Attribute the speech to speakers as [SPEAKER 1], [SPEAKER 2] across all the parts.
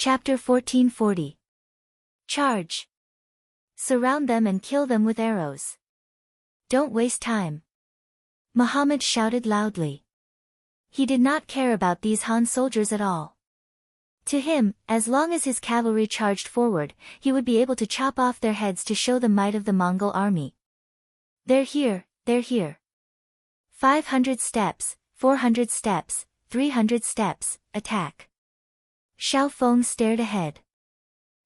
[SPEAKER 1] Chapter 1440. Charge. Surround them and kill them with arrows. Don't waste time. Muhammad shouted loudly. He did not care about these Han soldiers at all. To him, as long as his cavalry charged forward, he would be able to chop off their heads to show the might of the Mongol army. They're here, they're here. 500 steps, 400 steps, 300 steps, attack. Xiao Feng stared ahead.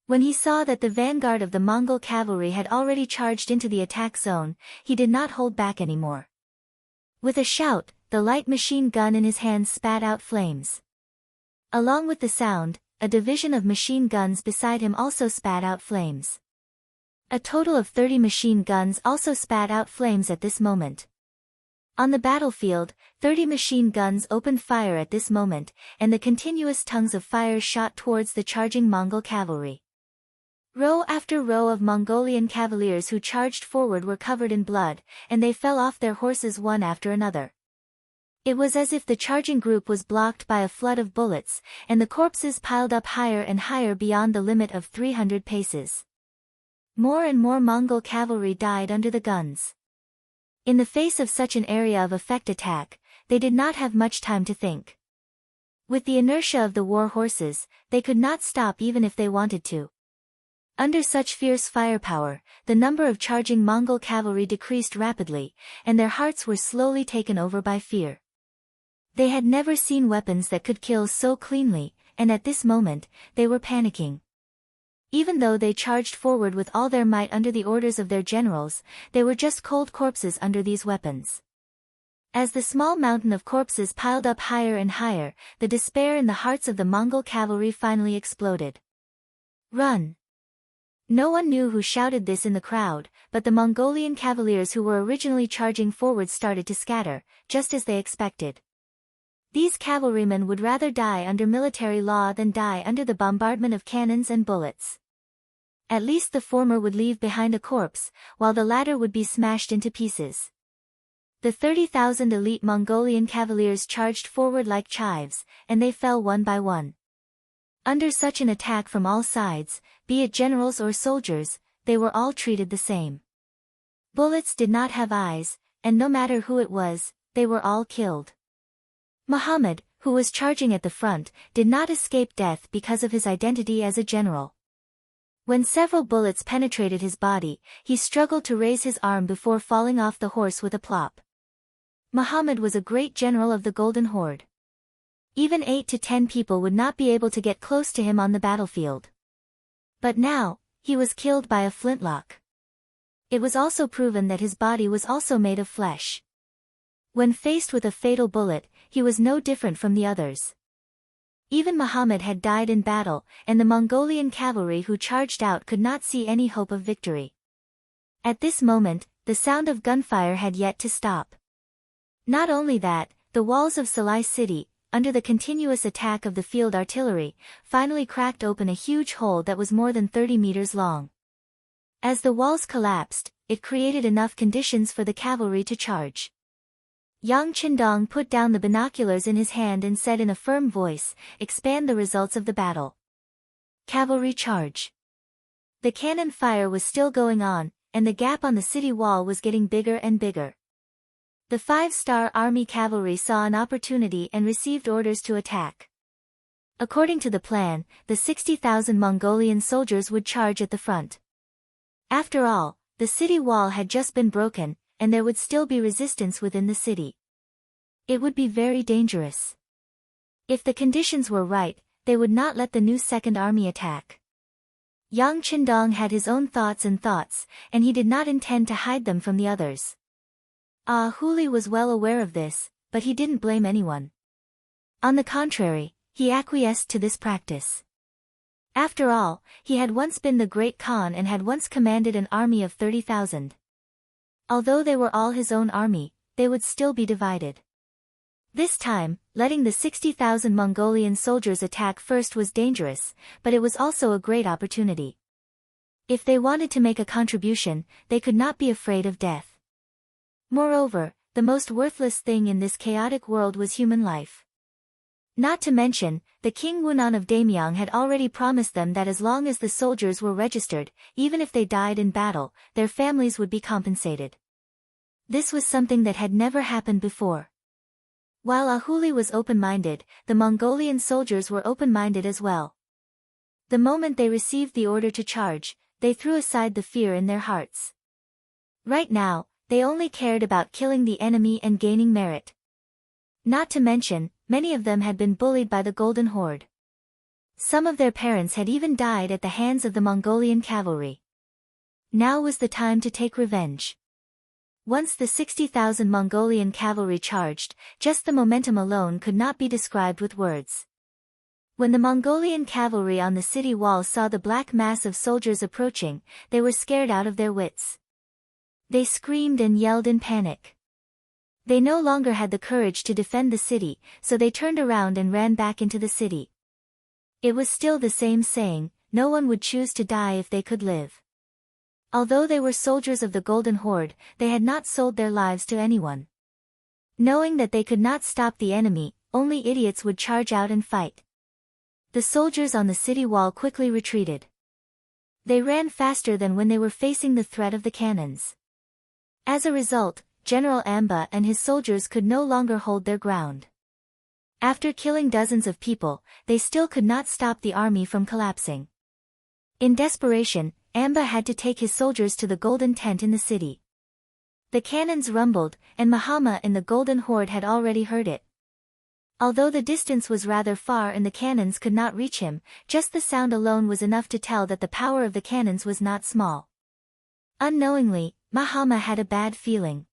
[SPEAKER 1] When he saw that the vanguard of the Mongol cavalry had already charged into the attack zone, he did not hold back anymore. With a shout, the light machine gun in his hands spat out flames. Along with the sound, a division of machine guns beside him also spat out flames. A total of 30 machine guns also spat out flames at this moment. On the battlefield, 30 machine guns opened fire at this moment, and the continuous tongues of fire shot towards the charging Mongol cavalry. Row after row of Mongolian cavaliers who charged forward were covered in blood, and they fell off their horses one after another. It was as if the charging group was blocked by a flood of bullets, and the corpses piled up higher and higher beyond the limit of 300 paces. More and more Mongol cavalry died under the guns. In the face of such an area of effect attack, they did not have much time to think. With the inertia of the war horses, they could not stop even if they wanted to. Under such fierce firepower, the number of charging Mongol cavalry decreased rapidly, and their hearts were slowly taken over by fear. They had never seen weapons that could kill so cleanly, and at this moment, they were panicking. Even though they charged forward with all their might under the orders of their generals, they were just cold corpses under these weapons. As the small mountain of corpses piled up higher and higher, the despair in the hearts of the Mongol cavalry finally exploded. Run! No one knew who shouted this in the crowd, but the Mongolian cavaliers who were originally charging forward started to scatter, just as they expected. These cavalrymen would rather die under military law than die under the bombardment of cannons and bullets. At least the former would leave behind a corpse, while the latter would be smashed into pieces. The 30,000 elite Mongolian cavaliers charged forward like chives, and they fell one by one. Under such an attack from all sides, be it generals or soldiers, they were all treated the same. Bullets did not have eyes, and no matter who it was, they were all killed. Muhammad, who was charging at the front, did not escape death because of his identity as a general. When several bullets penetrated his body, he struggled to raise his arm before falling off the horse with a plop. Muhammad was a great general of the Golden Horde. Even 8 to 10 people would not be able to get close to him on the battlefield. But now, he was killed by a flintlock. It was also proven that his body was also made of flesh. When faced with a fatal bullet, he was no different from the others. Even Muhammad had died in battle, and the Mongolian cavalry who charged out could not see any hope of victory. At this moment, the sound of gunfire had yet to stop. Not only that, the walls of Salai city, under the continuous attack of the field artillery, finally cracked open a huge hole that was more than 30 meters long. As the walls collapsed, it created enough conditions for the cavalry to charge. Yang Qindong put down the binoculars in his hand and said in a firm voice, "Expand the results of the battle." Cavalry charge. The cannon fire was still going on, and the gap on the city wall was getting bigger and bigger. The 5-star army cavalry saw an opportunity and received orders to attack. According to the plan, the 60,000 Mongolian soldiers would charge at the front. After all, the city wall had just been broken, and there would still be resistance within the city. It would be very dangerous. If the conditions were right, they would not let the new Second Army attack. Yang Qindong had his own thoughts, and he did not intend to hide them from the others. Huli was well aware of this, but he didn't blame anyone. On the contrary, he acquiesced to this practice. After all, he had once been the great Khan and had once commanded an army of 30,000. Although they were all his own army, they would still be divided. This time, letting the 60,000 Mongolian soldiers attack first was dangerous, but it was also a great opportunity. If they wanted to make a contribution, they could not be afraid of death. Moreover, the most worthless thing in this chaotic world was human life. Not to mention, the King Wunan of Damyang had already promised them that as long as the soldiers were registered, even if they died in battle, their families would be compensated. This was something that had never happened before. While Ahuli was open-minded, the Mongolian soldiers were open-minded as well. The moment they received the order to charge, they threw aside the fear in their hearts. Right now, they only cared about killing the enemy and gaining merit. Not to mention, many of them had been bullied by the Golden Horde. Some of their parents had even died at the hands of the Mongolian cavalry. Now was the time to take revenge. Once the 60,000 Mongolian cavalry charged, just the momentum alone could not be described with words. When the Mongolian cavalry on the city wall saw the black mass of soldiers approaching, they were scared out of their wits. They screamed and yelled in panic. They no longer had the courage to defend the city, so they turned around and ran back into the city. It was still the same saying, no one would choose to die if they could live. Although they were soldiers of the Golden Horde, they had not sold their lives to anyone. Knowing that they could not stop the enemy, only idiots would charge out and fight. The soldiers on the city wall quickly retreated. They ran faster than when they were facing the threat of the cannons. As a result, General Amba and his soldiers could no longer hold their ground. After killing dozens of people, they still could not stop the army from collapsing. In desperation, Amba had to take his soldiers to the golden tent in the city. The cannons rumbled, and Mahama in the Golden Horde had already heard it. Although the distance was rather far and the cannons could not reach him, just the sound alone was enough to tell that the power of the cannons was not small. Unknowingly, Mahama had a bad feeling.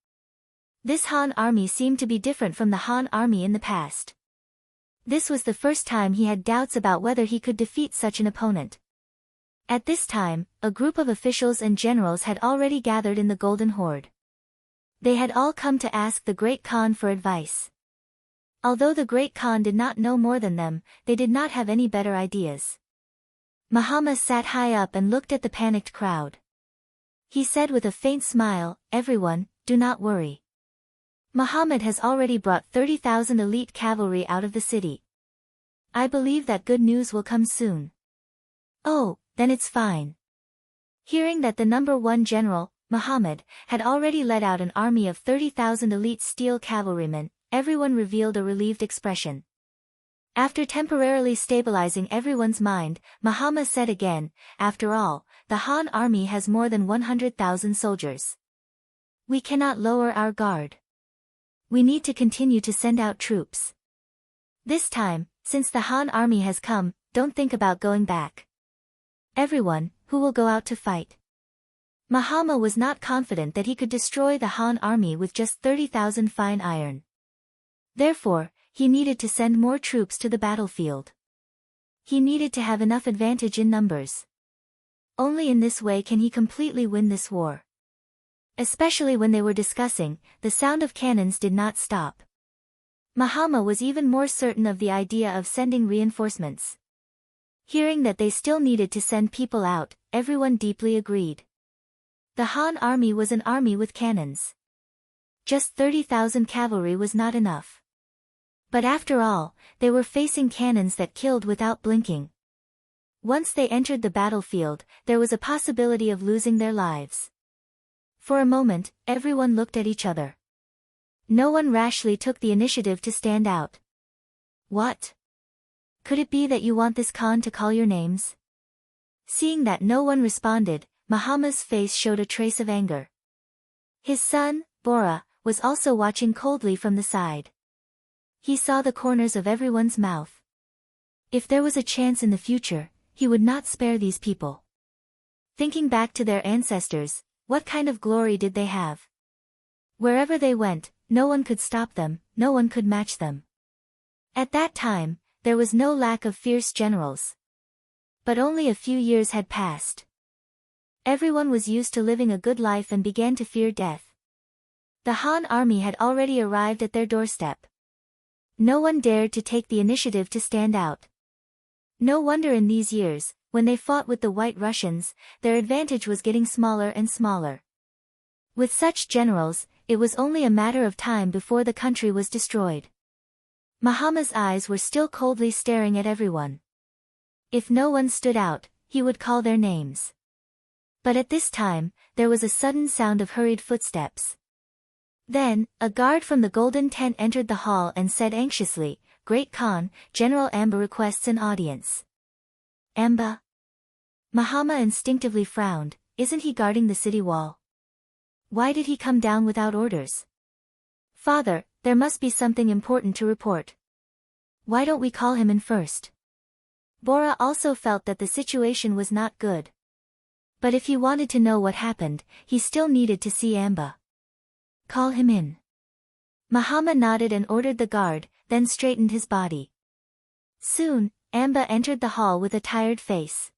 [SPEAKER 1] This Han army seemed to be different from the Han army in the past. This was the first time he had doubts about whether he could defeat such an opponent. At this time, a group of officials and generals had already gathered in the Golden Horde. They had all come to ask the Great Khan for advice. Although the Great Khan did not know more than them, they did not have any better ideas. Mahama sat high up and looked at the panicked crowd. He said with a faint smile, "Everyone, do not worry. Muhammad has already brought 30,000 elite cavalry out of the city. I believe that good news will come soon." "Oh, then it's fine." Hearing that the number one general, Muhammad, had already led out an army of 30,000 elite steel cavalrymen, everyone revealed a relieved expression. After temporarily stabilizing everyone's mind, Muhammad said again, "After all, the Han army has more than 100,000 soldiers. We cannot lower our guard. We need to continue to send out troops. This time, since the Han army has come, don't think about going back. Everyone, who will go out to fight?" Mahama was not confident that he could destroy the Han army with just 30,000 fine iron. Therefore, he needed to send more troops to the battlefield. He needed to have enough advantage in numbers. Only in this way can he completely win this war. Especially when they were discussing, the sound of cannons did not stop. Mahama was even more certain of the idea of sending reinforcements. Hearing that they still needed to send people out, everyone deeply agreed. The Han army was an army with cannons. Just 30,000 cavalry was not enough. But after all, they were facing cannons that killed without blinking. Once they entered the battlefield, there was a possibility of losing their lives. For a moment, everyone looked at each other. No one rashly took the initiative to stand out. "What? Could it be that you want this Khan to call your names?" Seeing that no one responded, Mahama's face showed a trace of anger. His son, Bora, was also watching coldly from the side. He saw the corners of everyone's mouth. If there was a chance in the future, he would not spare these people. Thinking back to their ancestors, what kind of glory did they have? Wherever they went, no one could stop them, no one could match them. At that time, there was no lack of fierce generals. But only a few years had passed. Everyone was used to living a good life and began to fear death. The Han army had already arrived at their doorstep. No one dared to take the initiative to stand out. No wonder in these years, when they fought with the White Russians, their advantage was getting smaller and smaller. With such generals, it was only a matter of time before the country was destroyed. Mahama's eyes were still coldly staring at everyone. If no one stood out, he would call their names. But at this time, there was a sudden sound of hurried footsteps. Then, a guard from the golden tent entered the hall and said anxiously, "Great Khan, General Amba requests an audience." Amba? Mahama instinctively frowned. Isn't he guarding the city wall? Why did he come down without orders? Father, there must be something important to report. Why don't we call him in first? Bora also felt that the situation was not good. But if he wanted to know what happened, he still needed to see Amba. Call him in. Mahama nodded and ordered the guard, then straightened his body. Soon, Amba entered the hall with a tired face.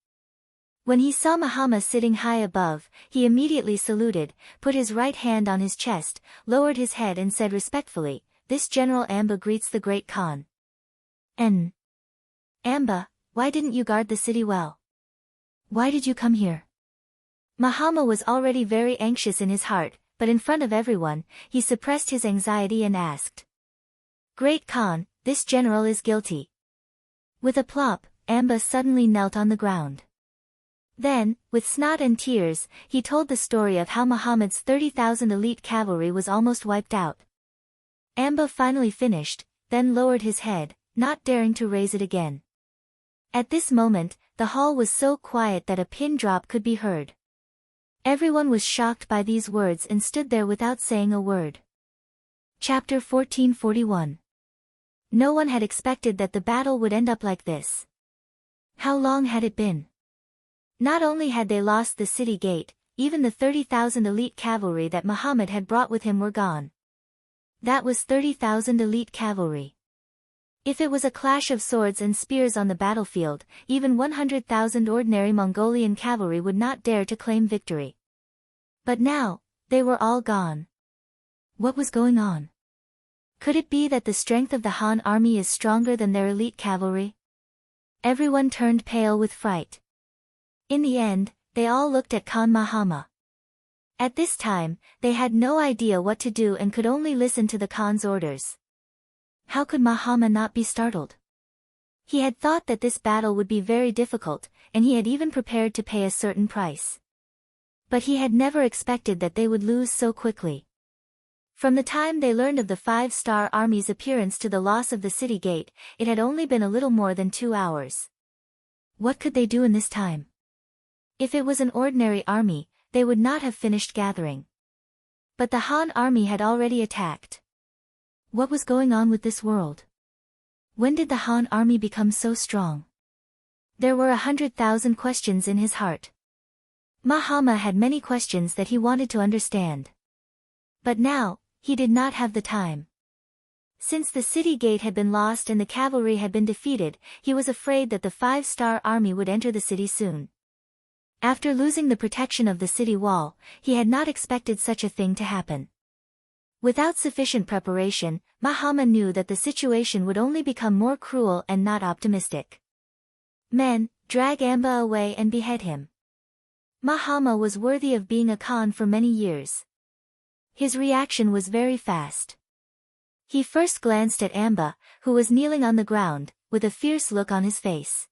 [SPEAKER 1] When he saw Mahama sitting high above, he immediately saluted, put his right hand on his chest, lowered his head and said respectfully, "This General Amba greets the Great Khan." Amba, why didn't you guard the city well? Why did you come here? Mahama was already very anxious in his heart, but in front of everyone, he suppressed his anxiety and asked. "Great Khan, this general is guilty." With a plop, Amba suddenly knelt on the ground. Then, with snot and tears, he told the story of how Muhammad's 30,000 elite cavalry was almost wiped out. Amba finally finished, then lowered his head, not daring to raise it again. At this moment, the hall was so quiet that a pin drop could be heard. Everyone was shocked by these words and stood there without saying a word. Chapter 1441. No one had expected that the battle would end up like this. How long had it been? Not only had they lost the city gate, even the 30,000 elite cavalry that Muhammad had brought with him were gone. That was 30,000 elite cavalry. If it was a clash of swords and spears on the battlefield, even 100,000 ordinary Mongolian cavalry would not dare to claim victory. But now, they were all gone. What was going on? Could it be that the strength of the Han army is stronger than their elite cavalry? Everyone turned pale with fright. In the end, they all looked at Khan Mahama. At this time, they had no idea what to do and could only listen to the Khan's orders. How could Mahama not be startled? He had thought that this battle would be very difficult, and he had even prepared to pay a certain price. But he had never expected that they would lose so quickly. From the time they learned of the 5-star army's appearance to the loss of the city gate, it had only been a little more than 2 hours. What could they do in this time? If it was an ordinary army, they would not have finished gathering. But the Han army had already attacked. What was going on with this world? When did the Han army become so strong? There were 100,000 questions in his heart. Mahama had many questions that he wanted to understand. But now, he did not have the time. Since the city gate had been lost and the cavalry had been defeated, he was afraid that the 5-star army would enter the city soon. After losing the protection of the city wall, he had not expected such a thing to happen. Without sufficient preparation, Mahama knew that the situation would only become more cruel and not optimistic. Men, drag Amba away and behead him. Mahama was worthy of being a Khan for many years. His reaction was very fast. He first glanced at Amba, who was kneeling on the ground, with a fierce look on his face.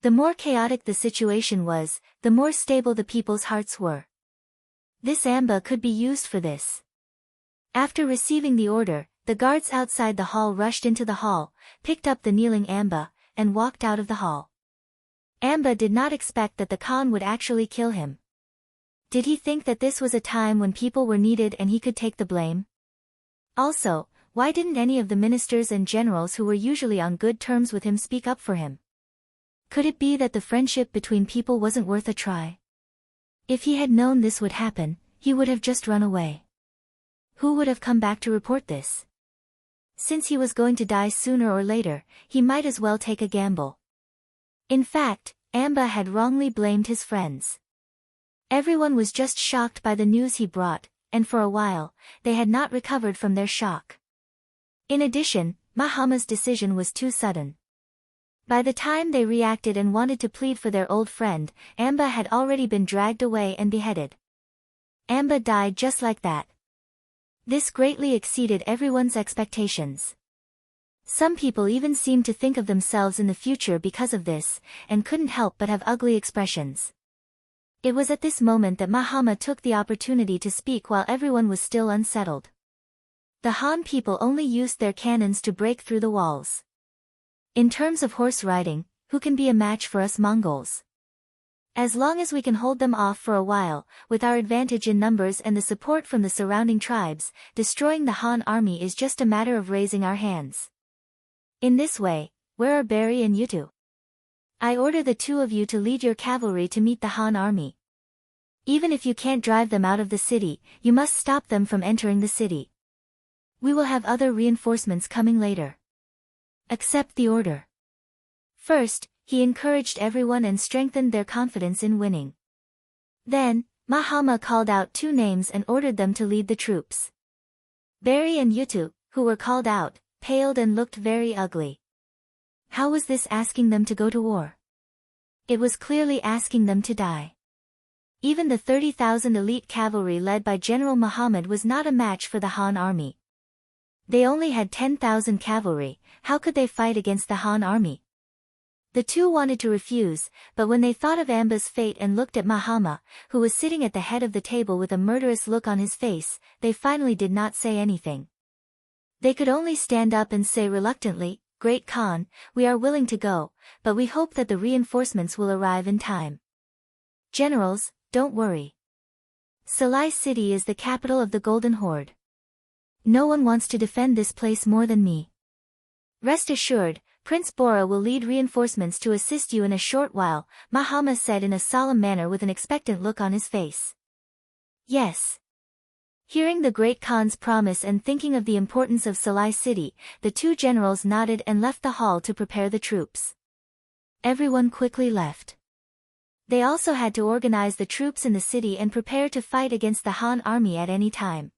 [SPEAKER 1] The more chaotic the situation was, the more stable the people's hearts were. This Amba could be used for this. After receiving the order, the guards outside the hall rushed into the hall, picked up the kneeling Amba, and walked out of the hall. Amba did not expect that the Khan would actually kill him. Did he think that this was a time when people were needed and he could take the blame? Also, why didn't any of the ministers and generals who were usually on good terms with him speak up for him? Could it be that the friendship between people wasn't worth a try? If he had known this would happen, he would have just run away. Who would have come back to report this? Since he was going to die sooner or later, he might as well take a gamble. In fact, Amba had wrongly blamed his friends. Everyone was just shocked by the news he brought, and for a while, they had not recovered from their shock. In addition, Mahama's decision was too sudden. By the time they reacted and wanted to plead for their old friend, Amba had already been dragged away and beheaded. Amba died just like that. This greatly exceeded everyone's expectations. Some people even seemed to think of themselves in the future because of this, and couldn't help but have ugly expressions. It was at this moment that Mahama took the opportunity to speak while everyone was still unsettled. The Han people only used their cannons to break through the walls. In terms of horse riding, who can be a match for us Mongols? As long as we can hold them off for a while, with our advantage in numbers and the support from the surrounding tribes, destroying the Han army is just a matter of raising our hands. In this way, where are Barry and Yutu? I order the two of you to lead your cavalry to meet the Han army. Even if you can't drive them out of the city, you must stop them from entering the city. We will have other reinforcements coming later. Accept the order. First, he encouraged everyone and strengthened their confidence in winning. Then, Mahama called out two names and ordered them to lead the troops. Barry and Yutu, who were called out, paled and looked very ugly. How was this asking them to go to war? It was clearly asking them to die. Even the 30,000 elite cavalry led by General Muhammad was not a match for the Han army. They only had 10,000 cavalry, how could they fight against the Han army? The two wanted to refuse, but when they thought of Amba's fate and looked at Mahama, who was sitting at the head of the table with a murderous look on his face, they finally did not say anything. They could only stand up and say reluctantly, Great Khan, we are willing to go, but we hope that the reinforcements will arrive in time. Generals, don't worry. Salai City is the capital of the Golden Horde. No one wants to defend this place more than me. Rest assured, Prince Bora will lead reinforcements to assist you in a short while, Mahama said in a solemn manner with an expectant look on his face. Yes. Hearing the Great Khan's promise and thinking of the importance of Salai City, the two generals nodded and left the hall to prepare the troops. Everyone quickly left. They also had to organize the troops in the city and prepare to fight against the Han army at any time.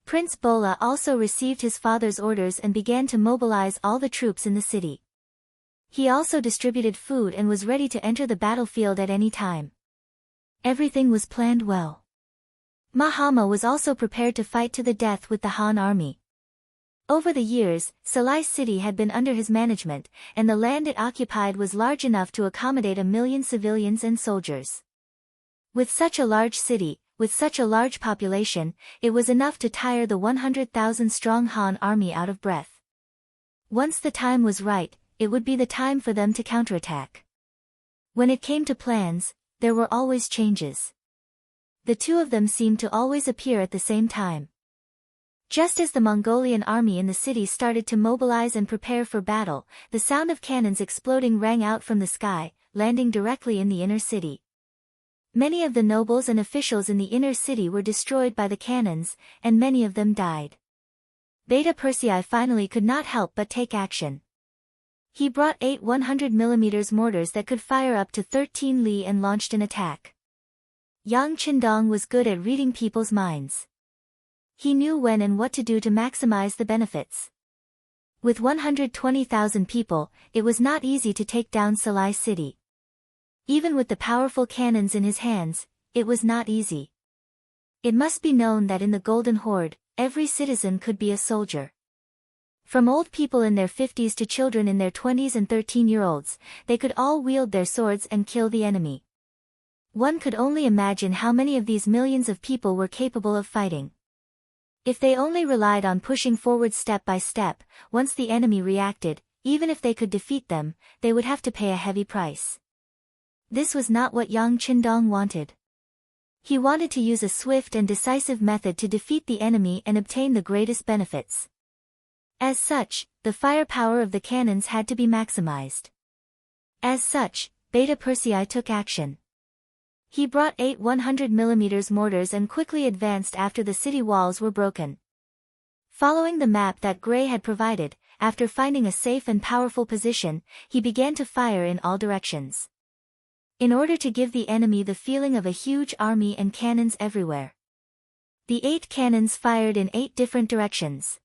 [SPEAKER 1] Prince Bola also received his father's orders and began to mobilize all the troops in the city. He also distributed food and was ready to enter the battlefield at any time. Everything was planned well. Mahama was also prepared to fight to the death with the Han army. Over the years, Salai City had been under his management, and the land it occupied was large enough to accommodate 1 million civilians and soldiers. With such a large city, with such a large population, it was enough to tire the 100,000-strong Han army out of breath. Once the time was right, it would be the time for them to counterattack. When it came to plans, there were always changes. The two of them seemed to always appear at the same time. Just as the Mongolian army in the city started to mobilize and prepare for battle, the sound of cannons exploding rang out from the sky, landing directly in the inner city. Many of the nobles and officials in the inner city were destroyed by the cannons, and many of them died. Beta Persei finally could not help but take action. He brought 8 100mm mortars that could fire up to 13 li and launched an attack. Yang Qindong was good at reading people's minds. He knew when and what to do to maximize the benefits. With 120,000 people, it was not easy to take down Salai City. Even with the powerful cannons in his hands, it was not easy. It must be known that in the Golden Horde, every citizen could be a soldier. From old people in their 50s to children in their 20s and 13-year-olds, they could all wield their swords and kill the enemy. One could only imagine how many of these millions of people were capable of fighting. If they only relied on pushing forward step by step, once the enemy reacted, even if they could defeat them, they would have to pay a heavy price. This was not what Yang Qindong wanted. He wanted to use a swift and decisive method to defeat the enemy and obtain the greatest benefits. As such, the firepower of the cannons had to be maximized. As such, Beta Persei took action. He brought 8 100mm mortars and quickly advanced after the city walls were broken. Following the map that Gray had provided, after finding a safe and powerful position, he began to fire in all directions. In order to give the enemy the feeling of a huge army and cannons everywhere. The 8 cannons fired in 8 different directions.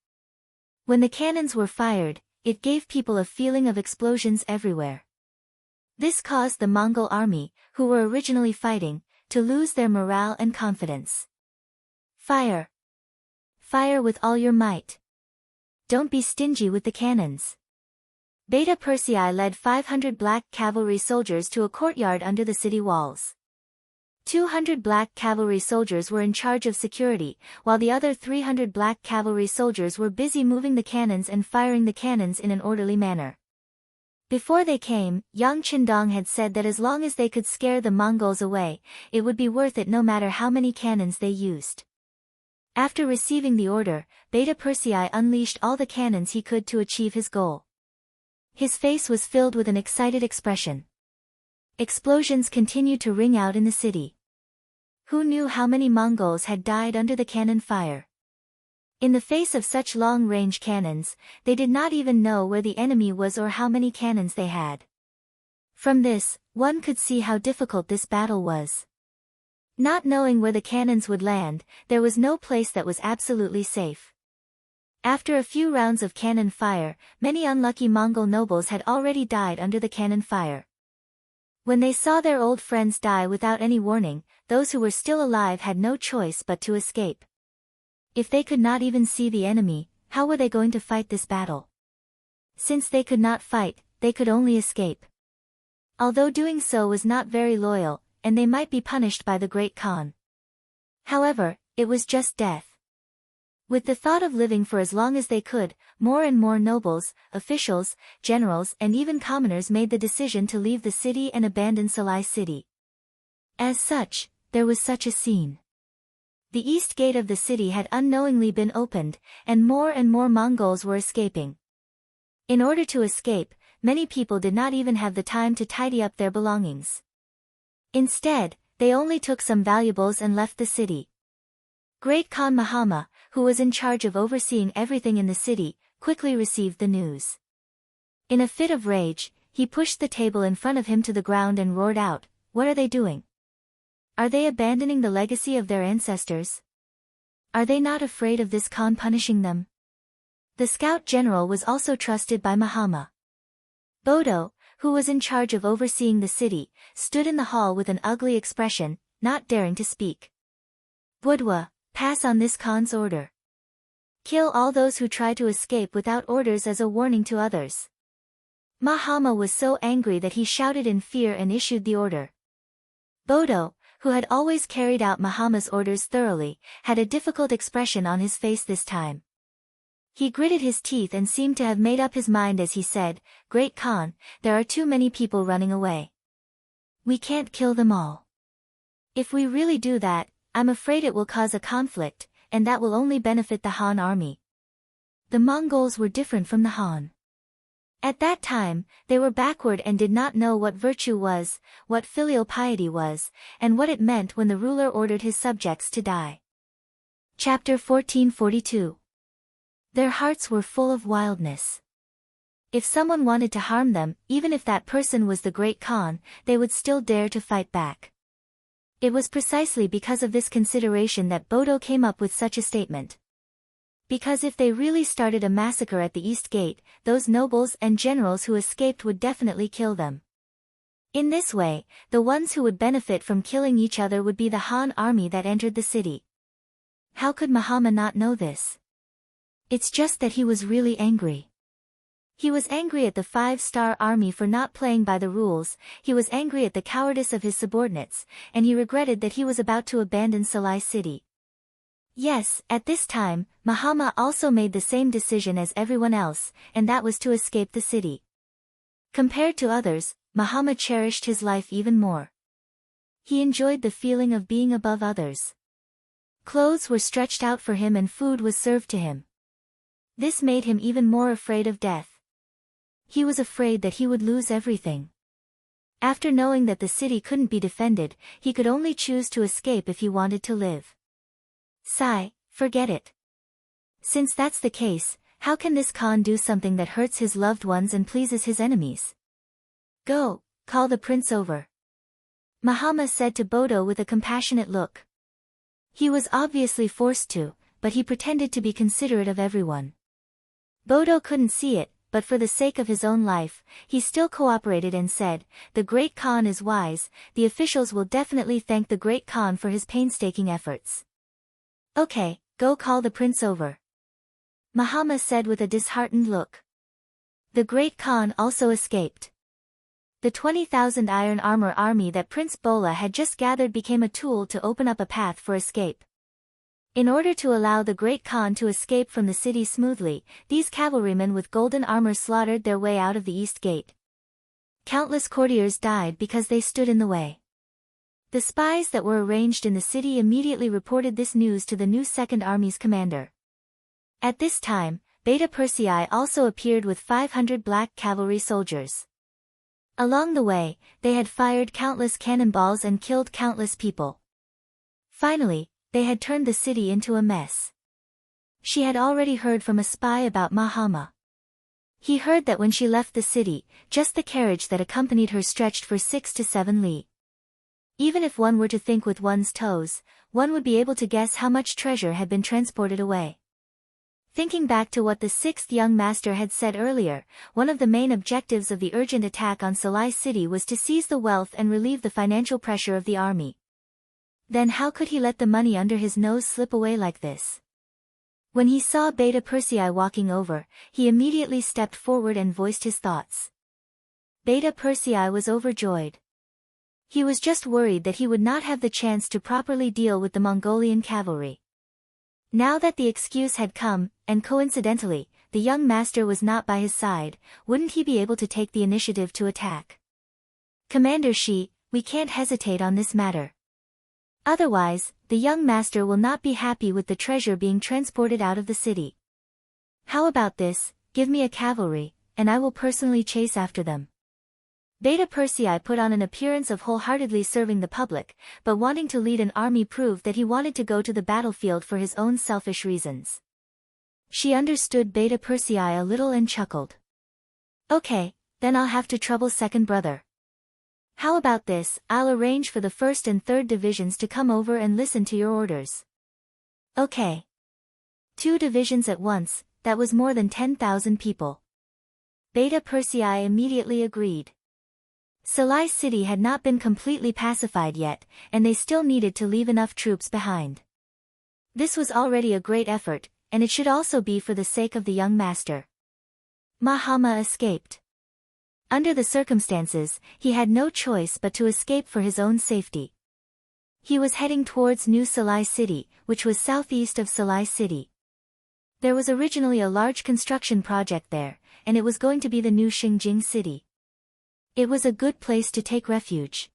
[SPEAKER 1] When the cannons were fired, it gave people a feeling of explosions everywhere. This caused the Mongol army, who were originally fighting, to lose their morale and confidence. Fire! Fire with all your might! don't be stingy with the cannons. Beta Persei led 500 black cavalry soldiers to a courtyard under the city walls. 200 black cavalry soldiers were in charge of security, while the other 300 black cavalry soldiers were busy moving the cannons and firing the cannons in an orderly manner. Before they came, Yang Qindong had said that as long as they could scare the Mongols away, it would be worth it no matter how many cannons they used. After receiving the order, Beta Persei unleashed all the cannons he could to achieve his goal. His face was filled with an excited expression. Explosions continued to ring out in the city. Who knew how many Mongols had died under the cannon fire? In the face of such long-range cannons, they did not even know where the enemy was or how many cannons they had. From this, one could see how difficult this battle was. Not knowing where the cannons would land, there was no place that was absolutely safe. After a few rounds of cannon fire, many unlucky Mongol nobles had already died under the cannon fire. When they saw their old friends die without any warning, those who were still alive had no choice but to escape. If they could not even see the enemy, how were they going to fight this battle? Since they could not fight, they could only escape. Although doing so was not very loyal, and they might be punished by the Great Khan. However, it was just death. With the thought of living for as long as they could, more and more nobles, officials, generals and even commoners made the decision to leave the city and abandon Salai city. As such, there was such a scene. The east gate of the city had unknowingly been opened, and more Mongols were escaping. In order to escape, many people did not even have the time to tidy up their belongings. Instead, they only took some valuables and left the city. Great Khan Mahama, who was in charge of overseeing everything in the city, quickly received the news. In a fit of rage, he pushed the table in front of him to the ground and roared out, "What are they doing? Are they abandoning the legacy of their ancestors? Are they not afraid of this Khan punishing them?" The scout general was also trusted by Mahama. Bodo, who was in charge of overseeing the city, stood in the hall with an ugly expression, not daring to speak. "Budwa, pass on this Khan's order. Kill all those who try to escape without orders as a warning to others." Mahama was so angry that he shouted in fear and issued the order. Bodo, who had always carried out Mahama's orders thoroughly, had a difficult expression on his face this time. He gritted his teeth and seemed to have made up his mind as he said, "Great Khan, there are too many people running away. We can't kill them all. If we really do that, I'm afraid it will cause a conflict, and that will only benefit the Han army." The Mongols were different from the Han. At that time, they were backward and did not know what virtue was, what filial piety was, and what it meant when the ruler ordered his subjects to die. Chapter 1442. Their hearts were full of wildness. If someone wanted to harm them, even if that person was the Great Khan, they would still dare to fight back. It was precisely because of this consideration that Bodo came up with such a statement. Because if they really started a massacre at the East Gate, those nobles and generals who escaped would definitely kill them. In this way, the ones who would benefit from killing each other would be the Han army that entered the city. How could Mahama not know this? It's just that he was really angry. He was angry at the 5-star army for not playing by the rules, he was angry at the cowardice of his subordinates, and he regretted that he was about to abandon Salai city. Yes, at this time, Mahama also made the same decision as everyone else, and that was to escape the city. Compared to others, Mahama cherished his life even more. He enjoyed the feeling of being above others. Clothes were stretched out for him and food was served to him. This made him even more afraid of death. He was afraid that he would lose everything. After knowing that the city couldn't be defended, he could only choose to escape if he wanted to live. Sigh, forget it. Since that's the case, how can this Khan do something that hurts his loved ones and pleases his enemies? Go, call the prince over. Mahama said to Bodo with a compassionate look. He was obviously forced to, but he pretended to be considerate of everyone. Bodo couldn't see it, but for the sake of his own life, he still cooperated and said, "The Great Khan is wise, the officials will definitely thank the Great Khan for his painstaking efforts." Okay, go call the prince over. Muhammad said with a disheartened look. The Great Khan also escaped. The 20,000 iron armor army that Prince Bola had just gathered became a tool to open up a path for escape. In order to allow the Great Khan to escape from the city smoothly, these cavalrymen with golden armor slaughtered their way out of the east gate. Countless courtiers died because they stood in the way. The spies that were arranged in the city immediately reported this news to the new Second Army's commander. At this time, Beta Persei also appeared with 500 black cavalry soldiers. Along the way, they had fired countless cannonballs and killed countless people. Finally, they had turned the city into a mess. She had already heard from a spy about Muhammad. He heard that when she left the city, just the carriage that accompanied her stretched for 6 to 7 li. Even if one were to think with one's toes, one would be able to guess how much treasure had been transported away. Thinking back to what the sixth young master had said earlier, one of the main objectives of the urgent attack on Salai City was to seize the wealth and relieve the financial pressure of the army. Then how could he let the money under his nose slip away like this? When he saw Beta Persei walking over, he immediately stepped forward and voiced his thoughts. Beta Persei was overjoyed. He was just worried that he would not have the chance to properly deal with the Mongolian cavalry. Now that the excuse had come, and coincidentally, the young master was not by his side, wouldn't he be able to take the initiative to attack? Commander Shi, we can't hesitate on this matter. Otherwise, the young master will not be happy with the treasure being transported out of the city. How about this, give me a cavalry, and I will personally chase after them. Beta Persei put on an appearance of wholeheartedly serving the public, but wanting to lead an army proved that he wanted to go to the battlefield for his own selfish reasons. She understood Beta Persei a little and chuckled. Okay, then I'll have to trouble second brother. How about this, I'll arrange for the 1st and 3rd divisions to come over and listen to your orders. Okay. 2 divisions at once, that was more than 10,000 people. Beta Persei immediately agreed. Salai City had not been completely pacified yet, and they still needed to leave enough troops behind. This was already a great effort, and it should also be for the sake of the young master. Muhammad escaped. Under the circumstances, he had no choice but to escape for his own safety. He was heading towards New Salai City, which was southeast of Salai City. There was originally a large construction project there, and it was going to be the new Xinjing city. It was a good place to take refuge.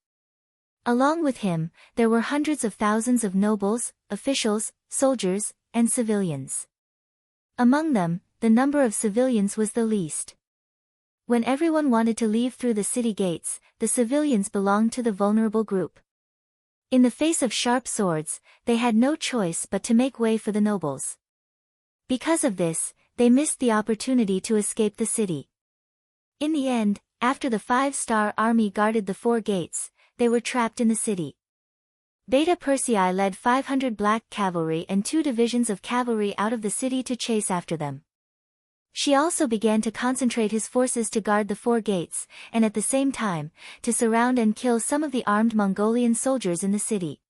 [SPEAKER 1] Along with him, there were hundreds of thousands of nobles, officials, soldiers, and civilians. Among them, the number of civilians was the least. When everyone wanted to leave through the city gates, the civilians belonged to the vulnerable group. In the face of sharp swords, they had no choice but to make way for the nobles. Because of this, they missed the opportunity to escape the city. In the end, after the 5-star army guarded the 4 gates, they were trapped in the city. Beta Persei led 500 black cavalry and 2 divisions of cavalry out of the city to chase after them. She also began to concentrate his forces to guard the 4 gates, and at the same time, to surround and kill some of the armed Mongolian soldiers in the city.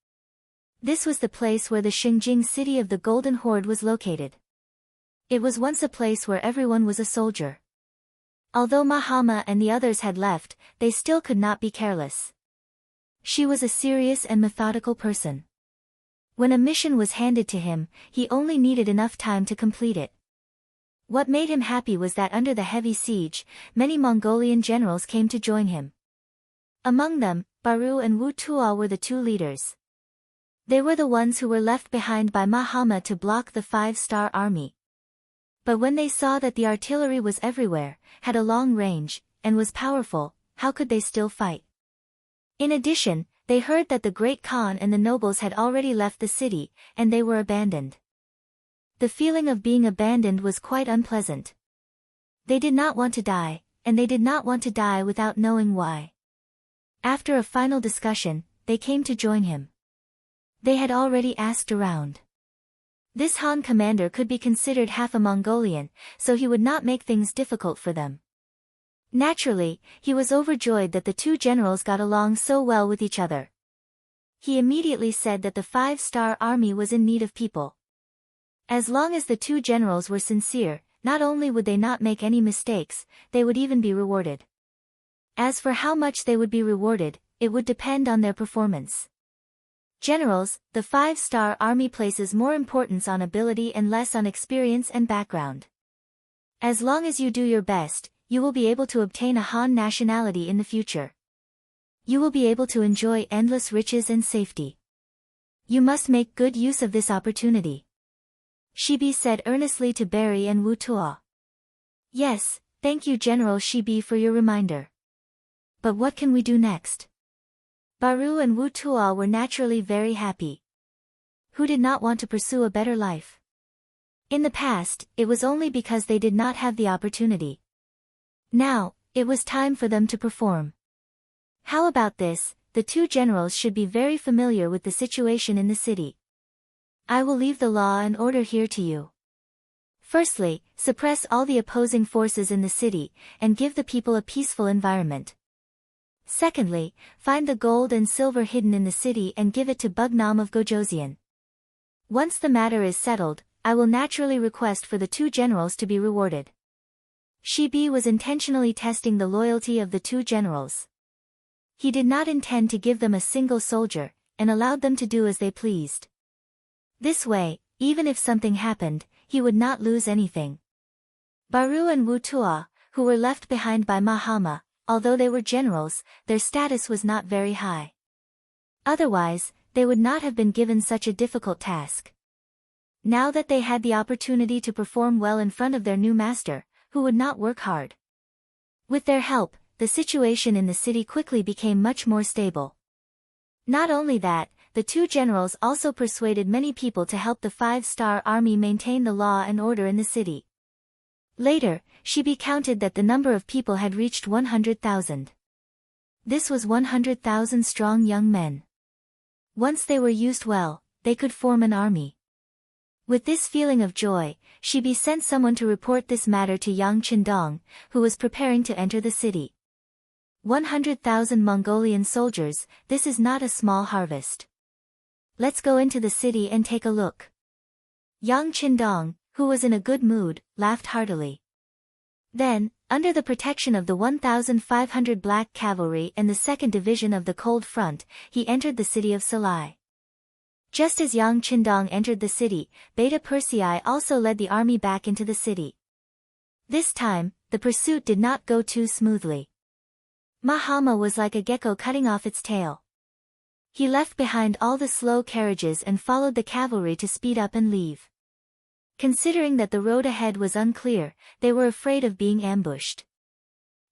[SPEAKER 1] This was the place where the Xinjing city of the Golden Horde was located. It was once a place where everyone was a soldier. Although Muhammad and the others had left, they still could not be careless. She was a serious and methodical person. When a mission was handed to him, he only needed enough time to complete it. What made him happy was that under the heavy siege, many Mongolian generals came to join him. Among them, Baru and Wu Tuo were the 2 leaders. They were the ones who were left behind by Muhammad to block the 5-star army. But when they saw that the artillery was everywhere, had a long range, and was powerful, how could they still fight? In addition, they heard that the Great Khan and the nobles had already left the city, and they were abandoned. The feeling of being abandoned was quite unpleasant. They did not want to die, and they did not want to die without knowing why. After a final discussion, they came to join him. They had already asked around. This Han commander could be considered half a Mongolian, so he would not make things difficult for them. Naturally, he was overjoyed that the 2 generals got along so well with each other. He immediately said that the 5-star army was in need of people. As long as the two generals were sincere, not only would they not make any mistakes, they would even be rewarded. As for how much they would be rewarded, it would depend on their performance. Generals, the 5-star army places more importance on ability and less on experience and background. As long as you do your best, you will be able to obtain a Han nationality in the future. You will be able to enjoy endless riches and safety. You must make good use of this opportunity. Shibi said earnestly to Barry and Wu Tuo. Yes, thank you General Shibi for your reminder. But what can we do next? Baru and Wu Tuo were naturally very happy. Who did not want to pursue a better life? In the past, it was only because they did not have the opportunity. Now, it was time for them to perform. How about this? The two generals should be very familiar with the situation in the city. I will leave the law and order here to you. Firstly, suppress all the opposing forces in the city, and give the people a peaceful environment. Secondly, find the gold and silver hidden in the city and give it to Bugnam of Gojoseon. Once the matter is settled, I will naturally request for the two generals to be rewarded. Shibi was intentionally testing the loyalty of the two generals. He did not intend to give them a single soldier, and allowed them to do as they pleased. This way, even if something happened, he would not lose anything. Baru and Wu Tuo, who were left behind by Mahama, although they were generals, their status was not very high. Otherwise, they would not have been given such a difficult task. Now that they had the opportunity to perform well in front of their new master, who would not work hard. With their help, the situation in the city quickly became much more stable. Not only that, the two generals also persuaded many people to help the 5-star army maintain the law and order in the city. Later, Shibi counted that the number of people had reached 100,000. This was 100,000 strong young men. Once they were used well, they could form an army. With this feeling of joy, Shibi sent someone to report this matter to Yang Qindong, who was preparing to enter the city. 100,000 Mongolian soldiers, this is not a small harvest. Let's go into the city and take a look. Yang Qindong, who was in a good mood, laughed heartily. Then, under the protection of the 1,500 black cavalry and the 2nd Division of the Cold Front, he entered the city of Salai. Just as Yang Qindong entered the city, Beta Persei also led the army back into the city. This time, the pursuit did not go too smoothly. Mahama was like a gecko cutting off its tail. He left behind all the slow carriages and followed the cavalry to speed up and leave. Considering that the road ahead was unclear, they were afraid of being ambushed.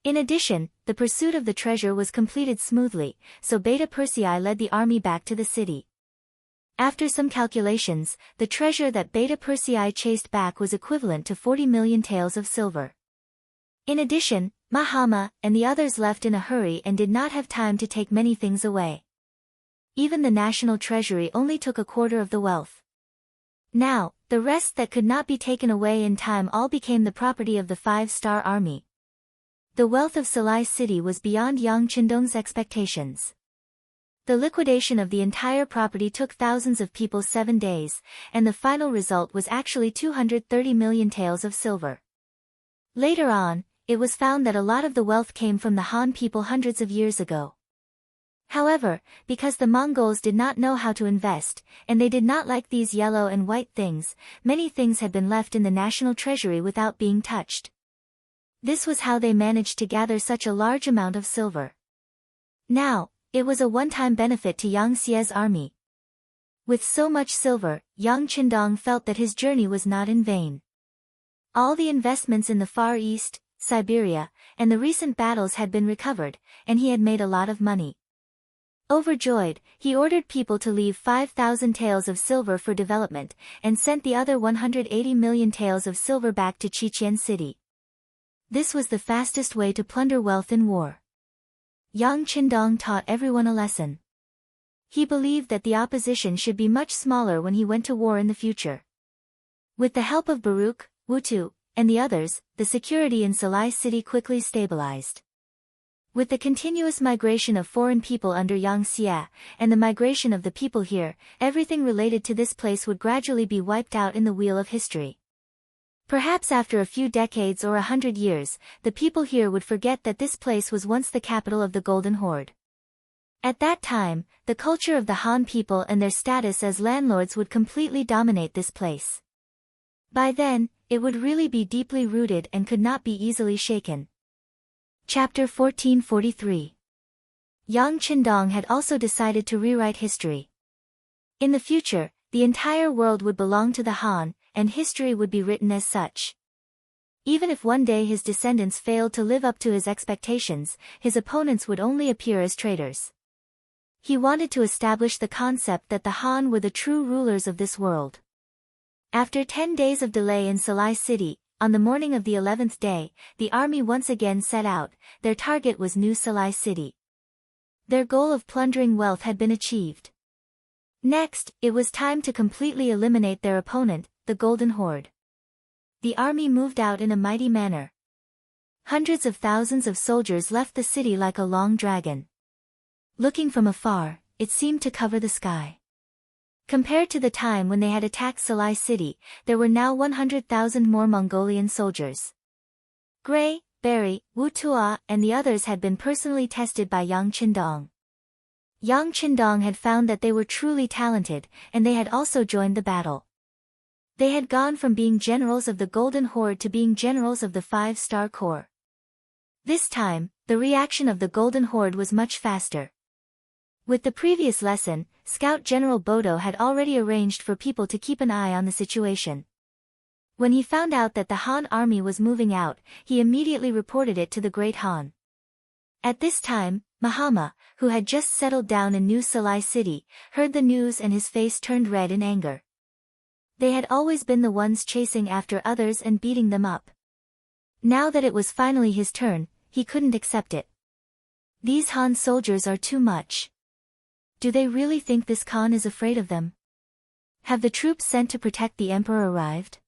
[SPEAKER 1] In addition, the pursuit of the treasure was completed smoothly, so Beta Persei led the army back to the city. After some calculations, the treasure that Beta Persei chased back was equivalent to 40 million taels of silver. In addition, Mahama and the others left in a hurry and did not have time to take many things away. Even the national treasury only took a quarter of the wealth. Now, the rest that could not be taken away in time all became the property of the 5-star army. The wealth of Salai city was beyond Yang Qindong's expectations. The liquidation of the entire property took thousands of people 7 days, and the final result was actually 230 million taels of silver. Later on, it was found that a lot of the wealth came from the Han people hundreds of years ago. However, because the Mongols did not know how to invest, and they did not like these yellow and white things, many things had been left in the national treasury without being touched. This was how they managed to gather such a large amount of silver. Now, it was a one-time benefit to Yang Xie's army. With so much silver, Yang Qindong felt that his journey was not in vain. All the investments in the Far East, Siberia, and the recent battles had been recovered, and he had made a lot of money. Overjoyed, he ordered people to leave 5,000 taels of silver for development, and sent the other 180 million taels of silver back to Qiqian city. This was the fastest way to plunder wealth in war. Yang Qindong taught everyone a lesson. He believed that the opposition should be much smaller when he went to war in the future. With the help of Baruch, Wu Tu, and the others, the security in Salai city quickly stabilized. With the continuous migration of foreign people under Yang Xie, and the migration of the people here, everything related to this place would gradually be wiped out in the wheel of history. Perhaps after a few decades or 100 years, the people here would forget that this place was once the capital of the Golden Horde. At that time, the culture of the Han people and their status as landlords would completely dominate this place. By then, it would really be deeply rooted and could not be easily shaken. Chapter 1443. Yang Qindong had also decided to rewrite history. In the future, the entire world would belong to the Han, and history would be written as such. Even if one day his descendants failed to live up to his expectations, his opponents would only appear as traitors. He wanted to establish the concept that the Han were the true rulers of this world. After 10 days of delay in Salai City, on the morning of the 11th day, the army once again set out. Their target was New Salai City. Their goal of plundering wealth had been achieved. Next, it was time to completely eliminate their opponent, the Golden Horde. The army moved out in a mighty manner. Hundreds of thousands of soldiers left the city like a long dragon. Looking from afar, it seemed to cover the sky. Compared to the time when they had attacked Salai City, there were now 100,000 more Mongolian soldiers. Gray, Barry, Wu Tua, and the others had been personally tested by Yang Qindong. Yang Qindong had found that they were truly talented, and they had also joined the battle. They had gone from being generals of the Golden Horde to being generals of the 5-Star Corps. This time, the reaction of the Golden Horde was much faster. With the previous lesson, Scout General Bodo had already arranged for people to keep an eye on the situation. When he found out that the Han army was moving out, he immediately reported it to the Great Han. At this time, Mahama, who had just settled down in New Salai City, heard the news and his face turned red in anger. They had always been the ones chasing after others and beating them up. Now that it was finally his turn, he couldn't accept it. These Han soldiers are too much. Do they really think this Khan is afraid of them? Have the troops sent to protect the emperor arrived?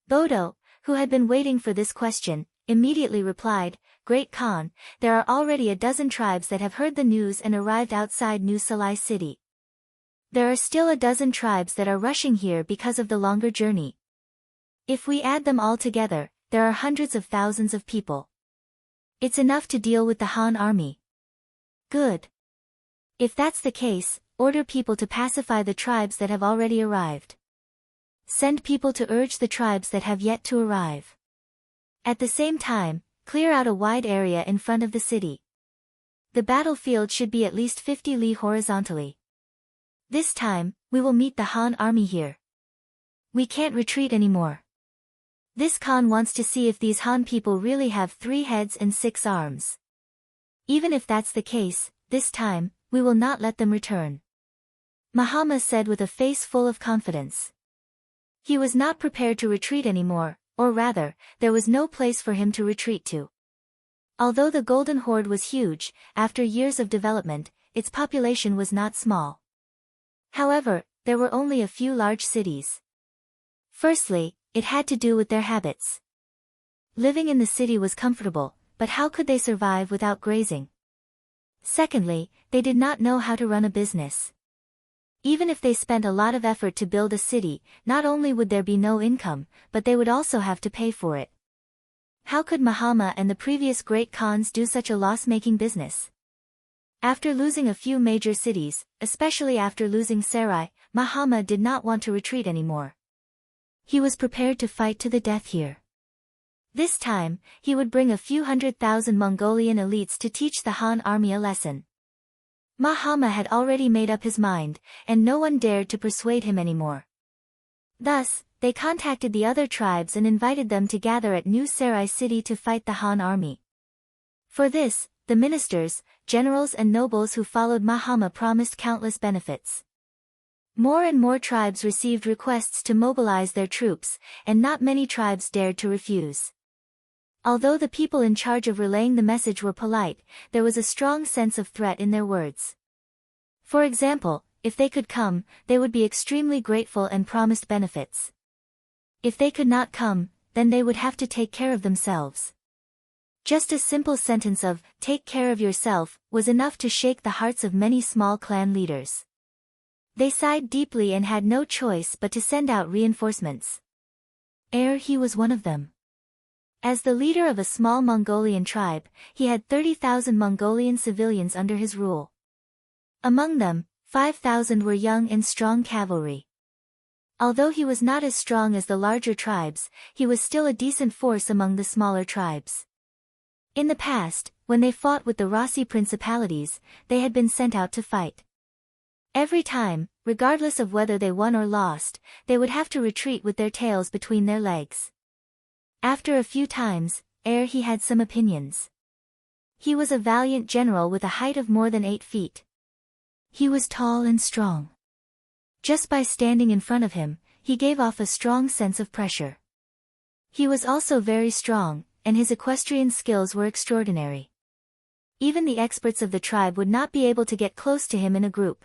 [SPEAKER 1] Bodo, who had been waiting for this question, immediately replied, Great Khan, there are already a dozen tribes that have heard the news and arrived outside New Salai City. There are still a dozen tribes that are rushing here because of the longer journey. If we add them all together, there are hundreds of thousands of people. It's enough to deal with the Han army. Good. If that's the case, order people to pacify the tribes that have already arrived. Send people to urge the tribes that have yet to arrive. At the same time, clear out a wide area in front of the city. The battlefield should be at least 50 li horizontally. This time, we will meet the Han army here. We can't retreat anymore. This Khan wants to see if these Han people really have 3 heads and 6 arms. Even if that's the case, this time, we will not let them return. Mahama said with a face full of confidence. He was not prepared to retreat anymore, or rather, there was no place for him to retreat to. Although the Golden Horde was huge, after years of development, its population was not small. However, there were only a few large cities. Firstly, it had to do with their habits. Living in the city was comfortable, but how could they survive without grazing? Secondly, they did not know how to run a business. Even if they spent a lot of effort to build a city, not only would there be no income, but they would also have to pay for it. How could Mahama and the previous great Khans do such a loss-making business? After losing a few major cities, especially after losing Sarai, Mahama did not want to retreat anymore. He was prepared to fight to the death here. This time, he would bring a few 100,000 Mongolian elites to teach the Han army a lesson. Mahama had already made up his mind, and no one dared to persuade him anymore. Thus, they contacted the other tribes and invited them to gather at New Sarai City to fight the Han army. For this, the ministers, generals and nobles who followed Mahama promised countless benefits. More and more tribes received requests to mobilize their troops, and not many tribes dared to refuse. Although the people in charge of relaying the message were polite, there was a strong sense of threat in their words. For example, if they could come, they would be extremely grateful and promised benefits. If they could not come, then they would have to take care of themselves. Just a simple sentence of, "Take care of yourself," was enough to shake the hearts of many small clan leaders. They sighed deeply and had no choice but to send out reinforcements. He was one of them. As the leader of a small Mongolian tribe, he had 30,000 Mongolian civilians under his rule. Among them, 5,000 were young and strong cavalry. Although he was not as strong as the larger tribes, he was still a decent force among the smaller tribes. In the past, when they fought with the Rossi principalities, they had been sent out to fight. Every time, regardless of whether they won or lost, they would have to retreat with their tails between their legs. After a few times, he had some opinions. He was a valiant general with a height of more than 8 feet. He was tall and strong. Just by standing in front of him, he gave off a strong sense of pressure. He was also very strong, and his equestrian skills were extraordinary. Even the experts of the tribe would not be able to get close to him in a group.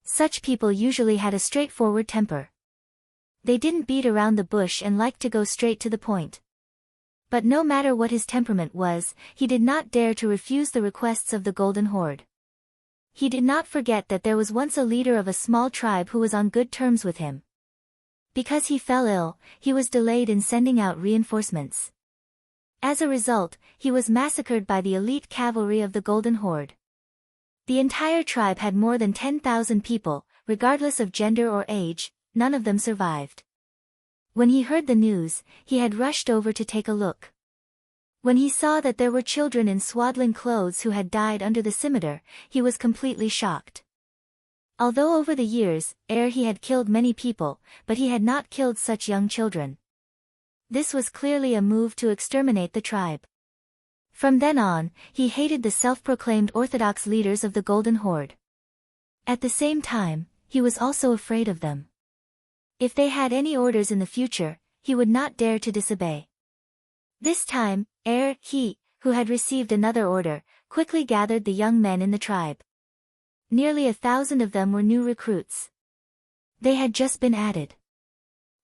[SPEAKER 1] Such people usually had a straightforward temper. They didn't beat around the bush and liked to go straight to the point. But no matter what his temperament was, he did not dare to refuse the requests of the Golden Horde. He did not forget that there was once a leader of a small tribe who was on good terms with him. Because he fell ill, he was delayed in sending out reinforcements. As a result, he was massacred by the elite cavalry of the Golden Horde. The entire tribe had more than 10,000 people, regardless of gender or age. None of them survived. When he heard the news, he had rushed over to take a look. When he saw that there were children in swaddling clothes who had died under the scimitar, he was completely shocked. Although over the years, he had killed many people, but he had not killed such young children. This was clearly a move to exterminate the tribe. From then on, he hated the self-proclaimed orthodox leaders of the Golden Horde. At the same time, he was also afraid of them. If they had any orders in the future, he would not dare to disobey. This time, who had received another order, quickly gathered the young men in the tribe. Nearly 1,000 of them were new recruits. They had just been added.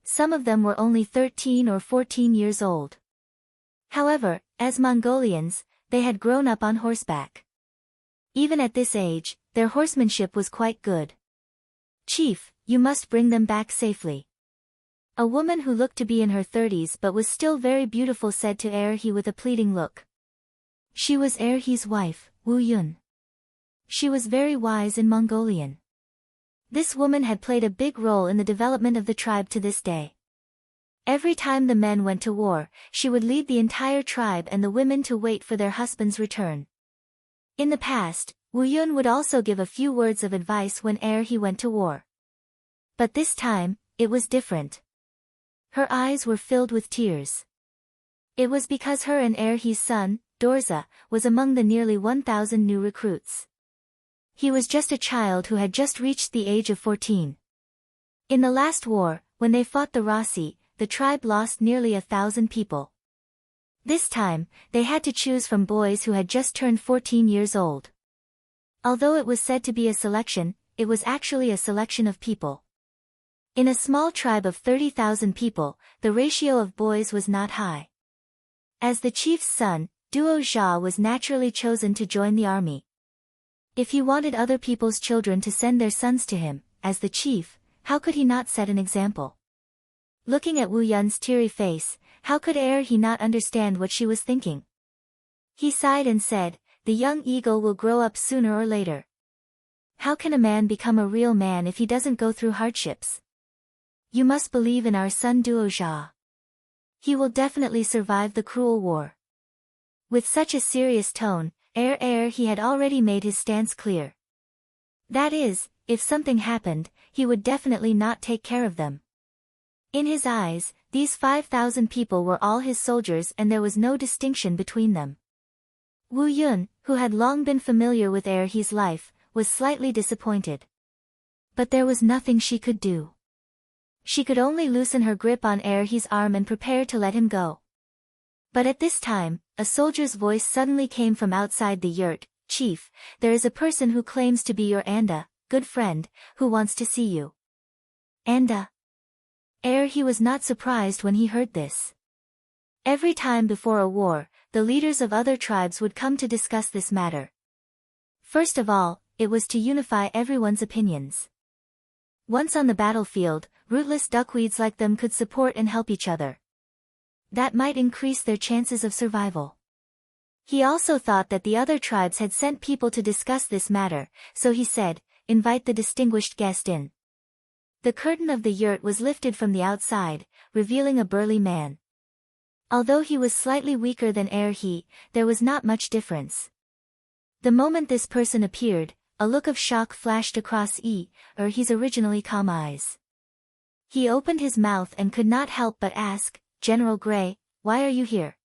[SPEAKER 1] Some of them were only 13 or 14 years old. However, as Mongolians, they had grown up on horseback. Even at this age, their horsemanship was quite good. "Chief, you must bring them back safely." A woman who looked to be in her 30s but was still very beautiful said to Erhi with a pleading look. She was Erhi's wife, Wu Yun. She was very wise in Mongolian. This woman had played a big role in the development of the tribe to this day. Every time the men went to war, she would lead the entire tribe and the women to wait for their husband's return. In the past, Wu Yun would also give a few words of advice when he went to war. But this time, it was different. Her eyes were filled with tears. It was because her and Erhi's son, Dorza, was among the nearly 1,000 new recruits. He was just a child who had just reached the age of 14. In the last war, when they fought the Rossi, the tribe lost nearly 1,000 people. This time, they had to choose from boys who had just turned 14 years old. Although it was said to be a selection, it was actually a selection of people. In a small tribe of 30,000 people, the ratio of boys was not high. As the chief's son, Duo Jia was naturally chosen to join the army. If he wanted other people's children to send their sons to him, as the chief, how could he not set an example? Looking at Wu Yun's teary face, how could he not understand what she was thinking? He sighed and said, "The young eagle will grow up sooner or later. How can a man become a real man if he doesn't go through hardships? You must believe in our son Duo Jia. He will definitely survive the cruel war." With such a serious tone, he had already made his stance clear. That is, if something happened, he would definitely not take care of them. In his eyes, these 5,000 people were all his soldiers and there was no distinction between them. Wu Yun, who had long been familiar with Erhi's life, was slightly disappointed. But there was nothing she could do. She could only loosen her grip on Erhi's arm and prepare to let him go. But at this time, a soldier's voice suddenly came from outside the yurt. "Chief, there is a person who claims to be your Anda, good friend, who wants to see you." Anda? He was not surprised when he heard this. Every time before a war, the leaders of other tribes would come to discuss this matter. First of all, it was to unify everyone's opinions. Once on the battlefield, rootless duckweeds like them could support and help each other. That might increase their chances of survival. He also thought that the other tribes had sent people to discuss this matter, so he said, "Invite the distinguished guest in." The curtain of the yurt was lifted from the outside, revealing a burly man. Although he was slightly weaker than he, there was not much difference. The moment this person appeared, a look of shock flashed across his originally calm eyes. He opened his mouth and could not help but ask, "General Gray, why are you here?"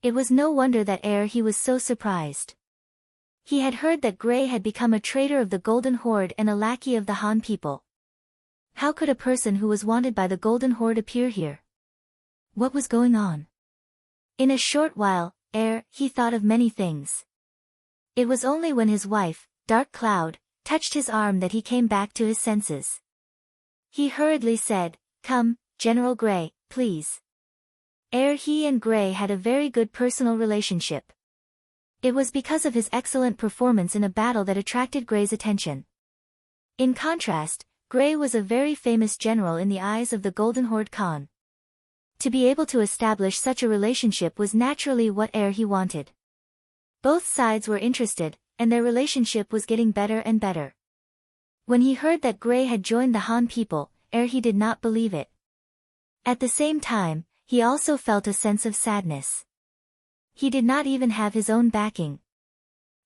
[SPEAKER 1] It was no wonder that he was so surprised. He had heard that Gray had become a traitor of the Golden Horde and a lackey of the Han people. How could a person who was wanted by the Golden Horde appear here? What was going on? In a short while, he thought of many things. It was only when his wife, Dark Cloud, touched his arm that he came back to his senses. He hurriedly said, "Come, General Gray, please." He and Gray had a very good personal relationship. It was because of his excellent performance in a battle that attracted Gray's attention. In contrast, Gray was a very famous general in the eyes of the Golden Horde Khan. To be able to establish such a relationship was naturally what he wanted. Both sides were interested, and their relationship was getting better and better. When he heard that Gray had joined the Han people, he did not believe it. At the same time, he also felt a sense of sadness. He did not even have his own backing.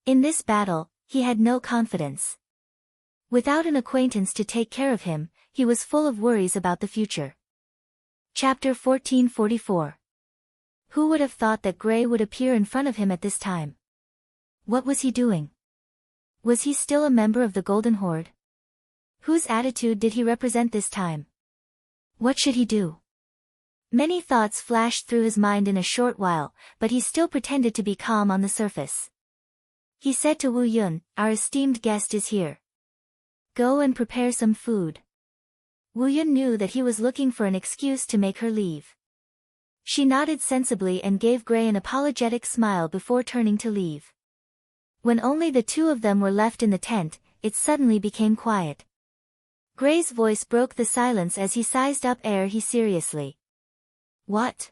[SPEAKER 1] In this battle, he had no confidence. Without an acquaintance to take care of him, he was full of worries about the future. Chapter 1444. Who would have thought that Gray would appear in front of him at this time? What was he doing? Was he still a member of the Golden Horde? Whose attitude did he represent this time? What should he do? Many thoughts flashed through his mind in a short while, but he still pretended to be calm on the surface. He said to Wu Yun, "Our esteemed guest is here. Go and prepare some food." Wu Yun knew that he was looking for an excuse to make her leave. She nodded sensibly and gave Gray an apologetic smile before turning to leave. When only the two of them were left in the tent, it suddenly became quiet. Gray's voice broke the silence as he sized up he seriously. "What?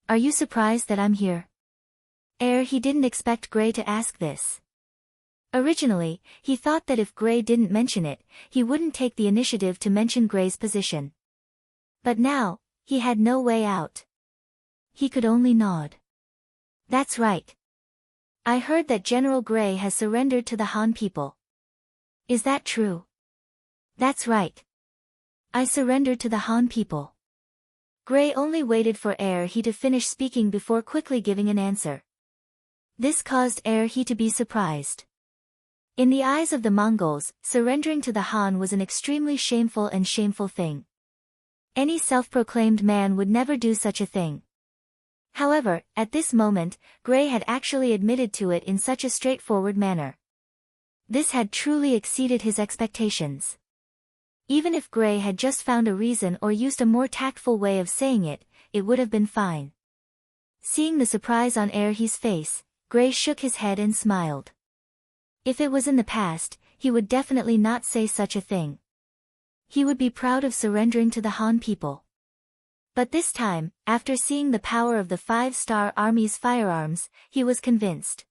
[SPEAKER 1] Are you surprised that I'm here?" He didn't expect Gray to ask this. Originally, he thought that if Gray didn't mention it, he wouldn't take the initiative to mention Gray's position. But now, he had no way out. He could only nod. "That's right. I heard that General Gray has surrendered to the Han people." "Is that true?" "That's right. I surrendered to the Han people." Gray only waited for he to finish speaking before quickly giving an answer. This caused he to be surprised. In the eyes of the Mongols, surrendering to the Han was an extremely shameful thing. Any self-proclaimed man would never do such a thing. However, at this moment, Gray had actually admitted to it in such a straightforward manner. This had truly exceeded his expectations. Even if Gray had just found a reason or used a more tactful way of saying it, it would have been fine. Seeing the surprise on he's face, Gray shook his head and smiled. If it was in the past, he would definitely not say such a thing. He would be proud of surrendering to the Han people. But this time, after seeing the power of the 5-star Army's firearms, he was convinced.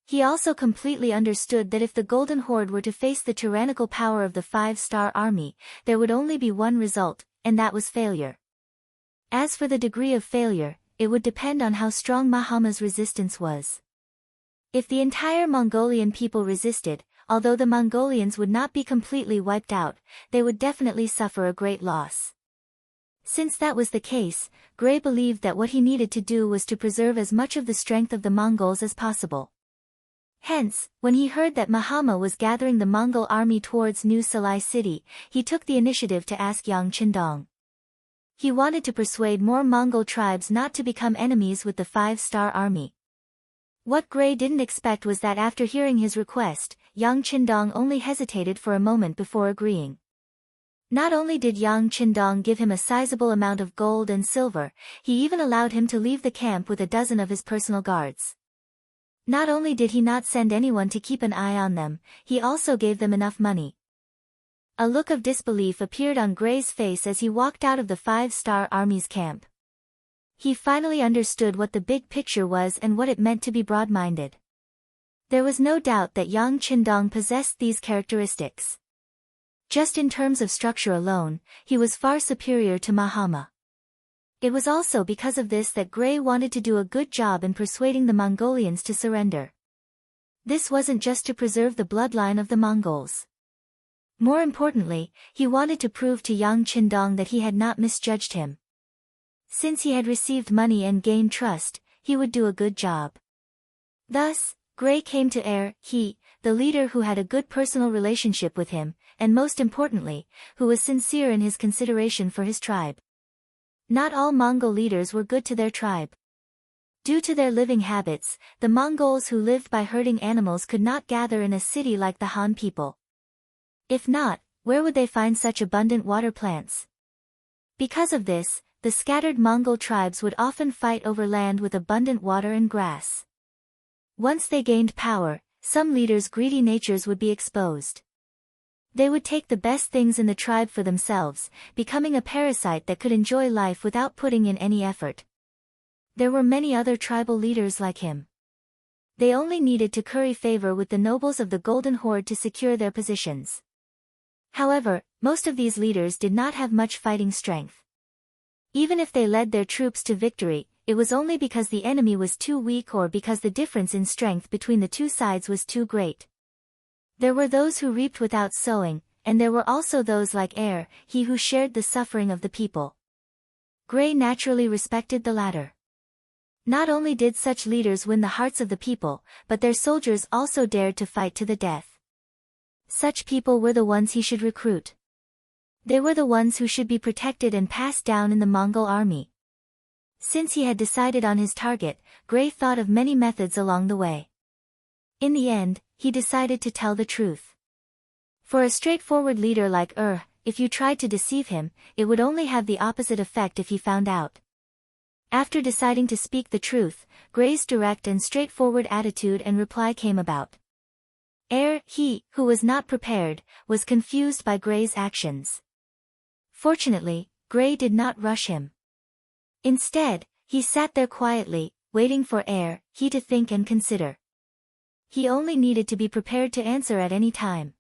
[SPEAKER 1] He also completely understood that if the Golden Horde were to face the tyrannical power of the 5-star Army, there would only be one result, and that was failure. As for the degree of failure, it would depend on how strong Mahama's resistance was. If the entire Mongolian people resisted, although the Mongolians would not be completely wiped out, they would definitely suffer a great loss. Since that was the case, Gray believed that what he needed to do was to preserve as much of the strength of the Mongols as possible. Hence, when he heard that Mahama was gathering the Mongol army towards New Salai City, he took the initiative to ask Yang Qindong. He wanted to persuade more Mongol tribes not to become enemies with the 5-star Army. What Gray didn't expect was that after hearing his request, Yang Qindong only hesitated for a moment before agreeing. Not only did Yang Qindong give him a sizable amount of gold and silver, he even allowed him to leave the camp with a dozen of his personal guards. Not only did he not send anyone to keep an eye on them, he also gave them enough money. A look of disbelief appeared on Gray's face as he walked out of the 5-star Army's camp. He finally understood what the big picture was and what it meant to be broad-minded. There was no doubt that Yang Qindong possessed these characteristics. Just in terms of structure alone, he was far superior to Mahama. It was also because of this that Gray wanted to do a good job in persuading the Mongolians to surrender. This wasn't just to preserve the bloodline of the Mongols. More importantly, he wanted to prove to Yang Qindong that he had not misjudged him. Since he had received money and gained trust, he would do a good job. Thus, Gray came to the leader who had a good personal relationship with him, and most importantly, who was sincere in his consideration for his tribe. Not all Mongol leaders were good to their tribe. Due to their living habits, the Mongols who lived by herding animals could not gather in a city like the Han people. If not, where would they find such abundant water plants? Because of this, the scattered Mongol tribes would often fight over land with abundant water and grass. Once they gained power, some leaders' greedy natures would be exposed. They would take the best things in the tribe for themselves, becoming a parasite that could enjoy life without putting in any effort. There were many other tribal leaders like him. They only needed to curry favor with the nobles of the Golden Horde to secure their positions. However, most of these leaders did not have much fighting strength. Even if they led their troops to victory, it was only because the enemy was too weak or because the difference in strength between the two sides was too great. There were those who reaped without sowing, and there were also those like he who shared the suffering of the people. Gray naturally respected the latter. Not only did such leaders win the hearts of the people, but their soldiers also dared to fight to the death. Such people were the ones he should recruit. They were the ones who should be protected and passed down in the Mongol army. Since he had decided on his target, Gray thought of many methods along the way. In the end, he decided to tell the truth. For a straightforward leader like if you tried to deceive him, it would only have the opposite effect if he found out. After deciding to speak the truth, Gray's direct and straightforward attitude and reply came about. He, who was not prepared, was confused by Gray's actions. Fortunately, Gray did not rush him. Instead, he sat there quietly, waiting for he to think and consider. He only needed to be prepared to answer at any time.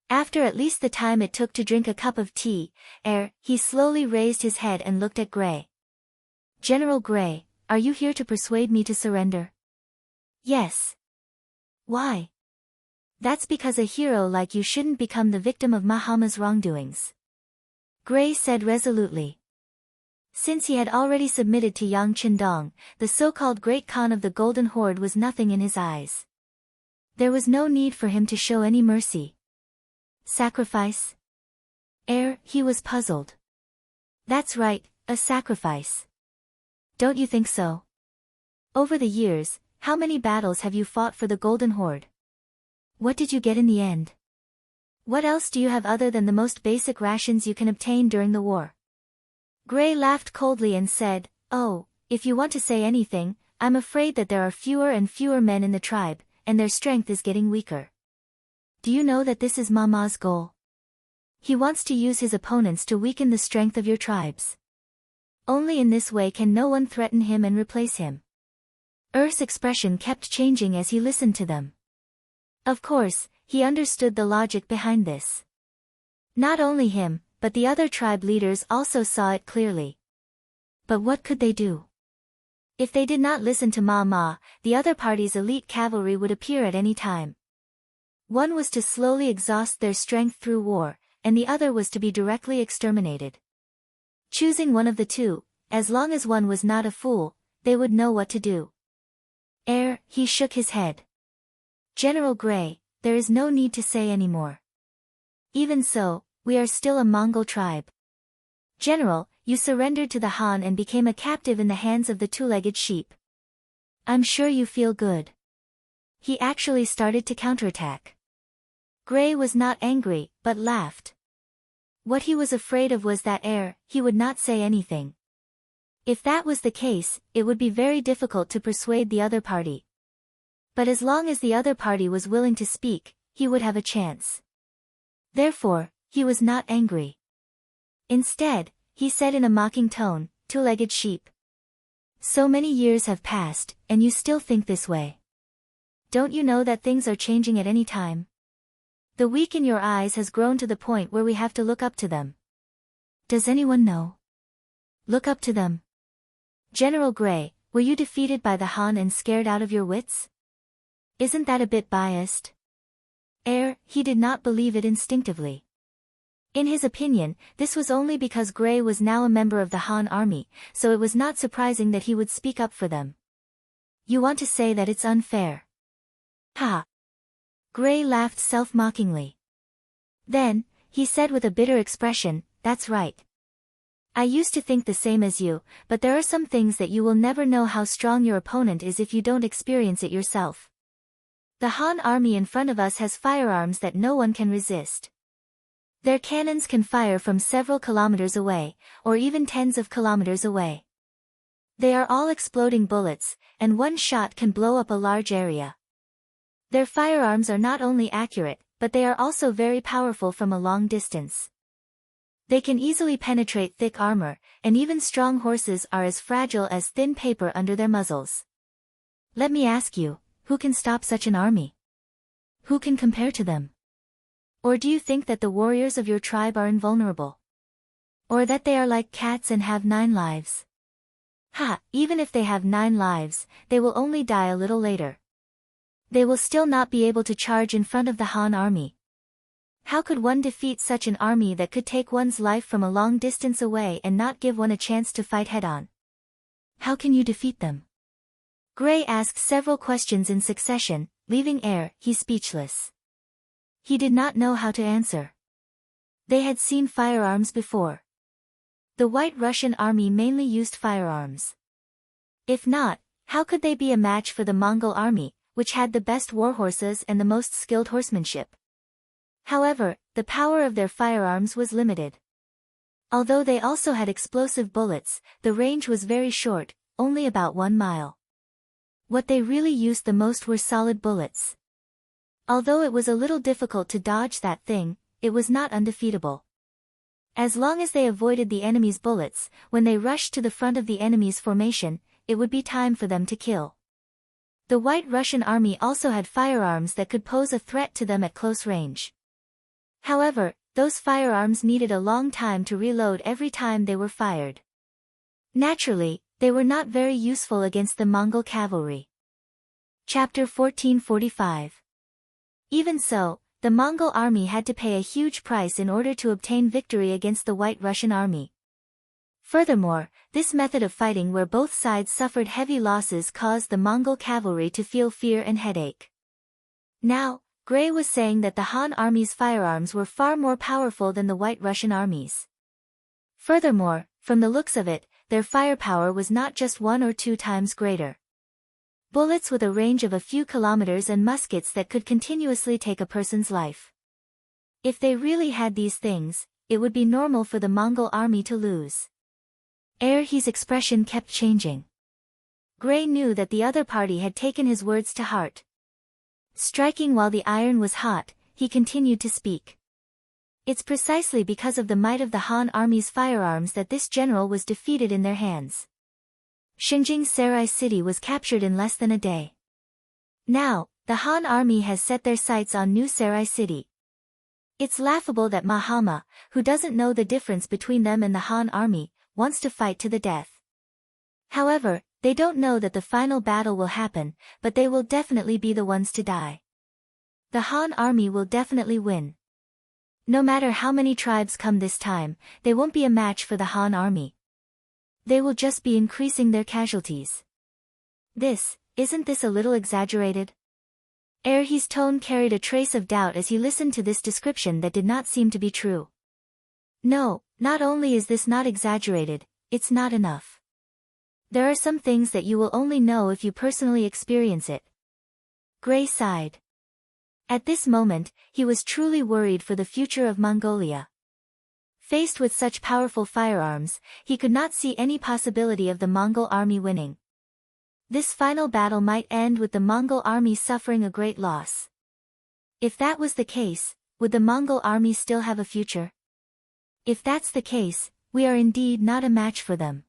[SPEAKER 1] After at least the time it took to drink a cup of tea, he slowly raised his head and looked at Gray. "General Gray, are you here to persuade me to surrender?" "Yes." "Why?" "That's because a hero like you shouldn't become the victim of Mahama's wrongdoings," Gray said resolutely. Since he had already submitted to Yang Qindong, the so-called Great Khan of the Golden Horde was nothing in his eyes. There was no need for him to show any mercy. Sacrifice? He was puzzled. "That's right, a sacrifice. Don't you think so? Over the years, how many battles have you fought for the Golden Horde? What did you get in the end? What else do you have other than the most basic rations you can obtain during the war?" Gray laughed coldly and said, "Oh, if you want to say anything, I'm afraid that there are fewer and fewer men in the tribe, and their strength is getting weaker. Do you know that this is Mama's goal? He wants to use his opponents to weaken the strength of your tribes. Only in this way can no one threaten him and replace him." Earth's expression kept changing as he listened to them. Of course, he understood the logic behind this. Not only him, but the other tribe leaders also saw it clearly. But what could they do? If they did not listen to Ma, the other party's elite cavalry would appear at any time. One was to slowly exhaust their strength through war, and the other was to be directly exterminated. Choosing one of the two, as long as one was not a fool, they would know what to do. He shook his head. "General Gray, there is no need to say any more. Even so, we are still a Mongol tribe. General, you surrendered to the Han and became a captive in the hands of the two-legged sheep. I'm sure you feel good." He actually started to counterattack. Gray was not angry, but laughed. What he was afraid of was that he would not say anything. If that was the case, it would be very difficult to persuade the other party. But as long as the other party was willing to speak, he would have a chance. Therefore, he was not angry. Instead, he said in a mocking tone, "Two-legged sheep. So many years have passed, and you still think this way. Don't you know that things are changing at any time? The weak in your eyes has grown to the point where we have to look up to them. Does anyone know? Look up to them. General Gray, were you defeated by the Han and scared out of your wits? Isn't that a bit biased?" He did not believe it instinctively. In his opinion, this was only because Gray was now a member of the Han army, so it was not surprising that he would speak up for them. "You want to say that it's unfair?" "Ha!" Gray laughed self-mockingly. Then, he said with a bitter expression, "That's right. I used to think the same as you, but there are some things that you will never know how strong your opponent is if you don't experience it yourself. The Han army in front of us has firearms that no one can resist. Their cannons can fire from several kilometers away, or even tens of kilometers away. They are all exploding bullets, and one shot can blow up a large area. Their firearms are not only accurate, but they are also very powerful from a long distance. They can easily penetrate thick armor, and even strong horses are as fragile as thin paper under their muzzles. Let me ask you, who can stop such an army? Who can compare to them? Or do you think that the warriors of your tribe are invulnerable? Or that they are like cats and have 9 lives? Ha! Even if they have 9 lives, they will only die a little later. They will still not be able to charge in front of the Han army. How could one defeat such an army that could take one's life from a long distance away and not give one a chance to fight head-on? How can you defeat them?" Gray asked several questions in succession, leaving he speechless. He did not know how to answer. They had seen firearms before. The White Russian army mainly used firearms. If not, how could they be a match for the Mongol army, which had the best warhorses and the most skilled horsemanship? However, the power of their firearms was limited. Although they also had explosive bullets, the range was very short, only about 1 mile. What they really used the most were solid bullets. Although it was a little difficult to dodge that thing, it was not undefeatable. As long as they avoided the enemy's bullets, when they rushed to the front of the enemy's formation, it would be time for them to kill. The White Russian army also had firearms that could pose a threat to them at close range. However, those firearms needed a long time to reload every time they were fired. Naturally, they were not very useful against the Mongol cavalry. Chapter 1445. Even so, the Mongol army had to pay a huge price in order to obtain victory against the White Russian army. Furthermore, this method of fighting where both sides suffered heavy losses caused the Mongol cavalry to feel fear and headache. Now, Gray was saying that the Han army's firearms were far more powerful than the White Russian army's. Furthermore, from the looks of it, their firepower was not just 1 or 2 times greater. Bullets with a range of a few kilometers and muskets that could continuously take a person's life. If they really had these things, it would be normal for the Mongol army to lose. His expression kept changing. Gray knew that the other party had taken his words to heart. Striking while the iron was hot, he continued to speak. It's precisely because of the might of the Han army's firearms that this general was defeated in their hands. Xinjiang Sarai city was captured in less than a day. Now, the Han army has set their sights on New Sarai city. It's laughable that Mahama, who doesn't know the difference between them and the Han army, wants to fight to the death. However, they don't know that the final battle will happen, but they will definitely be the ones to die. The Han army will definitely win. No matter how many tribes come this time, they won't be a match for the Han army. They will just be increasing their casualties. Isn't this a little exaggerated? His tone carried a trace of doubt as he listened to this description that did not seem to be true. No, not only is this not exaggerated, it's not enough. There are some things that you will only know if you personally experience it. Gray sighed. At this moment, he was truly worried for the future of Mongolia. Faced with such powerful firearms, he could not see any possibility of the Mongol army winning. This final battle might end with the Mongol army suffering a great loss. If that was the case, would the Mongol army still have a future? If that's the case, we are indeed not a match for them.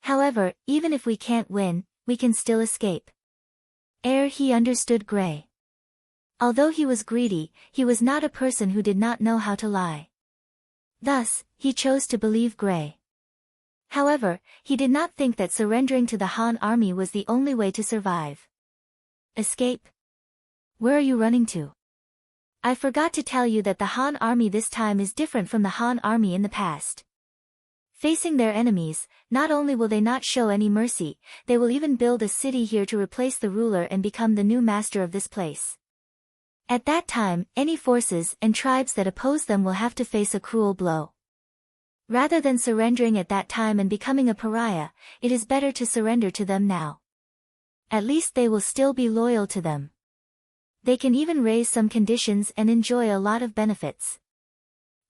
[SPEAKER 1] However, even if we can't win, we can still escape. He understood Gray. Although he was greedy, he was not a person who did not know how to lie. Thus, he chose to believe Gray. However, he did not think that surrendering to the Han army was the only way to survive. Escape? Where are you running to? I forgot to tell you that the Han army this time is different from the Han army in the past. Facing their enemies, not only will they not show any mercy, they will even build a city here to replace the ruler and become the new master of this place. At that time, any forces and tribes that oppose them will have to face a cruel blow. Rather than surrendering at that time and becoming a pariah, it is better to surrender to them now. At least they will still be loyal to them. They can even raise some conditions and enjoy a lot of benefits.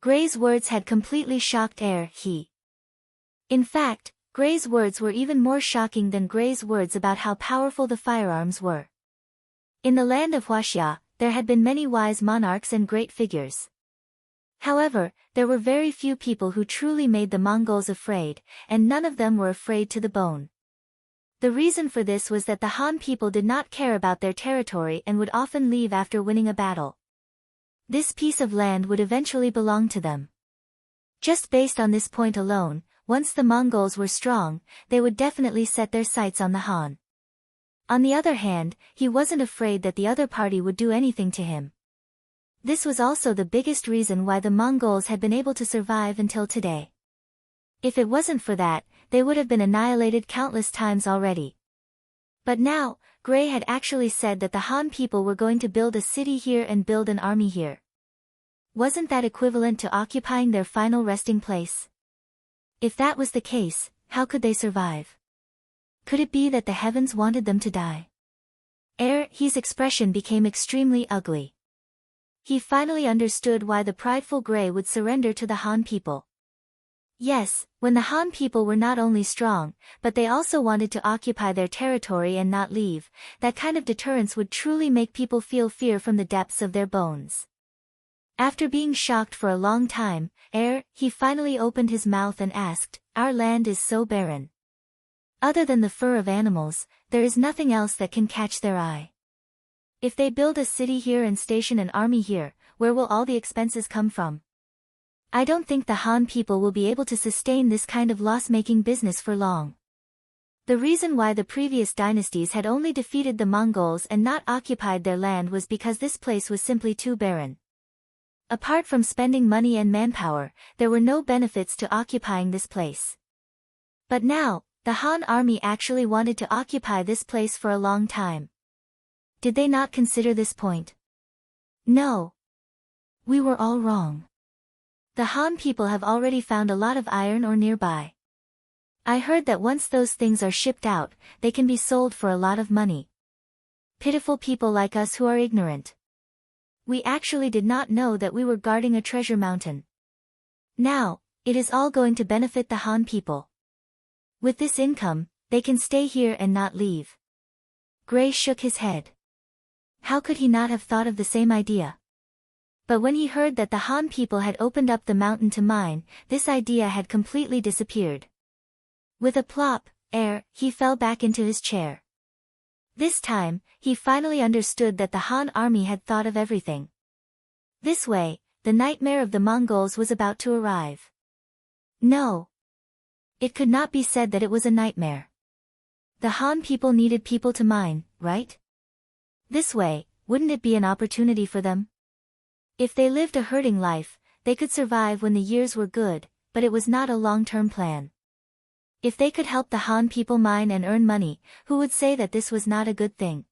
[SPEAKER 1] Gray's words had completely shocked In fact, Gray's words were even more shocking than Gray's words about how powerful the firearms were. In the land of Huaxia, there had been many wise monarchs and great figures. However, there were very few people who truly made the Mongols afraid, and none of them were afraid to the bone. The reason for this was that the Han people did not care about their territory and would often leave after winning a battle. This piece of land would eventually belong to them. Just based on this point alone, once the Mongols were strong, they would definitely set their sights on the Han. On the other hand, he wasn't afraid that the other party would do anything to him. This was also the biggest reason why the Mongols had been able to survive until today. If it wasn't for that, they would have been annihilated countless times already. But now, Gray had actually said that the Han people were going to build a city here and build an army here. Wasn't that equivalent to occupying their final resting place? If that was the case, how could they survive? Could it be that the heavens wanted them to die? His expression became extremely ugly. He finally understood why the prideful Gray would surrender to the Han people. Yes, when the Han people were not only strong, but they also wanted to occupy their territory and not leave, that kind of deterrence would truly make people feel fear from the depths of their bones. After being shocked for a long time, he finally opened his mouth and asked, "Our land is so barren. Other than the fur of animals, there is nothing else that can catch their eye. If they build a city here and station an army here, where will all the expenses come from? I don't think the Han people will be able to sustain this kind of loss-making business for long." The reason why the previous dynasties had only defeated the Mongols and not occupied their land was because this place was simply too barren. Apart from spending money and manpower, there were no benefits to occupying this place. But now, the Han army actually wanted to occupy this place for a long time. Did they not consider this point? No. We were all wrong. The Han people have already found a lot of iron ore nearby. I heard that once those things are shipped out, they can be sold for a lot of money. Pitiful people like us who are ignorant. We actually did not know that we were guarding a treasure mountain. Now, it is all going to benefit the Han people. With this income, they can stay here and not leave. Gray shook his head. How could he not have thought of the same idea? But when he heard that the Han people had opened up the mountain to mine, this idea had completely disappeared. With a plop, he fell back into his chair. This time, he finally understood that the Han army had thought of everything. This way, the nightmare of the Mongols was about to arrive. No. It could not be said that it was a nightmare. The Han people needed people to mine, right? This way, wouldn't it be an opportunity for them? If they lived a herding life, they could survive when the years were good, but it was not a long-term plan. If they could help the Han people mine and earn money, who would say that this was not a good thing?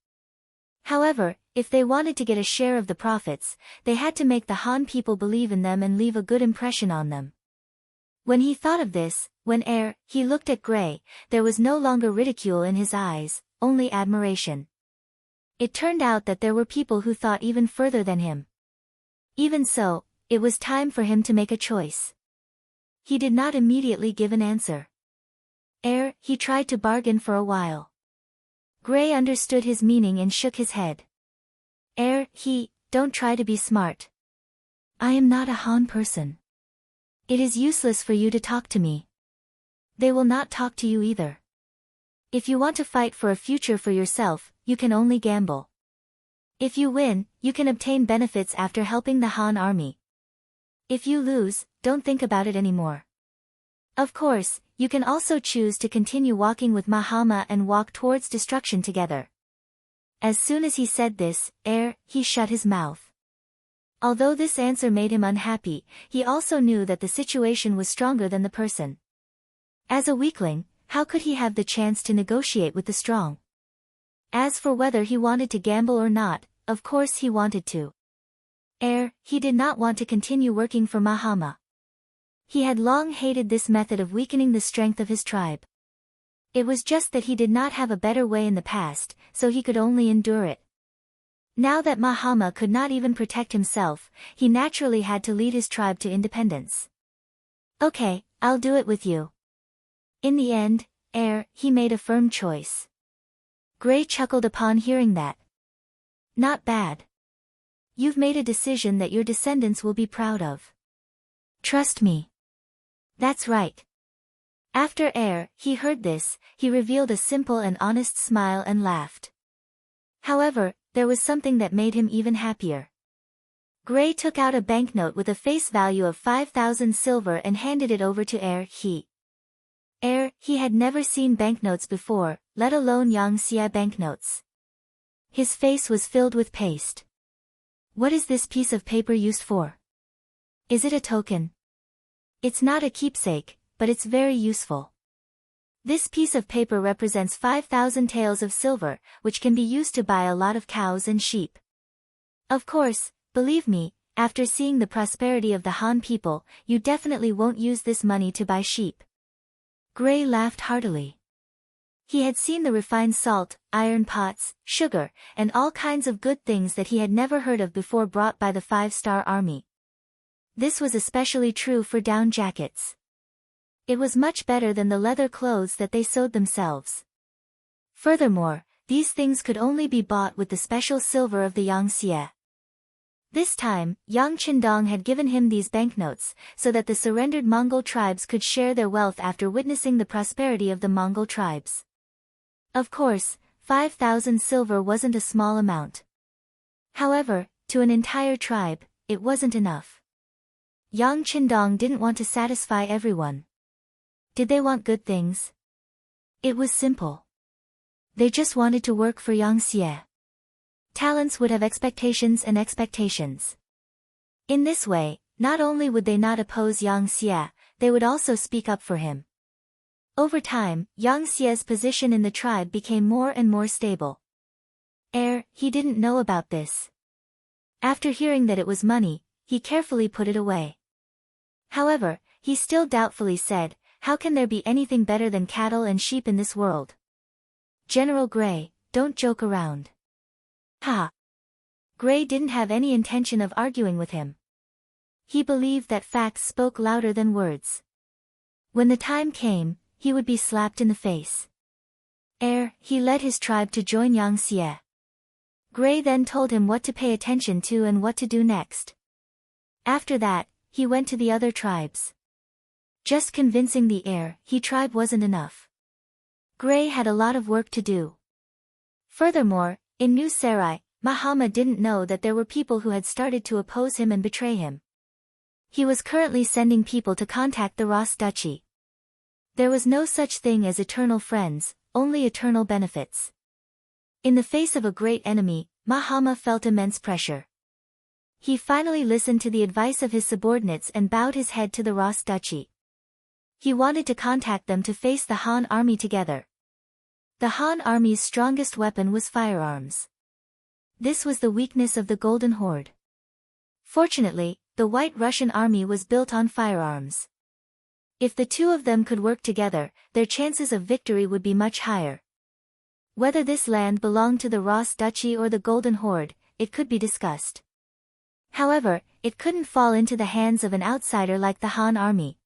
[SPEAKER 1] However, if they wanted to get a share of the profits, they had to make the Han people believe in them and leave a good impression on them. When he thought of this, when he looked at Gray, there was no longer ridicule in his eyes, only admiration. It turned out that there were people who thought even further than him. Even so, it was time for him to make a choice. he did not immediately give an answer. He tried to bargain for a while. Gray understood his meaning and shook his head. Don't try to be smart. I am not a Han person. It is useless for you to talk to me. They will not talk to you either. If you want to fight for a future for yourself, you can only gamble. If you win, you can obtain benefits after helping the Han army. If you lose, don't think about it anymore. Of course, you can also choose to continue walking with Mahama and walk towards destruction together. As soon as he said this, he shut his mouth. Although this answer made him unhappy, he also knew that the situation was stronger than the person. As a weakling, how could he have the chance to negotiate with the strong? As for whether he wanted to gamble or not, of course he wanted to. He did not want to continue working for Mahama. He had long hated this method of weakening the strength of his tribe. It was just that he did not have a better way in the past, so he could only endure it. Now that Mahama could not even protect himself, he naturally had to lead his tribe to independence. Okay, I'll do it with you. In the end, he made a firm choice. Gray chuckled upon hearing that. Not bad. You've made a decision that your descendants will be proud of. Trust me. That's right. After he heard this, he revealed a simple and honest smile and laughed. However, there was something that made him even happier. Gray took out a banknote with a face value of 5,000 silver and handed it over to He had never seen banknotes before, let alone Yang Xie banknotes. His face was filled with paste. What is this piece of paper used for? Is it a token? It's not a keepsake, but it's very useful. This piece of paper represents 5,000 taels of silver, which can be used to buy a lot of cows and sheep. Of course, believe me, after seeing the prosperity of the Han people, you definitely won't use this money to buy sheep. Gray laughed heartily. He had seen the refined salt, iron pots, sugar, and all kinds of good things that he had never heard of before brought by the 5-star army. This was especially true for down jackets. It was much better than the leather clothes that they sewed themselves. Furthermore, these things could only be bought with the special silver of the Yang Xie. This time, Yang Qindong had given him these banknotes, so that the surrendered Mongol tribes could share their wealth after witnessing the prosperity of the Mongol tribes. Of course, 5,000 silver wasn't a small amount. However, to an entire tribe, it wasn't enough. Yang Qindong didn't want to satisfy everyone. Did they want good things? It was simple. They just wanted to work for Yang Xie. Talents would have expectations and expectations. In this way, not only would they not oppose Yang Xie, they would also speak up for him. Over time, Yang Xie's position in the tribe became more and more stable. He didn't know about this. After hearing that it was money, he carefully put it away. However, he still doubtfully said, "How can there be anything better than cattle and sheep in this world? General Gray, don't joke around." Gray didn't have any intention of arguing with him. He believed that facts spoke louder than words. When the time came, he would be slapped in the face. He led his tribe to join Yang Xie. Gray then told him what to pay attention to and what to do next. After that, he went to the other tribes. Just convincing the tribe wasn't enough. Gray had a lot of work to do. Furthermore, in New Sarai, Mahama didn't know that there were people who had started to oppose him and betray him. He was currently sending people to contact the Ross Duchy. There was no such thing as eternal friends, only eternal benefits. In the face of a great enemy, Mahama felt immense pressure. He finally listened to the advice of his subordinates and bowed his head to the Ross Duchy. He wanted to contact them to face the Han army together. The Han army's strongest weapon was firearms. This was the weakness of the Golden Horde. Fortunately, the White Russian army was built on firearms. If the two of them could work together, their chances of victory would be much higher. Whether this land belonged to the Ross Duchy or the Golden Horde, it could be discussed. However, it couldn't fall into the hands of an outsider like the Han army.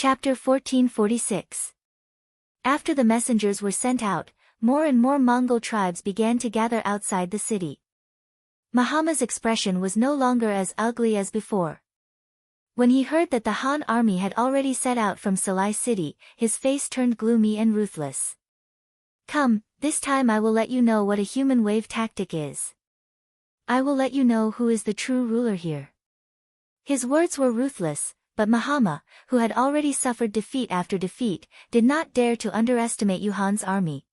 [SPEAKER 1] Chapter 1446. After the messengers were sent out, more and more Mongol tribes began to gather outside the city. Mahama's expression was no longer as ugly as before. When he heard that the Han army had already set out from Salai city, his face turned gloomy and ruthless. "Come, this time I will let you know what a human wave tactic is. I will let you know who is the true ruler here." His words were ruthless, but Mahama, who had already suffered defeat after defeat, did not dare to underestimate Yuhan's army.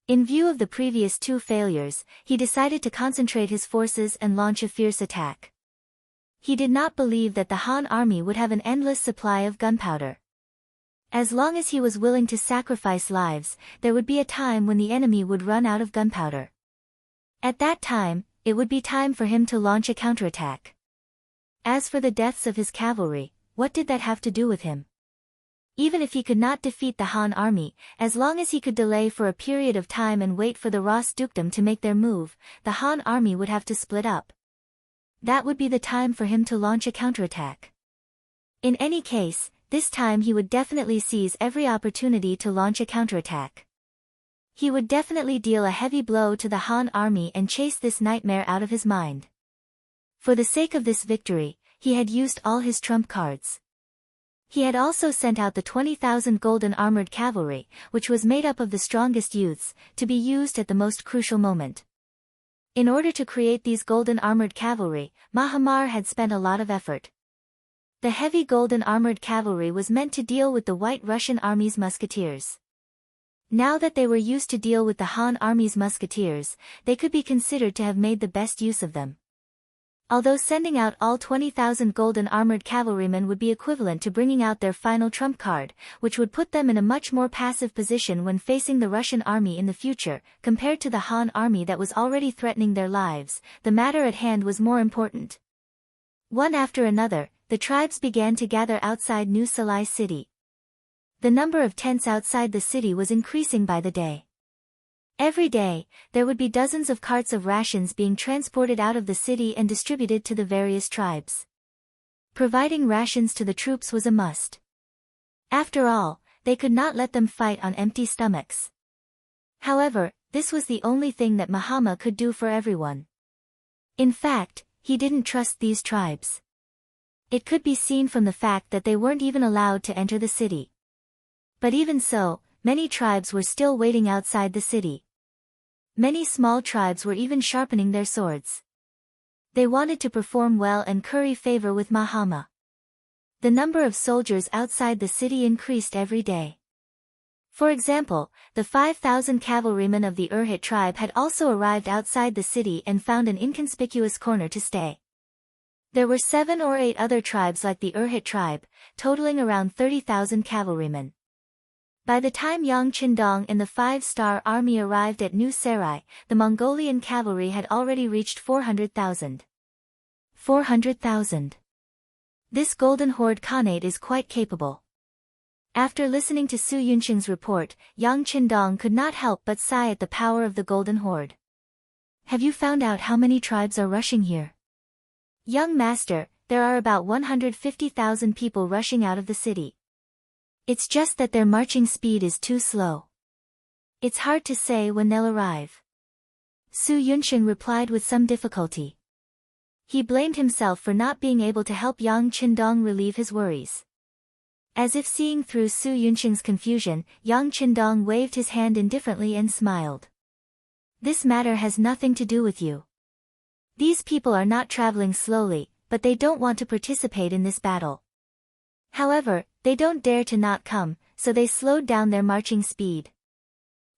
[SPEAKER 1] In view of the previous two failures, he decided to concentrate his forces and launch a fierce attack. He did not believe that the Han army would have an endless supply of gunpowder. As long as he was willing to sacrifice lives, there would be a time when the enemy would run out of gunpowder. At that time, it would be time for him to launch a counterattack. As for the deaths of his cavalry, what did that have to do with him? Even if he could not defeat the Han army, as long as he could delay for a period of time and wait for the Ross dukedom to make their move, the Han army would have to split up. That would be the time for him to launch a counterattack. In any case, this time he would definitely seize every opportunity to launch a counterattack. He would definitely deal a heavy blow to the Han army and chase this nightmare out of his mind. For the sake of this victory, he had used all his trump cards. He had also sent out the 20,000 golden armored cavalry, which was made up of the strongest youths, to be used at the most crucial moment. In order to create these golden armored cavalry, Mahamar had spent a lot of effort. The heavy golden armored cavalry was meant to deal with the White Russian army's musketeers. Now that they were used to deal with the Han army's musketeers, they could be considered to have made the best use of them. Although sending out all 20,000 golden armored cavalrymen would be equivalent to bringing out their final trump card, which would put them in a much more passive position when facing the Russian army in the future, compared to the Han army that was already threatening their lives, the matter at hand was more important. One after another, the tribes began to gather outside New Salai city. The number of tents outside the city was increasing by the day. Every day, there would be dozens of carts of rations being transported out of the city and distributed to the various tribes. Providing rations to the troops was a must. After all, they could not let them fight on empty stomachs. However, this was the only thing that Mahama could do for everyone. In fact, he didn't trust these tribes. It could be seen from the fact that they weren't even allowed to enter the city. But even so, many tribes were still waiting outside the city. Many small tribes were even sharpening their swords. They wanted to perform well and curry favor with Mahama. The number of soldiers outside the city increased every day. For example, the 5,000 cavalrymen of the Urhit tribe had also arrived outside the city and found an inconspicuous corner to stay. There were 7 or 8 other tribes like the Urhit tribe, totaling around 30,000 cavalrymen. By the time Yang Qindong and the 5-star army arrived at New Sarai, the Mongolian cavalry had already reached 400,000. 400,000. This Golden Horde Khanate is quite capable. After listening to Su Yunqing's report, Yang Qindong could not help but sigh at the power of the Golden Horde. "Have you found out how many tribes are rushing here?" "Young master, there are about 150,000 people rushing out of the city. It's just that their marching speed is too slow. It's hard to say when they'll arrive." Su Yunqing replied with some difficulty. He blamed himself for not being able to help Yang Qindong relieve his worries. As if seeing through Su Yunqing's confusion, Yang Qindong waved his hand indifferently and smiled. "This matter has nothing to do with you. These people are not traveling slowly, but they don't want to participate in this battle. However, they don't dare to not come, so they slowed down their marching speed.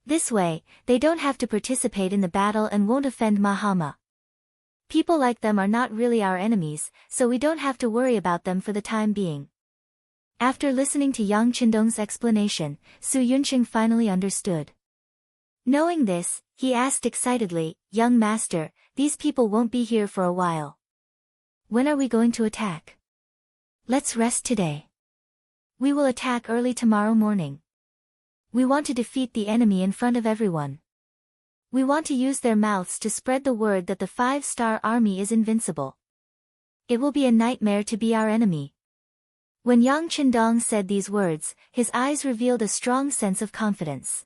[SPEAKER 1] This way, they don't have to participate in the battle and won't offend Mahama. People like them are not really our enemies, so we don't have to worry about them for the time being." After listening to Yang Qindong's explanation, Su Yunqing finally understood. Knowing this, he asked excitedly, "Young master, these people won't be here for a while. When are we going to attack? Let's rest today. We will attack early tomorrow morning. We want to defeat the enemy in front of everyone. We want to use their mouths to spread the word that the 5-star army is invincible. It will be a nightmare to be our enemy. When Yang Qindong said these words, his eyes revealed a strong sense of confidence.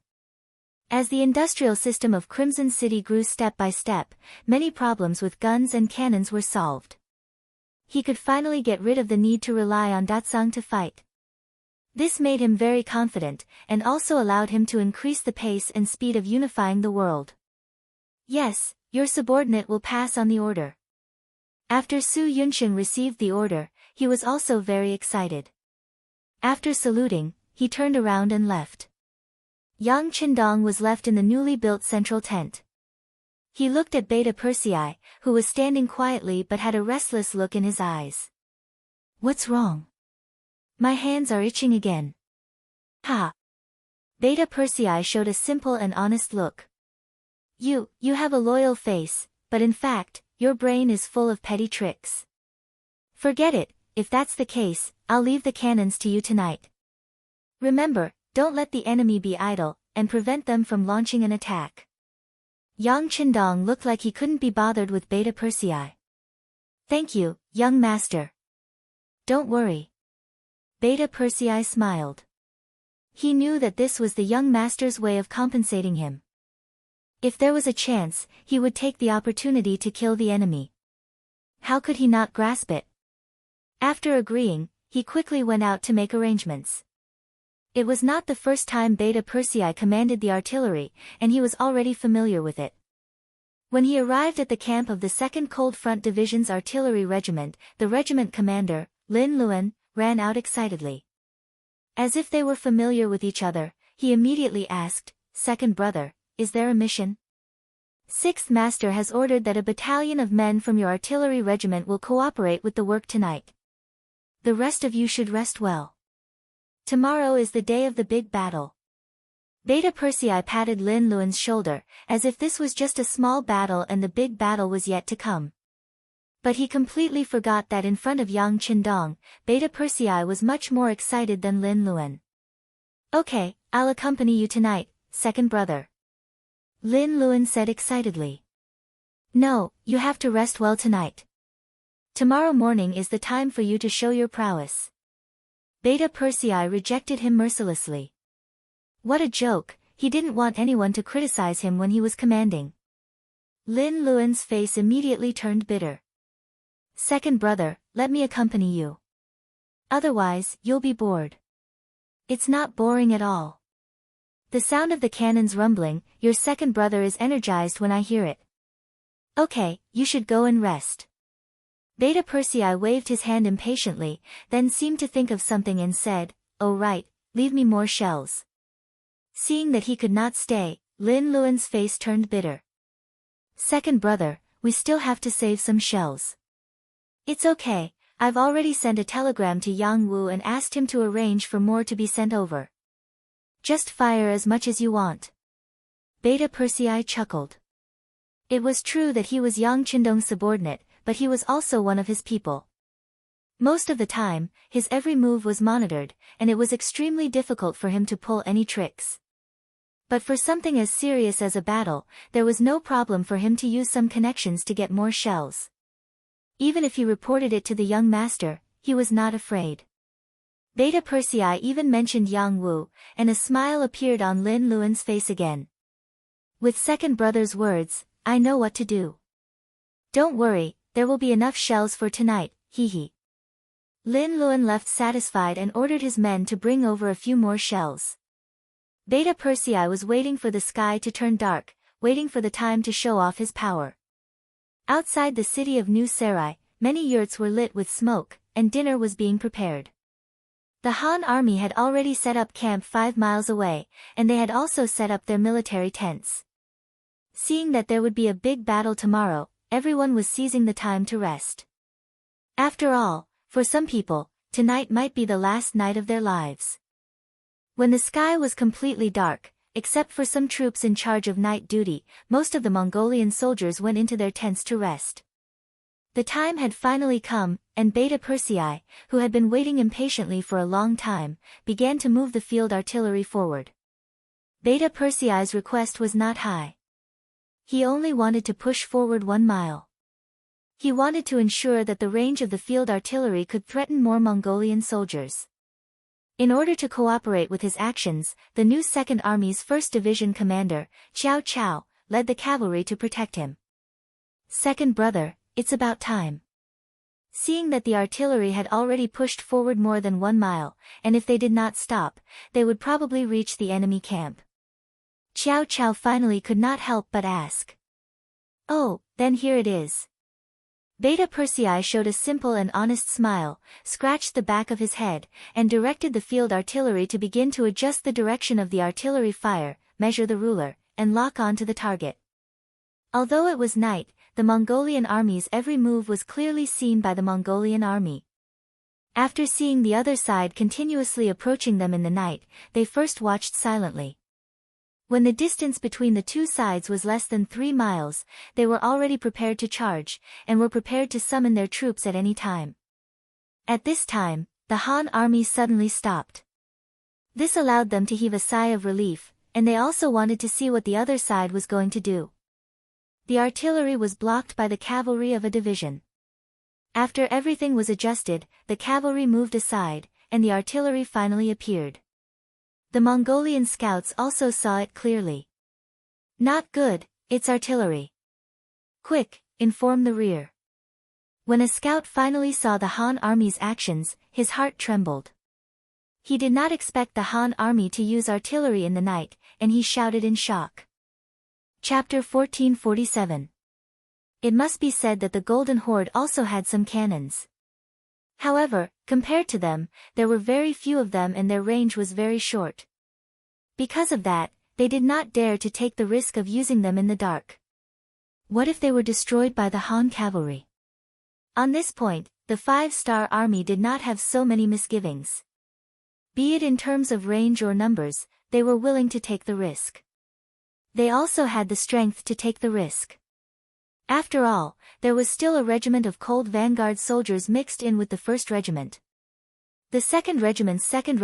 [SPEAKER 1] As the industrial system of Crimson City grew step by step, many problems with guns and cannons were solved. He could finally get rid of the need to rely on Datsang to fight. This made him very confident, and also allowed him to increase the pace and speed of unifying the world. Yes, your subordinate will pass on the order. After Su Yunsheng received the order, he was also very excited. After saluting, he turned around and left. Yang Qindong was left in the newly built central tent. He looked at Beta Persei, who was standing quietly but had a restless look in his eyes. What's wrong? My hands are itching again. Ha! Beta Persei showed a simple and honest look. You have a loyal face, but in fact, your brain is full of petty tricks. Forget it, if that's the case, I'll leave the cannons to you tonight. Remember, don't let the enemy be idle, and prevent them from launching an attack. Yang Qindong looked like he couldn't be bothered with Beta Persei. Thank you, young master. Don't worry. Beta Persei smiled. He knew that this was the young master's way of compensating him. If there was a chance, he would take the opportunity to kill the enemy. How could he not grasp it? After agreeing, he quickly went out to make arrangements. It was not the first time Beta Persei commanded the artillery, and he was already familiar with it. When he arrived at the camp of the 2nd Cold Front Division's artillery regiment, the regiment commander, Lin Luan, ran out excitedly. As if they were familiar with each other, he immediately asked, "Second brother, is there a mission?" "Sixth Master has ordered that a battalion of men from your artillery regiment will cooperate with the work tonight. The rest of you should rest well. Tomorrow is the day of the big battle." Beta Persei patted Lin Luan's shoulder, as if this was just a small battle and the big battle was yet to come. But he completely forgot that in front of Yang Qindong, Beta Persei was much more excited than Lin Luan. "Okay, I'll accompany you tonight, second brother," Lin Luan said excitedly. "No, you have to rest well tonight. Tomorrow morning is the time for you to show your prowess." Beta Persei rejected him mercilessly. What a joke, he didn't want anyone to criticize him when he was commanding. Lin Luan's face immediately turned bitter. "Second brother, let me accompany you. Otherwise, you'll be bored." "It's not boring at all. The sound of the cannons rumbling, your second brother is energized when I hear it." "Okay, you should go and rest." Beta Persei waved his hand impatiently, then seemed to think of something and said, "Oh right, leave me more shells." Seeing that he could not stay, Lin Luan's face turned bitter. "Second brother, we still have to save some shells." "It's okay, I've already sent a telegram to Yang Wu and asked him to arrange for more to be sent over. Just fire as much as you want." Beta Persei chuckled. It was true that he was Yang Qindong's subordinate, but he was also one of his people. Most of the time, his every move was monitored, and it was extremely difficult for him to pull any tricks. But for something as serious as a battle, there was no problem for him to use some connections to get more shells. Even if he reported it to the young master, he was not afraid. Beta Persei even mentioned Yang Wu, and a smile appeared on Lin Luan's face again. With second brother's words, "I know what to do. Don't worry, there will be enough shells for tonight, hee." Lin Luan left satisfied and ordered his men to bring over a few more shells. Beta Persei was waiting for the sky to turn dark, waiting for the time to show off his power. Outside the city of New Sarai, many yurts were lit with smoke, and dinner was being prepared. The Han army had already set up camp 5 miles away, and they had also set up their military tents. Seeing that there would be a big battle tomorrow, everyone was seizing the time to rest. After all, for some people, tonight might be the last night of their lives. When the sky was completely dark, except for some troops in charge of night duty, most of the Mongolian soldiers went into their tents to rest. The time had finally come, and Beta Persei, who had been waiting impatiently for a long time, began to move the field artillery forward. Beta Persei's request was not high. He only wanted to push forward 1 mile. He wanted to ensure that the range of the field artillery could threaten more Mongolian soldiers. In order to cooperate with his actions, the new Second Army's 1st Division commander, Qiao Chao, led the cavalry to protect him. "Second brother, it's about time." Seeing that the artillery had already pushed forward more than 1 mile, and if they did not stop, they would probably reach the enemy camp. Qiao Chao finally could not help but ask. "Oh, then here it is." Beta Persei showed a simple and honest smile, scratched the back of his head, and directed the field artillery to begin to adjust the direction of the artillery fire, measure the ruler, and lock on to the target. Although it was night, the Mongolian army's every move was clearly seen by the Mongolian army. After seeing the other side continuously approaching them in the night, they first watched silently. When the distance between the two sides was less than 3 miles, they were already prepared to charge, and were prepared to summon their troops at any time. At this time, the Han army suddenly stopped. This allowed them to heave a sigh of relief, and they also wanted to see what the other side was going to do. The artillery was blocked by the cavalry of a division. After everything was adjusted, the cavalry moved aside, and the artillery finally appeared. The Mongolian scouts also saw it clearly. "Not good, it's artillery. Quick, inform the rear." When a scout finally saw the Han army's actions, his heart trembled. He did not expect the Han army to use artillery in the night, and he shouted in shock. Chapter 1447. It must be said that the Golden Horde also had some cannons. However, compared to them, there were very few of them and their range was very short. Because of that, they did not dare to take the risk of using them in the dark. What if they were destroyed by the Han cavalry? On this point, the 5-star army did not have so many misgivings. Be it in terms of range or numbers, they were willing to take the risk. They also had the strength to take the risk. After all, there was still a regiment of Cold Vanguard soldiers mixed in with the 1st Regiment. The 2nd Regiment's 2nd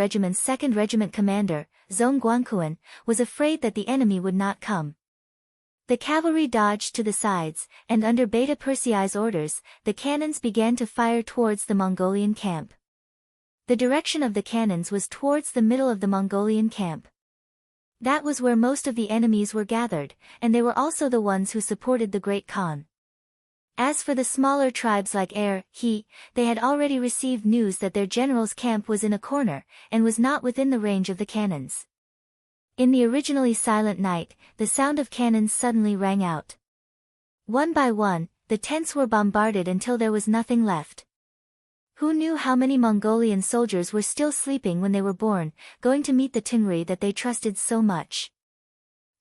[SPEAKER 1] Regiment commander, Zhong Guanquan, was afraid that the enemy would not come. The cavalry dodged to the sides, and under Beta Persei's orders, the cannons began to fire towards the Mongolian camp. The direction of the cannons was towards the middle of the Mongolian camp. That was where most of the enemies were gathered, and they were also the ones who supported the Great Khan. As for the smaller tribes like He, they had already received news that their general's camp was in a corner, and was not within the range of the cannons. In the originally silent night, the sound of cannons suddenly rang out. One by one, the tents were bombarded until there was nothing left. Who knew how many Mongolian soldiers were still sleeping when they were born, going to meet the Tengri that they trusted so much?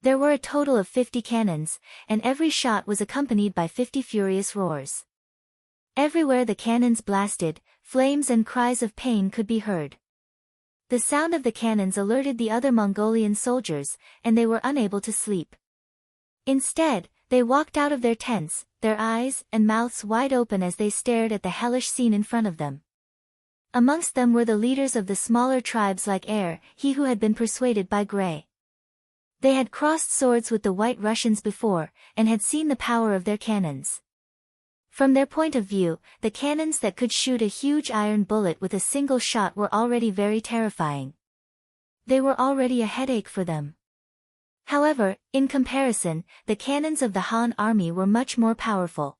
[SPEAKER 1] There were a total of 50 cannons, and every shot was accompanied by 50 furious roars. Everywhere the cannons blasted, flames and cries of pain could be heard. The sound of the cannons alerted the other Mongolian soldiers, and they were unable to sleep. Instead, they walked out of their tents, their eyes and mouths wide open as they stared at the hellish scene in front of them. Amongst them were the leaders of the smaller tribes like He who had been persuaded by Gray. They had crossed swords with the White Russians before, and had seen the power of their cannons. From their point of view, the cannons that could shoot a huge iron bullet with a single shot were already very terrifying. They were already a headache for them. However, in comparison, the cannons of the Han army were much more powerful.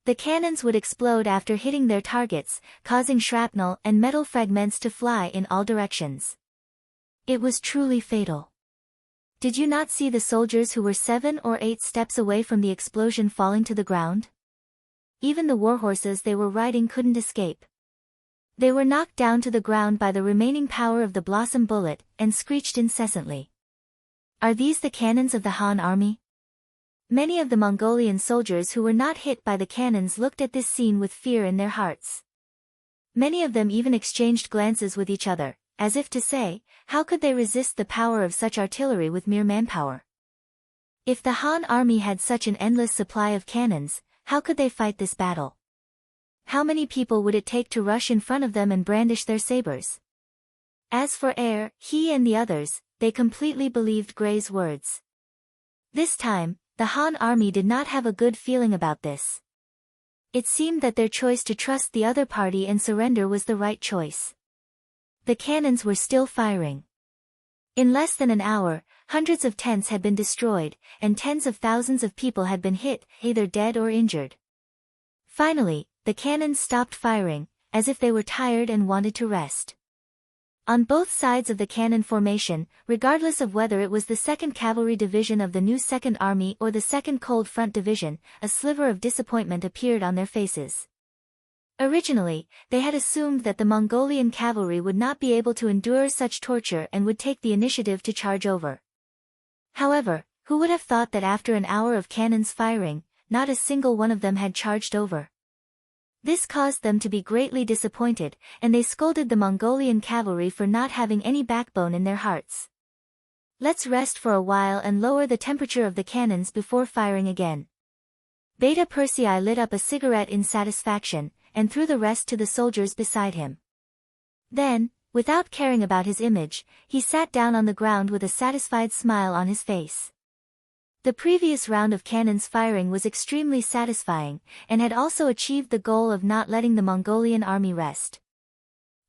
[SPEAKER 1] The cannons would explode after hitting their targets, causing shrapnel and metal fragments to fly in all directions. It was truly fatal. Did you not see the soldiers who were 7 or 8 steps away from the explosion falling to the ground? Even the warhorses they were riding couldn't escape. They were knocked down to the ground by the remaining power of the blossom bullet, and screeched incessantly. Are these the cannons of the Han army? Many of the Mongolian soldiers who were not hit by the cannons looked at this scene with fear in their hearts. Many of them even exchanged glances with each other, as if to say, how could they resist the power of such artillery with mere manpower? If the Han army had such an endless supply of cannons, how could they fight this battle? How many people would it take to rush in front of them and brandish their sabers? As for He and the others, they completely believed Gray's words. This time, the Han army did not have a good feeling about this. It seemed that their choice to trust the other party and surrender was the right choice. The cannons were still firing. In less than an hour, hundreds of tents had been destroyed, and tens of thousands of people had been hit, either dead or injured. Finally, the cannons stopped firing, as if they were tired and wanted to rest. On both sides of the cannon formation, regardless of whether it was the 2nd Cavalry Division of the new 2nd Army or the 2nd Cold Front Division, a sliver of disappointment appeared on their faces. Originally, they had assumed that the Mongolian cavalry would not be able to endure such torture and would take the initiative to charge over. However, who would have thought that after an hour of cannons firing, not a single one of them had charged over? This caused them to be greatly disappointed, and they scolded the Mongolian cavalry for not having any backbone in their hearts. Let's rest for a while and lower the temperature of the cannons before firing again. Beta Persei lit up a cigarette in satisfaction, and threw the rest to the soldiers beside him. Then, without caring about his image, he sat down on the ground with a satisfied smile on his face. The previous round of cannons firing was extremely satisfying, and had also achieved the goal of not letting the Mongolian army rest.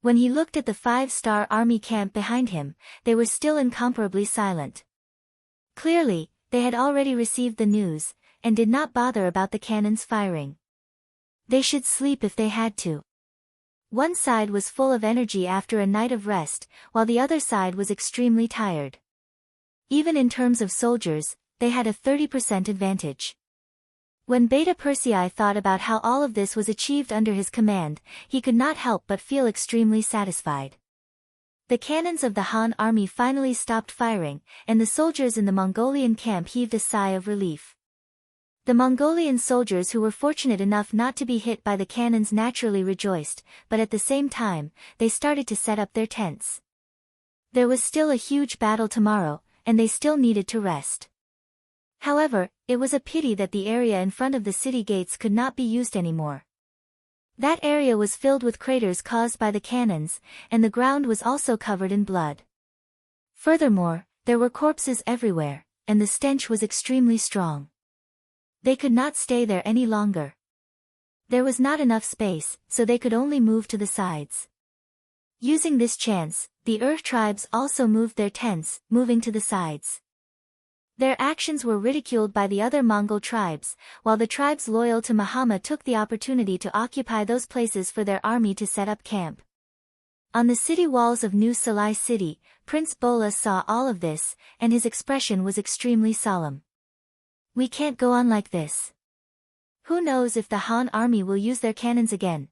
[SPEAKER 1] When he looked at the 5-star army camp behind him, they were still incomparably silent. Clearly, they had already received the news, and did not bother about the cannons firing. They should sleep if they had to. One side was full of energy after a night of rest, while the other side was extremely tired. Even in terms of soldiers, they had a 30% advantage. When Beta Persei thought about how all of this was achieved under his command, he could not help but feel extremely satisfied. The cannons of the Han army finally stopped firing, and the soldiers in the Mongolian camp heaved a sigh of relief. The Mongolian soldiers who were fortunate enough not to be hit by the cannons naturally rejoiced, but at the same time, they started to set up their tents. There was still a huge battle tomorrow, and they still needed to rest. However, it was a pity that the area in front of the city gates could not be used anymore. That area was filled with craters caused by the cannons, and the ground was also covered in blood. Furthermore, there were corpses everywhere, and the stench was extremely strong. They could not stay there any longer. There was not enough space, so they could only move to the sides. Using this chance, the tribes also moved their tents, moving to the sides. Their actions were ridiculed by the other Mongol tribes, while the tribes loyal to Muhammad took the opportunity to occupy those places for their army to set up camp. On the city walls of New Salai City, Prince Bola saw all of this, and his expression was extremely solemn. We can't go on like this. Who knows if the Han army will use their cannons again?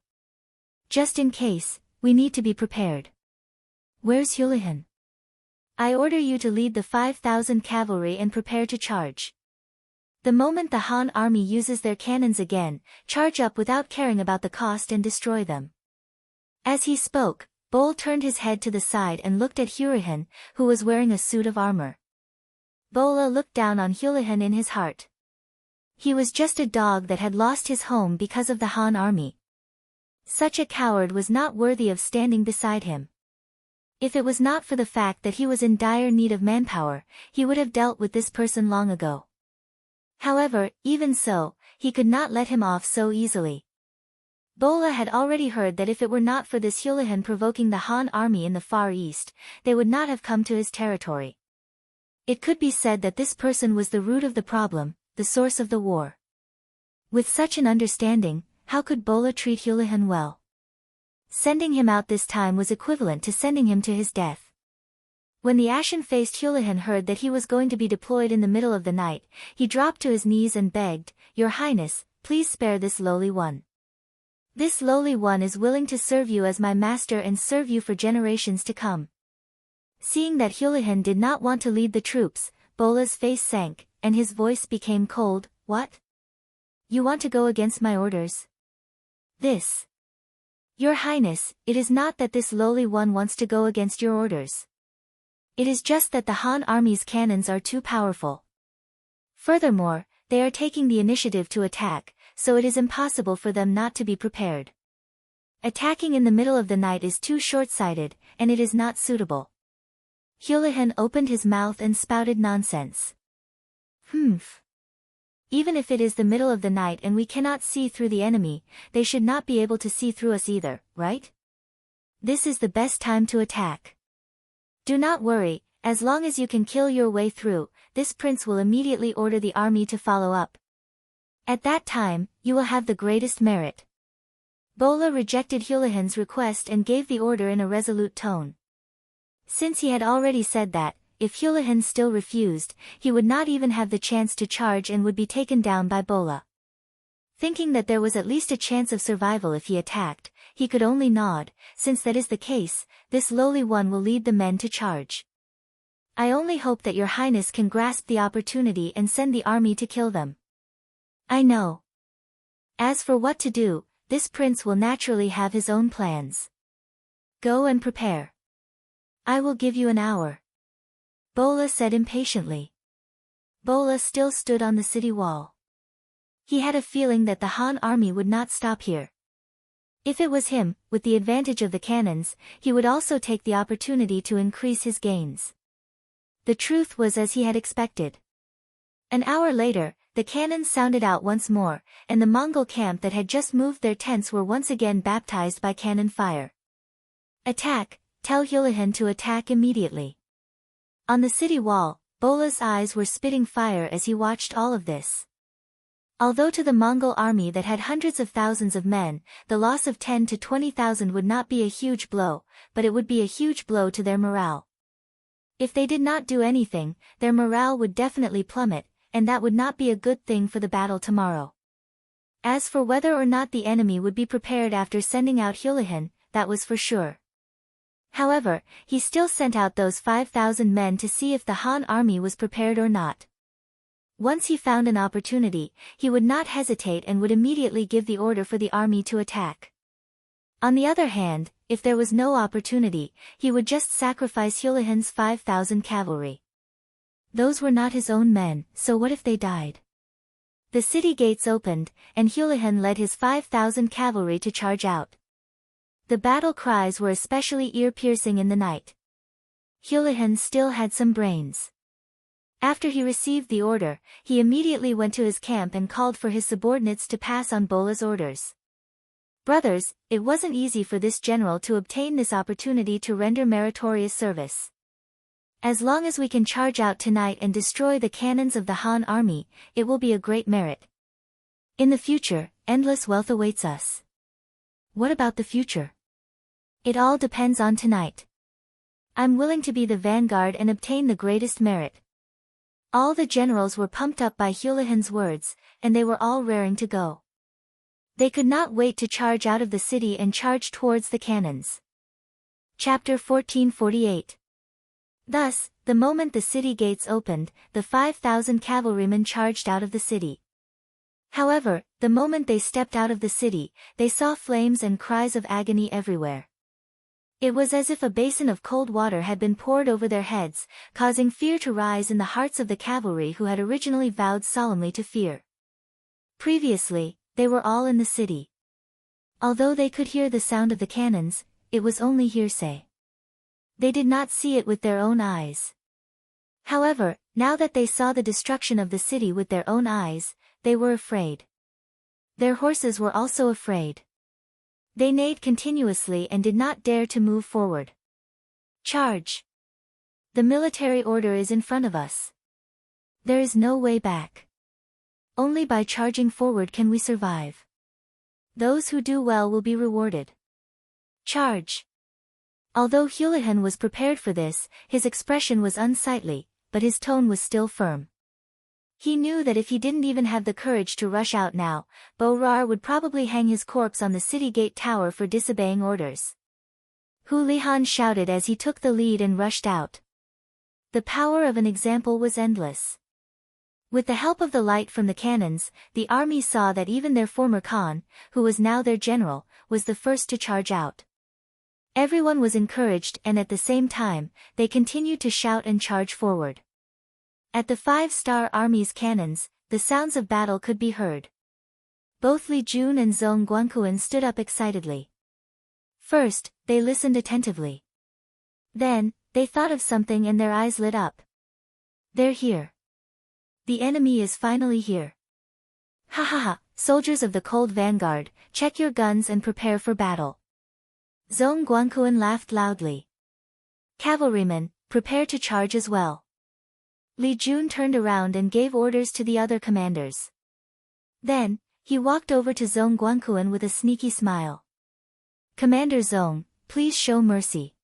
[SPEAKER 1] Just in case, we need to be prepared. Where's Houlihan? I order you to lead the 5,000 cavalry and prepare to charge. The moment the Han army uses their cannons again, charge up without caring about the cost and destroy them. As he spoke, Bol turned his head to the side and looked at Houlihan, who was wearing a suit of armor. Bola looked down on Houlihan in his heart. He was just a dog that had lost his home because of the Han army. Such a coward was not worthy of standing beside him. If it was not for the fact that he was in dire need of manpower, he would have dealt with this person long ago. However, even so, he could not let him off so easily. Bola had already heard that if it were not for this Houlihan provoking the Han army in the Far East, they would not have come to his territory. It could be said that this person was the root of the problem, the source of the war. With such an understanding, how could Bola treat Houlihan well? Sending him out this time was equivalent to sending him to his death. When the ashen-faced Houlihan heard that he was going to be deployed in the middle of the night, he dropped to his knees and begged, "Your Highness, please spare this lowly one. This lowly one is willing to serve you as my master and serve you for generations to come." Seeing that Houlihan did not want to lead the troops, Bola's face sank, and his voice became cold. "What? You want to go against my orders?" "This. Your Highness, it is not that this lowly one wants to go against your orders. It is just that the Han army's cannons are too powerful. Furthermore, they are taking the initiative to attack, so it is impossible for them not to be prepared. Attacking in the middle of the night is too short-sighted, and it is not suitable." Houlihan opened his mouth and spouted nonsense. Even if it is the middle of the night and we cannot see through the enemy, they should not be able to see through us either, right? This is the best time to attack. Do not worry, as long as you can kill your way through, this prince will immediately order the army to follow up. At that time, you will have the greatest merit. Bola rejected Houlihan's request and gave the order in a resolute tone. Since he had already said that, if Houlihan still refused, he would not even have the chance to charge and would be taken down by Bola. Thinking that there was at least a chance of survival if he attacked, he could only nod. Since that is the case, this lowly one will lead the men to charge. I only hope that your highness can grasp the opportunity and send the army to kill them. I know. As for what to do, this prince will naturally have his own plans. Go and prepare. I will give you an hour. Bola said impatiently. Bola still stood on the city wall. He had a feeling that the Han army would not stop here. If it was him, with the advantage of the cannons, he would also take the opportunity to increase his gains. The truth was as he had expected. An hour later, the cannons sounded out once more, and the Mongol camp that had just moved their tents were once again baptized by cannon fire. Attack, tell Houlihan to attack immediately. On the city wall, Bola's eyes were spitting fire as he watched all of this. Although to the Mongol army that had hundreds of thousands of men, the loss of 10 to 20,000 would not be a huge blow, but it would be a huge blow to their morale. If they did not do anything, their morale would definitely plummet, and that would not be a good thing for the battle tomorrow. As for whether or not the enemy would be prepared after sending out Houlihan, that was for sure. However, he still sent out those 5,000 men to see if the Han army was prepared or not. Once he found an opportunity, he would not hesitate and would immediately give the order for the army to attack. On the other hand, if there was no opportunity, he would just sacrifice Houlihan's 5,000 cavalry. Those were not his own men, so what if they died? The city gates opened, and Houlihan led his 5,000 cavalry to charge out. The battle cries were especially ear-piercing in the night. Houlihan still had some brains. After he received the order, he immediately went to his camp and called for his subordinates to pass on Bola's orders. Brothers, it wasn't easy for this general to obtain this opportunity to render meritorious service. As long as we can charge out tonight and destroy the cannons of the Han army, it will be a great merit. In the future, endless wealth awaits us. What about the future? It all depends on tonight. I'm willing to be the vanguard and obtain the greatest merit. All the generals were pumped up by Houlihan's words, and they were all raring to go. They could not wait to charge out of the city and charge towards the cannons. Chapter 1448. Thus, the moment the city gates opened, the 5,000 cavalrymen charged out of the city. However, the moment they stepped out of the city, they saw flames and cries of agony everywhere. It was as if a basin of cold water had been poured over their heads, causing fear to rise in the hearts of the cavalry who had originally vowed solemnly to fear. Previously, they were all in the city. Although they could hear the sound of the cannons, it was only hearsay. They did not see it with their own eyes. However, now that they saw the destruction of the city with their own eyes, they were afraid. Their horses were also afraid. They neighed continuously and did not dare to move forward. Charge! The military order is in front of us. There is no way back. Only by charging forward can we survive. Those who do well will be rewarded. Charge! Although Houlihan was prepared for this, his expression was unsightly, but his tone was still firm. He knew that if he didn't even have the courage to rush out now, Bo-Rar would probably hang his corpse on the city gate tower for disobeying orders. Houlihan shouted as he took the lead and rushed out. The power of an example was endless. With the help of the light from the cannons, the army saw that even their former Khan, who was now their general, was the first to charge out. Everyone was encouraged and at the same time, they continued to shout and charge forward. At the 5-star army's cannons, the sounds of battle could be heard. Both Li Jun and Zhong Guanquan stood up excitedly. First, they listened attentively. Then, they thought of something and their eyes lit up. They're here. The enemy is finally here. Ha ha ha, soldiers of the cold vanguard, check your guns and prepare for battle. Zhong Guanquan laughed loudly. Cavalrymen, prepare to charge as well. Li Jun turned around and gave orders to the other commanders. Then, he walked over to Zhong Guanquan with a sneaky smile. Commander Zhong, please show mercy.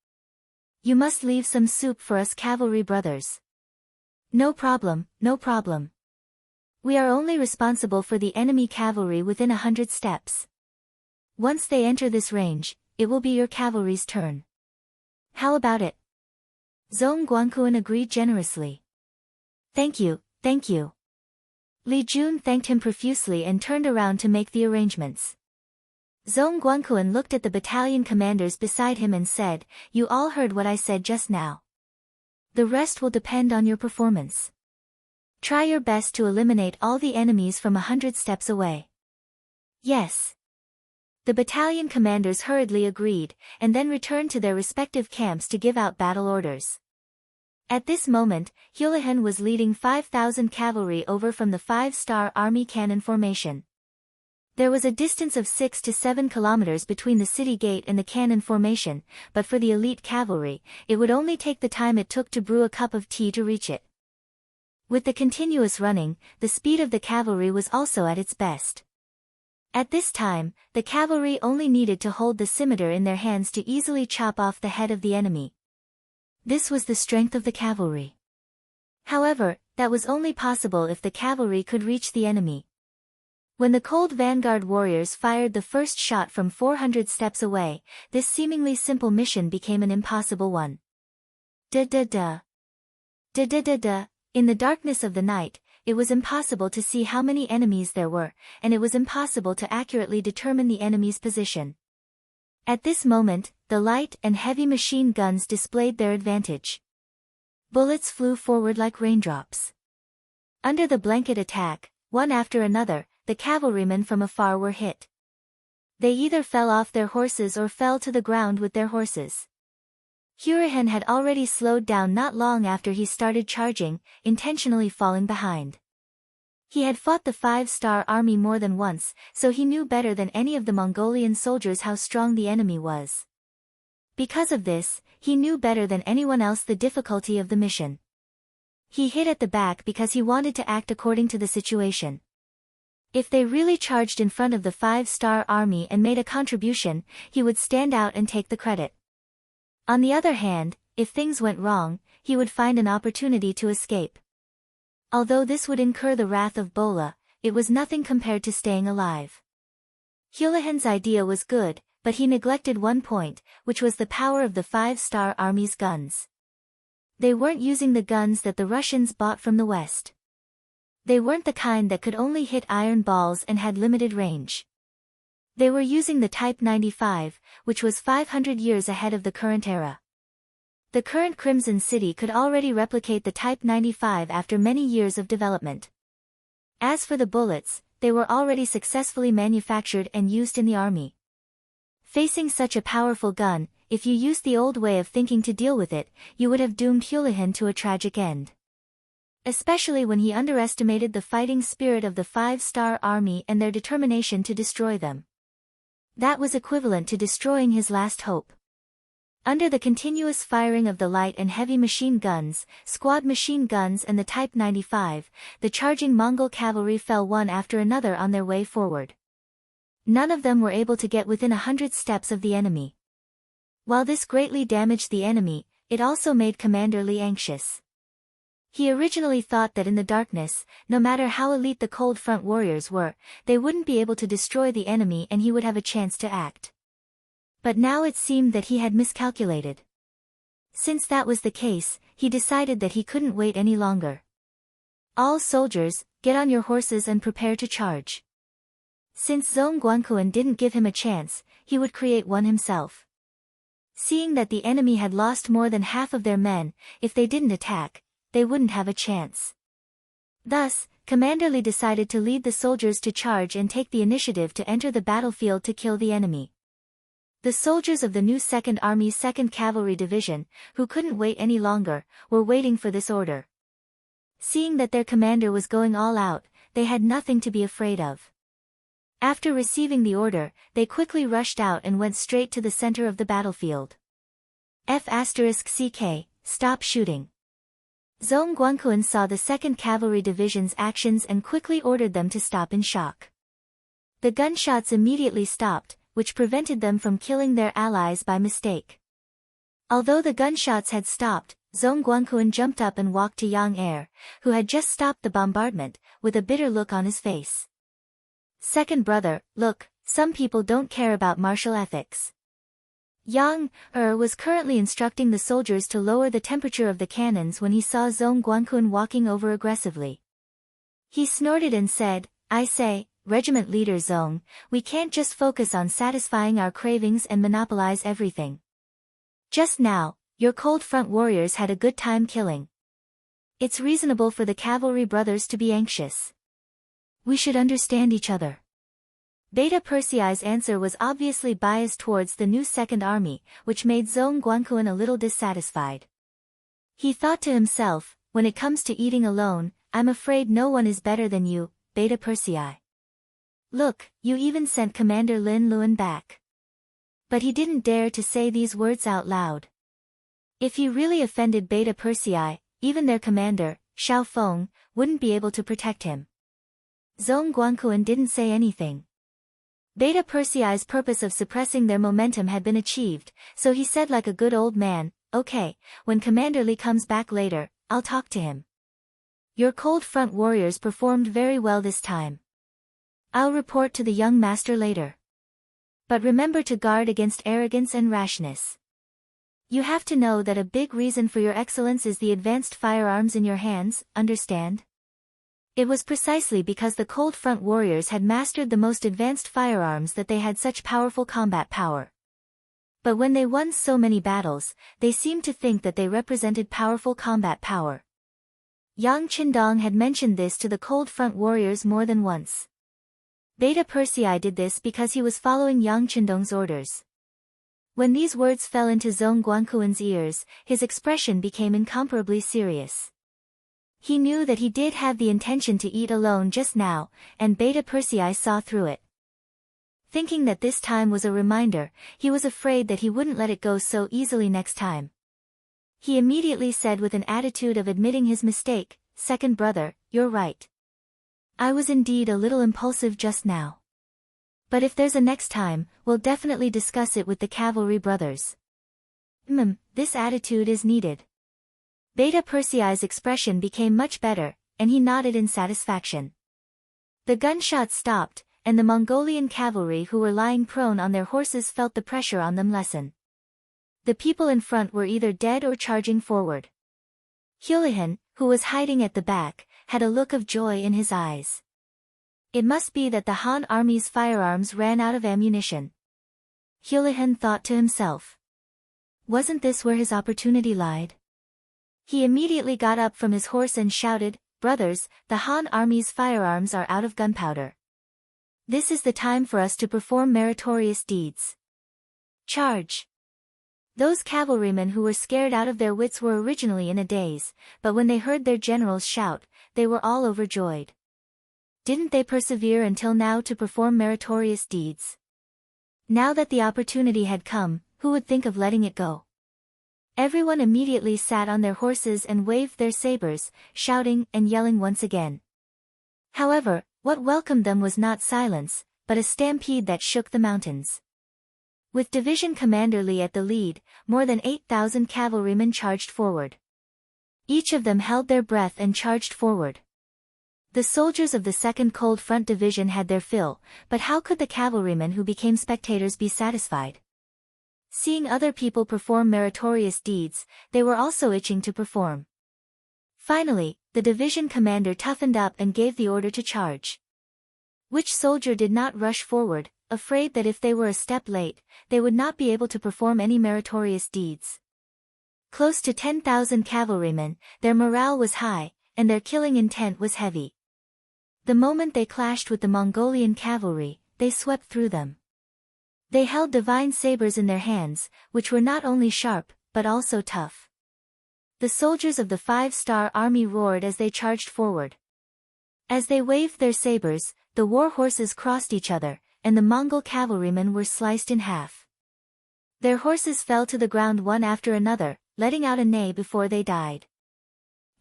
[SPEAKER 1] You must leave some soup for us cavalry brothers. No problem, no problem. We are only responsible for the enemy cavalry within 100 steps. Once they enter this range, it will be your cavalry's turn. How about it? Zhong Guanquan agreed generously. Thank you, thank you. Li Jun thanked him profusely and turned around to make the arrangements. Zhong Guanquan looked at the battalion commanders beside him and said, "You all heard what I said just now. The rest will depend on your performance. Try your best to eliminate all the enemies from 100 steps away." Yes. The battalion commanders hurriedly agreed, and then returned to their respective camps to give out battle orders. At this moment, Houlihan was leading 5,000 cavalry over from the 5-star army cannon formation. There was a distance of 6 to 7 kilometers between the city gate and the cannon formation, but for the elite cavalry, it would only take the time it took to brew a cup of tea to reach it. With the continuous running, the speed of the cavalry was also at its best. At this time, the cavalry only needed to hold the scimitar in their hands to easily chop off the head of the enemy. This was the strength of the cavalry. However, that was only possible if the cavalry could reach the enemy. When the cold vanguard warriors fired the first shot from 400 steps away, this seemingly simple mission became an impossible one. Da-da-da. Da-da-da-da. In the darkness of the night, it was impossible to see how many enemies there were, and it was impossible to accurately determine the enemy's position. At this moment, the light and heavy machine guns displayed their advantage. Bullets flew forward like raindrops. Under the blanket attack, one after another, the cavalrymen from afar were hit. They either fell off their horses or fell to the ground with their horses. Houlihan had already slowed down not long after he started charging, intentionally falling behind. He had fought the 5-star army more than once, so he knew better than any of the Mongolian soldiers how strong the enemy was. Because of this, he knew better than anyone else the difficulty of the mission. He hit at the back because he wanted to act according to the situation. If they really charged in front of the 5-star army and made a contribution, he would stand out and take the credit. On the other hand, if things went wrong, he would find an opportunity to escape. Although this would incur the wrath of Bola, it was nothing compared to staying alive. Houlihan's idea was good, but he neglected one point, which was the power of the 5-star army's guns. They weren't using the guns that the Russians bought from the West. They weren't the kind that could only hit iron balls and had limited range. They were using the Type 95, which was 500 years ahead of the current era. The current Crimson City could already replicate the Type 95 after many years of development. As for the bullets, they were already successfully manufactured and used in the army. Facing such a powerful gun, if you used the old way of thinking to deal with it, you would have doomed Houlihan to a tragic end. Especially when he underestimated the fighting spirit of the 5-star army and their determination to destroy them. That was equivalent to destroying his last hope. Under the continuous firing of the light and heavy machine guns, squad machine guns and the Type 95, the charging Mongol cavalry fell one after another on their way forward. None of them were able to get within 100 steps of the enemy. While this greatly damaged the enemy, it also made Commander Li anxious. He originally thought that in the darkness, no matter how elite the Cold Front warriors were, they wouldn't be able to destroy the enemy and he would have a chance to act. But now it seemed that he had miscalculated. Since that was the case, he decided that he couldn't wait any longer. All soldiers, get on your horses and prepare to charge. Since Zhong Guanquan didn't give him a chance, he would create one himself. Seeing that the enemy had lost more than half of their men, if they didn't attack, they wouldn't have a chance. Thus, Commander Li decided to lead the soldiers to charge and take the initiative to enter the battlefield to kill the enemy. The soldiers of the new 2nd Army's 2nd Cavalry Division, who couldn't wait any longer, were waiting for this order. Seeing that their commander was going all out, they had nothing to be afraid of. After receiving the order, they quickly rushed out and went straight to the center of the battlefield. F***CK, stop shooting. Zhong Guanquan saw the 2nd Cavalry Division's actions and quickly ordered them to stop in shock. The gunshots immediately stopped, which prevented them from killing their allies by mistake. Although the gunshots had stopped, Zhong Guanquan jumped up and walked to Yang Er, who had just stopped the bombardment, with a bitter look on his face. "Second brother, look, some people don't care about martial ethics." Yang Er was currently instructing the soldiers to lower the temperature of the cannons when he saw Zhong Guanquan walking over aggressively. He snorted and said, "I say, Regiment Leader Zhong, we can't just focus on satisfying our cravings and monopolize everything. Just now, your cold front warriors had a good time killing. It's reasonable for the cavalry brothers to be anxious. We should understand each other." Beta Persei's answer was obviously biased towards the new 2nd Army, which made Zhong Guanquan a little dissatisfied. He thought to himself, when it comes to eating alone, I'm afraid no one is better than you, Beta Persei. Look, you even sent Commander Lin Luan back. But he didn't dare to say these words out loud. If he really offended Beta Persei, even their commander, Xiao Feng, wouldn't be able to protect him. Zhong Guanquan didn't say anything. Beta Persei's purpose of suppressing their momentum had been achieved, so he said like a good old man, "Okay, when Commander Li comes back later, I'll talk to him. Your cold front warriors performed very well this time. I'll report to the young master later. But remember to guard against arrogance and rashness. You have to know that a big reason for your excellence is the advanced firearms in your hands, understand?" It was precisely because the cold front warriors had mastered the most advanced firearms that they had such powerful combat power. But when they won so many battles, they seemed to think that they represented powerful combat power. Yang Qindong had mentioned this to the cold front warriors more than once. Beta Persei did this because he was following Yang Qindong's orders. When these words fell into Zhong Guanquan's ears, his expression became incomparably serious. He knew that he did have the intention to eat alone just now, and Beta Persei saw through it. Thinking that this time was a reminder, he was afraid that he wouldn't let it go so easily next time. He immediately said with an attitude of admitting his mistake, "Second brother, you're right. I was indeed a little impulsive just now. But if there's a next time, we'll definitely discuss it with the cavalry brothers. This attitude is needed." Beta Persei's expression became much better, and he nodded in satisfaction. The gunshots stopped, and the Mongolian cavalry who were lying prone on their horses felt the pressure on them lessen. The people in front were either dead or charging forward. Houlihan, who was hiding at the back, had a look of joy in his eyes. It must be that the Han army's firearms ran out of ammunition. Houlihan thought to himself. Wasn't this where his opportunity lied? He immediately got up from his horse and shouted, "Brothers, the Han army's firearms are out of gunpowder. This is the time for us to perform meritorious deeds. Charge!" Those cavalrymen who were scared out of their wits were originally in a daze, but when they heard their generals shout, they were all overjoyed. Didn't they persevere until now to perform meritorious deeds? Now that the opportunity had come, who would think of letting it go? Everyone immediately sat on their horses and waved their sabers, shouting and yelling once again. However, what welcomed them was not silence, but a stampede that shook the mountains. With Division Commander Li at the lead, more than 8,000 cavalrymen charged forward. Each of them held their breath and charged forward. The soldiers of the 2nd Cold Front Division had their fill, but how could the cavalrymen who became spectators be satisfied? Seeing other people perform meritorious deeds, they were also itching to perform. Finally, the division commander toughened up and gave the order to charge. Which soldier did not rush forward, afraid that if they were a step late, they would not be able to perform any meritorious deeds? Close to 10,000 cavalrymen, their morale was high, and their killing intent was heavy. The moment they clashed with the Mongolian cavalry, they swept through them. They held divine sabers in their hands, which were not only sharp, but also tough. The soldiers of the 5-star army roared as they charged forward. As they waved their sabers, the war horses crossed each other, and the Mongol cavalrymen were sliced in half. Their horses fell to the ground one after another, letting out a neigh before they died.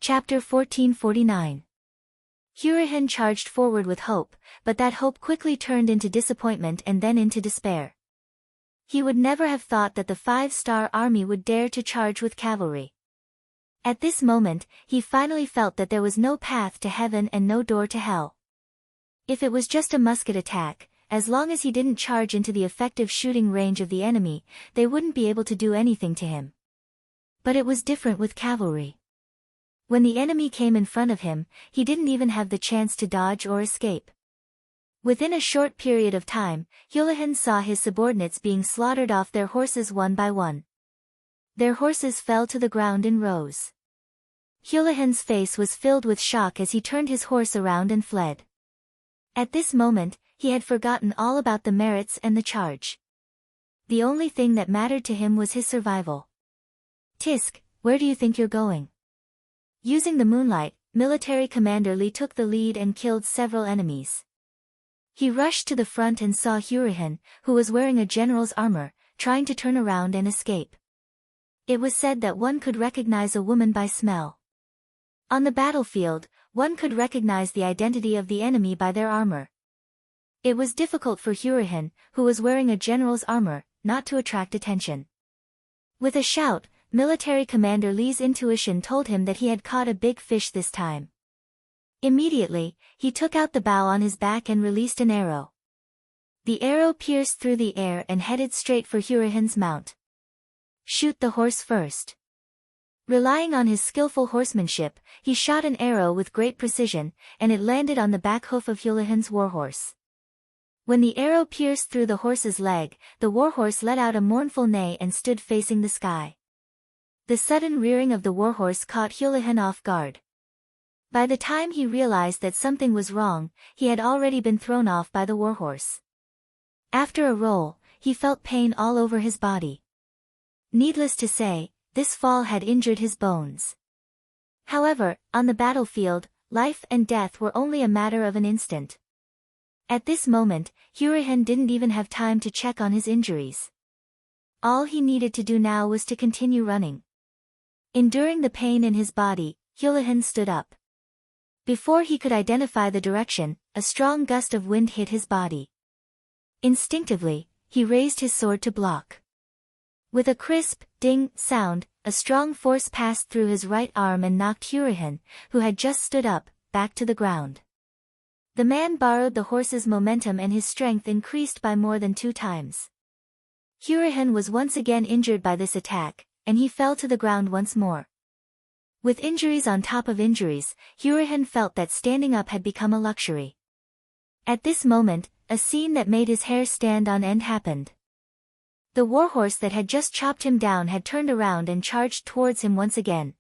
[SPEAKER 1] Chapter 1449. Hurahan charged forward with hope, but that hope quickly turned into disappointment and then into despair. He would never have thought that the 5-star army would dare to charge with cavalry. At this moment, he finally felt that there was no path to heaven and no door to hell. If it was just a musket attack, as long as he didn't charge into the effective shooting range of the enemy, they wouldn't be able to do anything to him. But it was different with cavalry. When the enemy came in front of him, he didn't even have the chance to dodge or escape. Within a short period of time, Hulahan saw his subordinates being slaughtered off their horses one by one. Their horses fell to the ground in rows. Hulahan's face was filled with shock as he turned his horse around and fled. At this moment, he had forgotten all about the merits and the charge. The only thing that mattered to him was his survival. Tisk, where do you think you're going? Using the moonlight, military commander Li took the lead and killed several enemies. He rushed to the front and saw Hurahan, who was wearing a general's armor, trying to turn around and escape. It was said that one could recognize a woman by smell. On the battlefield, one could recognize the identity of the enemy by their armor. It was difficult for Hurahan, who was wearing a general's armor, not to attract attention. With a shout, military commander Li's intuition told him that he had caught a big fish this time. Immediately, he took out the bow on his back and released an arrow. The arrow pierced through the air and headed straight for Hurahan's mount. Shoot the horse first. Relying on his skillful horsemanship, he shot an arrow with great precision, and it landed on the back hoof of Hulahan's warhorse. When the arrow pierced through the horse's leg, the warhorse let out a mournful neigh and stood facing the sky. The sudden rearing of the warhorse caught Hulahan off guard. By the time he realized that something was wrong, he had already been thrown off by the warhorse. After a roll, he felt pain all over his body. Needless to say, this fall had injured his bones. However, on the battlefield, life and death were only a matter of an instant. At this moment, Hurahan didn't even have time to check on his injuries. All he needed to do now was to continue running. Enduring the pain in his body, Hulahan stood up. Before he could identify the direction, a strong gust of wind hit his body. Instinctively, he raised his sword to block. With a crisp, ding sound, a strong force passed through his right arm and knocked Hurahan, who had just stood up, back to the ground. The man borrowed the horse's momentum and his strength increased by more than 2 times. Hurahan was once again injured by this attack, and he fell to the ground once more. With injuries on top of injuries, Hurahan felt that standing up had become a luxury. At this moment, a scene that made his hair stand on end happened. The warhorse that had just chopped him down had turned around and charged towards him once again.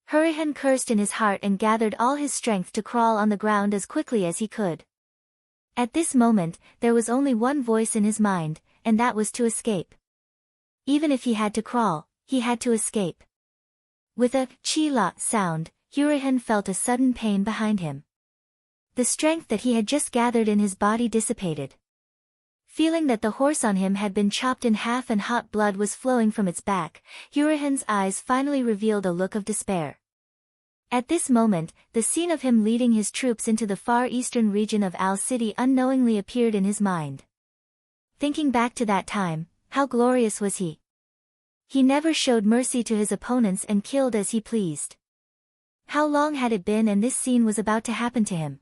[SPEAKER 1] Hurahan cursed in his heart and gathered all his strength to crawl on the ground as quickly as he could. At this moment, there was only one voice in his mind, and that was to escape. Even if he had to crawl, he had to escape. With a chi-la sound, Hurahan felt a sudden pain behind him. The strength that he had just gathered in his body dissipated. Feeling that the horse on him had been chopped in half and hot blood was flowing from its back, Hurahan's eyes finally revealed a look of despair. At this moment, the scene of him leading his troops into the far eastern region of Al City unknowingly appeared in his mind. Thinking back to that time, how glorious was he! He never showed mercy to his opponents and killed as he pleased. How long had it been and this scene was about to happen to him?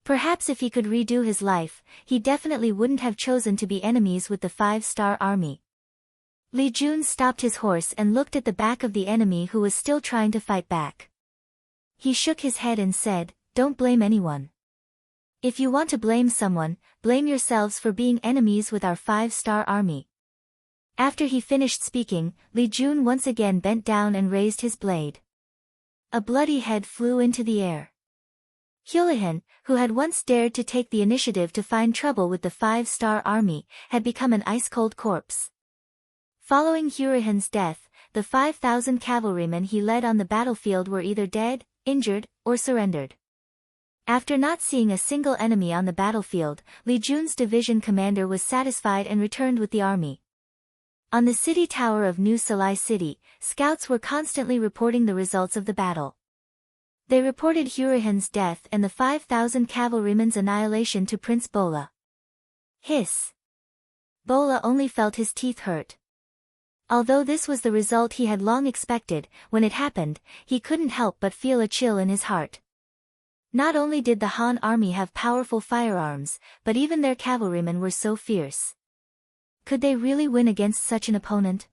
[SPEAKER 1] Perhaps if he could redo his life, he definitely wouldn't have chosen to be enemies with the 5-star army. Li Jun stopped his horse and looked at the back of the enemy who was still trying to fight back. He shook his head and said, "Don't blame anyone. If you want to blame someone, blame yourselves for being enemies with our 5-star army." After he finished speaking, Li Jun once again bent down and raised his blade. A bloody head flew into the air. Hulahan, who had once dared to take the initiative to find trouble with the 5-star army, had become an ice-cold corpse. Following Hurahan's death, the 5,000 cavalrymen he led on the battlefield were either dead, injured, or surrendered. After not seeing a single enemy on the battlefield, Li Jun's division commander was satisfied and returned with the army. On the city tower of New Salai City, scouts were constantly reporting the results of the battle. They reported Hurahan's death and the 5,000 cavalrymen's annihilation to Prince Bola. Hiss! Bola only felt his teeth hurt. Although this was the result he had long expected, when it happened, he couldn't help but feel a chill in his heart. Not only did the Han army have powerful firearms, but even their cavalrymen were so fierce. Could they really win against such an opponent?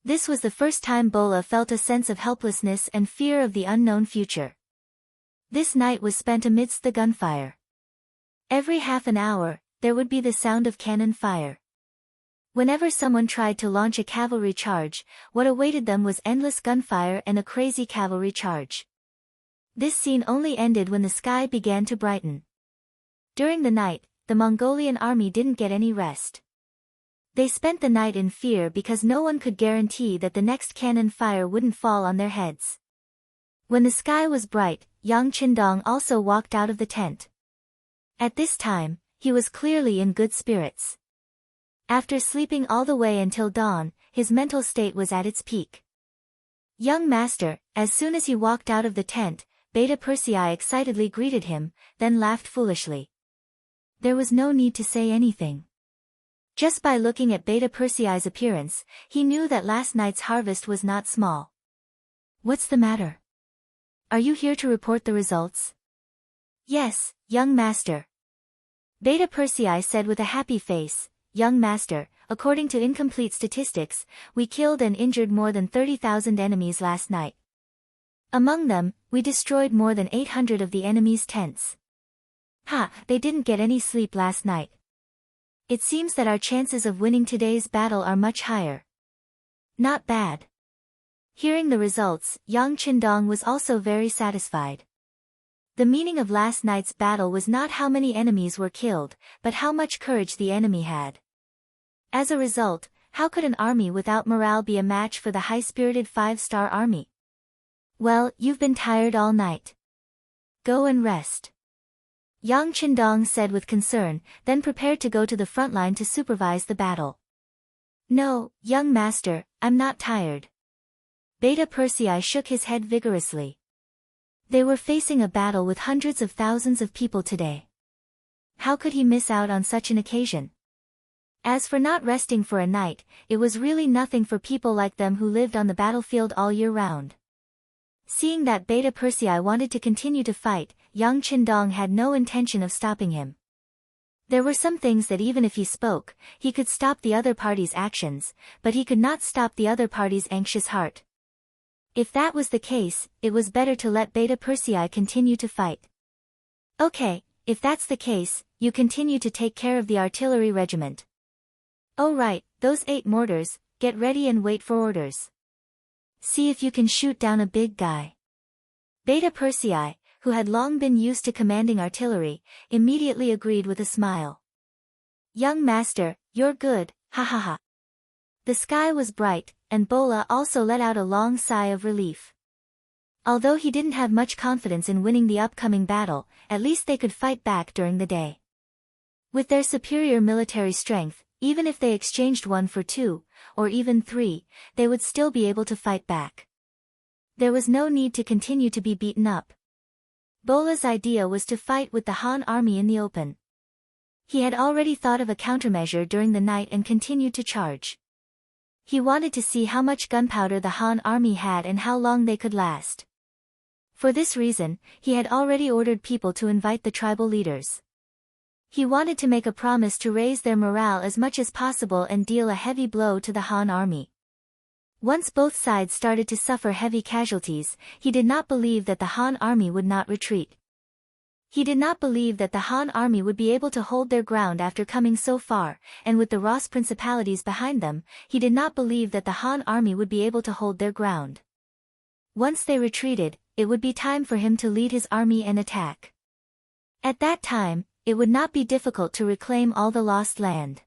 [SPEAKER 1] This was the first time Bola felt a sense of helplessness and fear of the unknown future. This night was spent amidst the gunfire. Every half an hour, there would be the sound of cannon fire. Whenever someone tried to launch a cavalry charge, what awaited them was endless gunfire and a crazy cavalry charge. This scene only ended when the sky began to brighten. During the night, the Mongolian army didn't get any rest. They spent the night in fear because no one could guarantee that the next cannon fire wouldn't fall on their heads. When the sky was bright, Yang Qindong also walked out of the tent. At this time, he was clearly in good spirits. After sleeping all the way until dawn, his mental state was at its peak. Young master, as soon as he walked out of the tent, Beta Persei excitedly greeted him, then laughed foolishly. There was no need to say anything. Just by looking at Beta Persei's appearance, he knew that last night's harvest was not small. What's the matter? Are you here to report the results? Yes, young master. Beta Persei said with a happy face, young master, according to incomplete statistics, we killed and injured more than 30,000 enemies last night. Among them, we destroyed more than 800 of the enemy's tents. Ha, they didn't get any sleep last night. It seems that our chances of winning today's battle are much higher. Not bad. Hearing the results, Yang Qindong was also very satisfied. The meaning of last night's battle was not how many enemies were killed, but how much courage the enemy had. As a result, how could an army without morale be a match for the high-spirited 5-star army? Well, you've been tired all night. Go and rest. Yang Qindong said with concern, then prepared to go to the front line to supervise the battle. No, young master, I'm not tired. Beta Persei shook his head vigorously. They were facing a battle with hundreds of thousands of people today. How could he miss out on such an occasion? As for not resting for a night, it was really nothing for people like them who lived on the battlefield all year round. Seeing that Beta Persei wanted to continue to fight, Yang Qindong had no intention of stopping him. There were some things that even if he spoke, he could stop the other party's actions, but he could not stop the other party's anxious heart. If that was the case, it was better to let Beta Persei continue to fight. Okay, if that's the case, you continue to take care of the artillery regiment. Oh right, those 8 mortars, get ready and wait for orders. See if you can shoot down a big guy. Beta Persei, who had long been used to commanding artillery, immediately agreed with a smile. Young master, you're good, ha ha ha. The sky was bright, and Bola also let out a long sigh of relief. Although he didn't have much confidence in winning the upcoming battle, at least they could fight back during the day. With their superior military strength, even if they exchanged 1 for 2, or even 3, they would still be able to fight back. There was no need to continue to be beaten up. Bola's idea was to fight with the Han army in the open. He had already thought of a countermeasure during the night and continued to charge. He wanted to see how much gunpowder the Han army had and how long they could last. For this reason, he had already ordered people to invite the tribal leaders. He wanted to make a promise to raise their morale as much as possible and deal a heavy blow to the Han army. Once both sides started to suffer heavy casualties, he did not believe that the Han army would not retreat. He did not believe that the Han army would be able to hold their ground after coming so far, and with the Ross principalities behind them, he did not believe that the Han army would be able to hold their ground. Once they retreated, it would be time for him to lead his army and attack. At that time, it would not be difficult to reclaim all the lost land.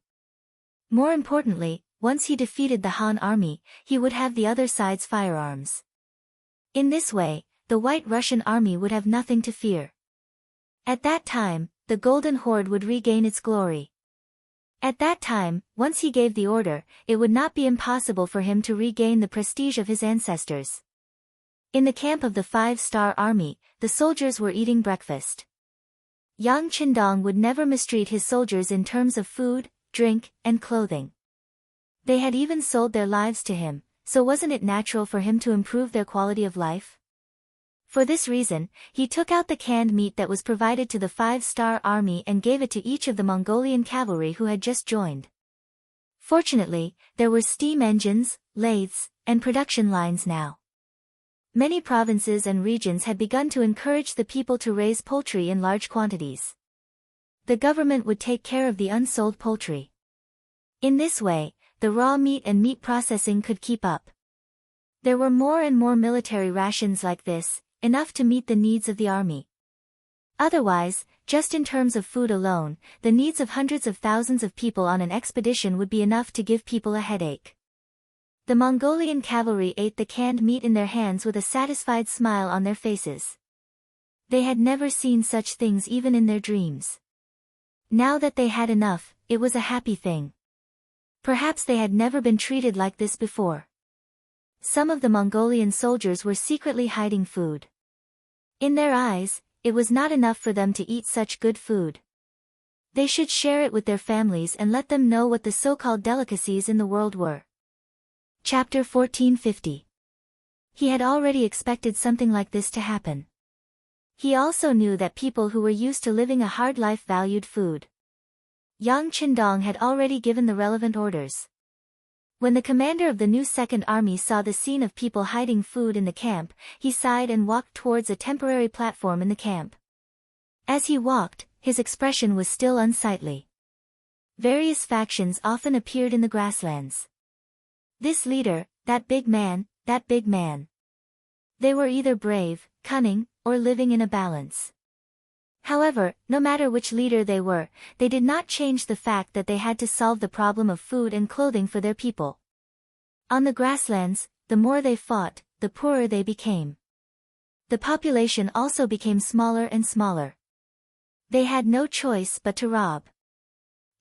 [SPEAKER 1] More importantly, once he defeated the Han army, he would have the other side's firearms. In this way, the White Russian army would have nothing to fear. At that time, the Golden Horde would regain its glory. At that time, once he gave the order, it would not be impossible for him to regain the prestige of his ancestors. In the camp of the 5-star army, the soldiers were eating breakfast. Yang Qindong would never mistreat his soldiers in terms of food, drink, and clothing. They had even sold their lives to him, so wasn't it natural for him to improve their quality of life? For this reason, he took out the canned meat that was provided to the 5-star army and gave it to each of the Mongolian cavalry who had just joined. Fortunately, there were steam engines, lathes, and production lines now. Many provinces and regions had begun to encourage the people to raise poultry in large quantities. The government would take care of the unsold poultry. In this way, the raw meat and meat processing could keep up. There were more and more military rations like this, enough to meet the needs of the army. Otherwise, just in terms of food alone, the needs of hundreds of thousands of people on an expedition would be enough to give people a headache. The Mongolian cavalry ate the canned meat in their hands with a satisfied smile on their faces. They had never seen such things even in their dreams. Now that they had enough, it was a happy thing. Perhaps they had never been treated like this before. Some of the Mongolian soldiers were secretly hiding food. In their eyes, it was not enough for them to eat such good food. They should share it with their families and let them know what the so-called delicacies in the world were. Chapter 1450. He had already expected something like this to happen. He also knew that people who were used to living a hard life valued food. Yang Qindong had already given the relevant orders. When the commander of the new Second Army saw the scene of people hiding food in the camp, he sighed and walked towards a temporary platform in the camp. As he walked, his expression was still unsightly. Various factions often appeared in the grasslands. This leader, that big man, that big man. They were either brave, cunning, or living in a balance. However, no matter which leader they were, they did not change the fact that they had to solve the problem of food and clothing for their people. On the grasslands, the more they fought, the poorer they became. The population also became smaller and smaller. They had no choice but to rob.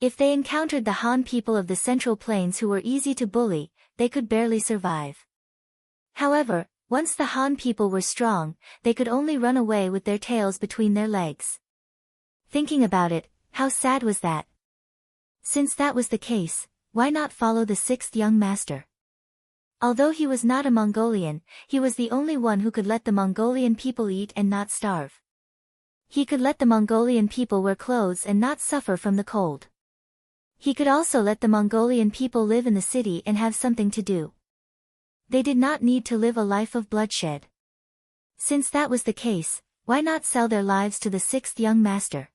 [SPEAKER 1] If they encountered the Han people of the Central Plains who were easy to bully, they could barely survive. However, once the Han people were strong, they could only run away with their tails between their legs. Thinking about it, how sad was that? Since that was the case, why not follow the sixth young master? Although he was not a Mongolian, he was the only one who could let the Mongolian people eat and not starve. He could let the Mongolian people wear clothes and not suffer from the cold. He could also let the Mongolian people live in the city and have something to do. They did not need to live a life of bloodshed. Since that was the case, why not sell their lives to the sixth young master?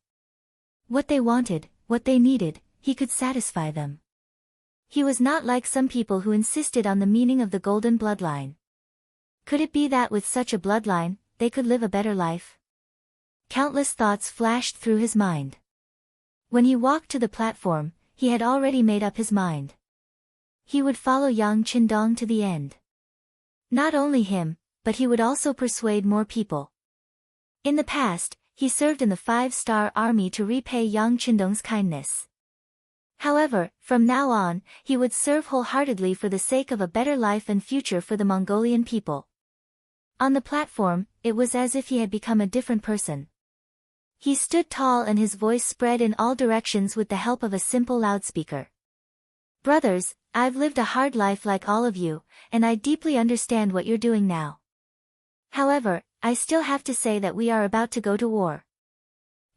[SPEAKER 1] What they wanted, what they needed, he could satisfy them. He was not like some people who insisted on the meaning of the golden bloodline. Could it be that with such a bloodline, they could live a better life? Countless thoughts flashed through his mind. When he walked to the platform, he had already made up his mind. He would follow Yang Qindong to the end. Not only him, but he would also persuade more people. In the past, he served in the 5-star army to repay Yang Qindong's kindness. However, from now on, he would serve wholeheartedly for the sake of a better life and future for the Mongolian people. On the platform, it was as if he had become a different person. He stood tall and his voice spread in all directions with the help of a simple loudspeaker. Brothers, I've lived a hard life like all of you, and I deeply understand what you're doing now. However, I still have to say that we are about to go to war.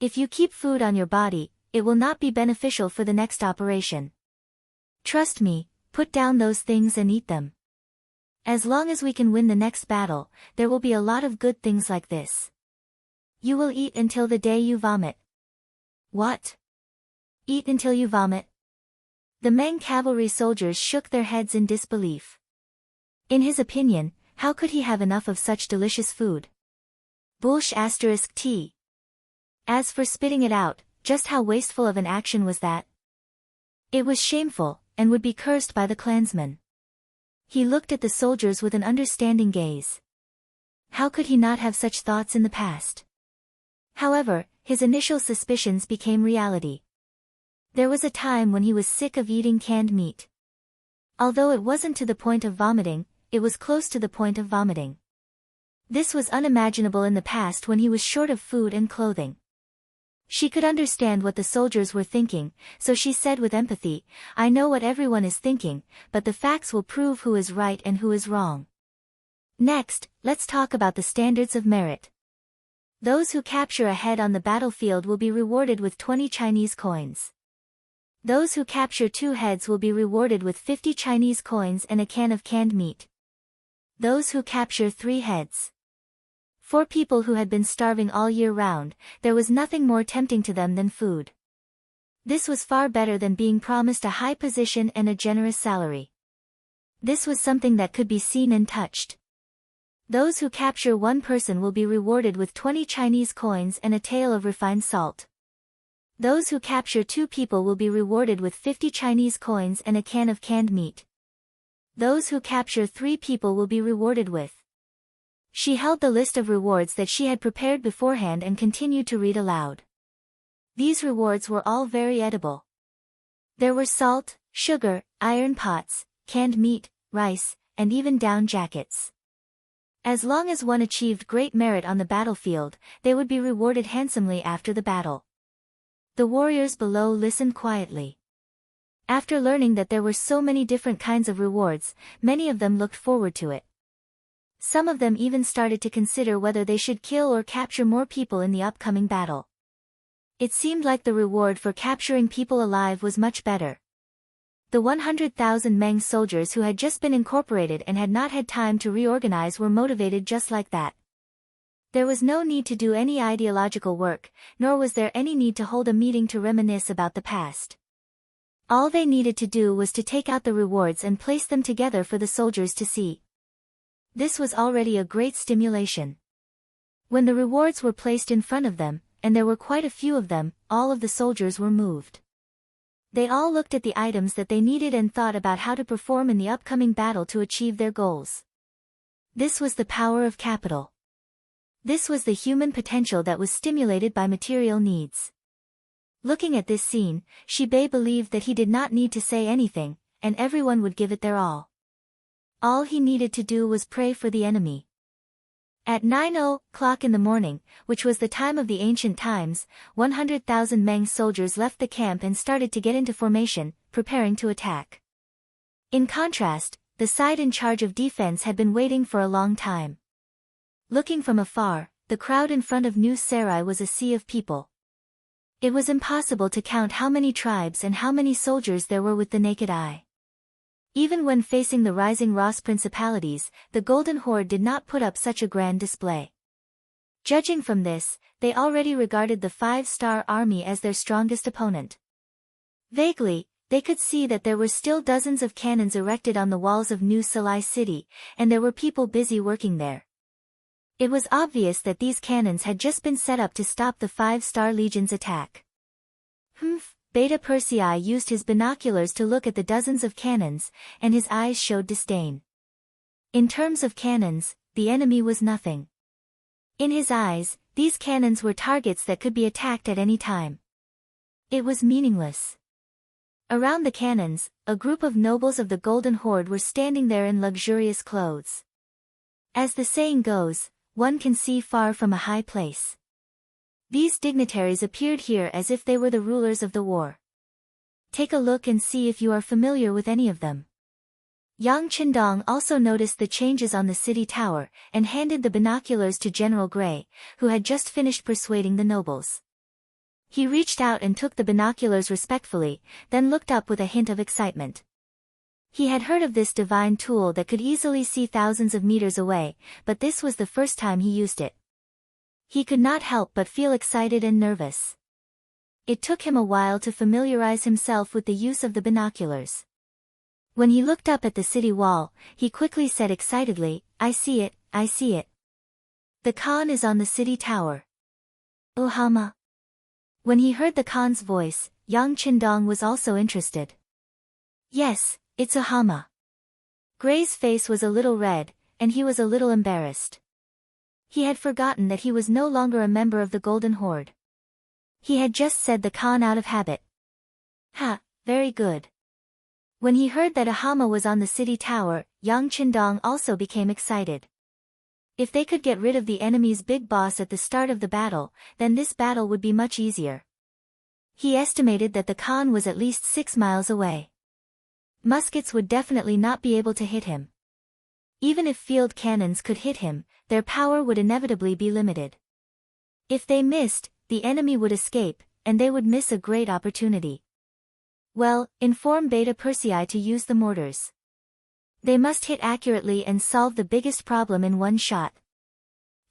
[SPEAKER 1] If you keep food on your body, it will not be beneficial for the next operation. Trust me, put down those things and eat them. As long as we can win the next battle, there will be a lot of good things like this. You will eat until the day you vomit. What? Eat until you vomit? The Meng cavalry soldiers shook their heads in disbelief. In his opinion, how could he have enough of such delicious food? *T. As for spitting it out, just how wasteful of an action was that? It was shameful, and would be cursed by the clansmen. He looked at the soldiers with an understanding gaze. How could he not have such thoughts in the past? However, his initial suspicions became reality. There was a time when he was sick of eating canned meat. Although it wasn't to the point of vomiting, it was close to the point of vomiting. This was unimaginable in the past when he was short of food and clothing. She could understand what the soldiers were thinking, so she said with empathy, "I know what everyone is thinking, but the facts will prove who is right and who is wrong." Next, let's talk about the standards of merit. Those who capture a head on the battlefield will be rewarded with 20 Chinese coins. Those who capture 2 heads will be rewarded with 50 Chinese coins and a can of canned meat. Those who capture 3 heads. For people who had been starving all year round, there was nothing more tempting to them than food. This was far better than being promised a high position and a generous salary. This was something that could be seen and touched. Those who capture 1 person will be rewarded with 20 Chinese coins and a tael of refined salt. Those who capture 2 people will be rewarded with 50 Chinese coins and a can of canned meat. Those who capture 3 people will be rewarded with. She held the list of rewards that she had prepared beforehand and continued to read aloud. These rewards were all very edible. There were salt, sugar, iron pots, canned meat, rice, and even down jackets. As long as one achieved great merit on the battlefield, they would be rewarded handsomely after the battle. The warriors below listened quietly. After learning that there were so many different kinds of rewards, many of them looked forward to it. Some of them even started to consider whether they should kill or capture more people in the upcoming battle. It seemed like the reward for capturing people alive was much better. The 100,000 Meng soldiers who had just been incorporated and had not had time to reorganize were motivated just like that. There was no need to do any ideological work, nor was there any need to hold a meeting to reminisce about the past. All they needed to do was to take out the rewards and place them together for the soldiers to see. This was already a great stimulation. When the rewards were placed in front of them, and there were quite a few of them, all of the soldiers were moved. They all looked at the items that they needed and thought about how to perform in the upcoming battle to achieve their goals. This was the power of capital. This was the human potential that was stimulated by material needs. Looking at this scene, Shibei believed that he did not need to say anything, and everyone would give it their all. All he needed to do was pray for the enemy. At 9:00 in the morning, which was the time of the ancient times, 100,000 Meng soldiers left the camp and started to get into formation, preparing to attack. In contrast, the side in charge of defense had been waiting for a long time. Looking from afar, the crowd in front of New Sarai was a sea of people. It was impossible to count how many tribes and how many soldiers there were with the naked eye. Even when facing the rising Ross principalities, the Golden Horde did not put up such a grand display. Judging from this, they already regarded the 5-star army as their strongest opponent. Vaguely, they could see that there were still dozens of cannons erected on the walls of New Salai City, and there were people busy working there. It was obvious that these cannons had just been set up to stop the 5-star Legion's attack. Beta Persei used his binoculars to look at the dozens of cannons, and his eyes showed disdain. In terms of cannons, the enemy was nothing. In his eyes, these cannons were targets that could be attacked at any time. It was meaningless. Around the cannons, a group of nobles of the Golden Horde were standing there in luxurious clothes. As the saying goes, one can see far from a high place. These dignitaries appeared here as if they were the rulers of the war. Take a look and see if you are familiar with any of them. Yang Qindong also noticed the changes on the city tower, and handed the binoculars to General Gray, who had just finished persuading the nobles. He reached out and took the binoculars respectfully, then looked up with a hint of excitement. He had heard of this divine tool that could easily see thousands of meters away, but this was the first time he used it. He could not help but feel excited and nervous. It took him a while to familiarize himself with the use of the binoculars. When he looked up at the city wall, he quickly said excitedly, "I see it, I see it. The Khan is on the city tower." Ohama. When he heard the Khan's voice, Yang Qindong was also interested. "Yes, it's Ohama." Gray's face was a little red, and he was a little embarrassed. He had forgotten that he was no longer a member of the Golden Horde. He had just said the Khan out of habit. Ha, very good. When he heard that a Hama was on the city tower, Yang Qindong also became excited. If they could get rid of the enemy's big boss at the start of the battle, then this battle would be much easier. He estimated that the Khan was at least 6 miles away. Muskets would definitely not be able to hit him. Even if field cannons could hit him, their power would inevitably be limited. If they missed, the enemy would escape, and they would miss a great opportunity. Well, inform Beta Persei to use the mortars. They must hit accurately and solve the biggest problem in one shot.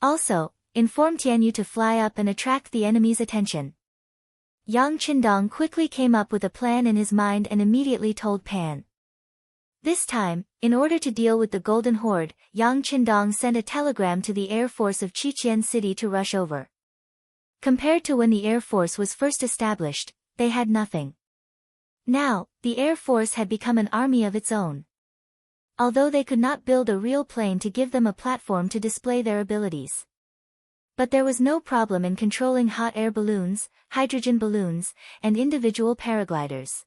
[SPEAKER 1] Also, inform Tianyu to fly up and attract the enemy's attention. Yang Qindong quickly came up with a plan in his mind and immediately told Pan. This time, in order to deal with the Golden Horde, Yang Qindong sent a telegram to the Air Force of Qiqian City to rush over. Compared to when the Air Force was first established, they had nothing. Now, the Air Force had become an army of its own. Although they could not build a real plane to give them a platform to display their abilities. But there was no problem in controlling hot air balloons, hydrogen balloons, and individual paragliders.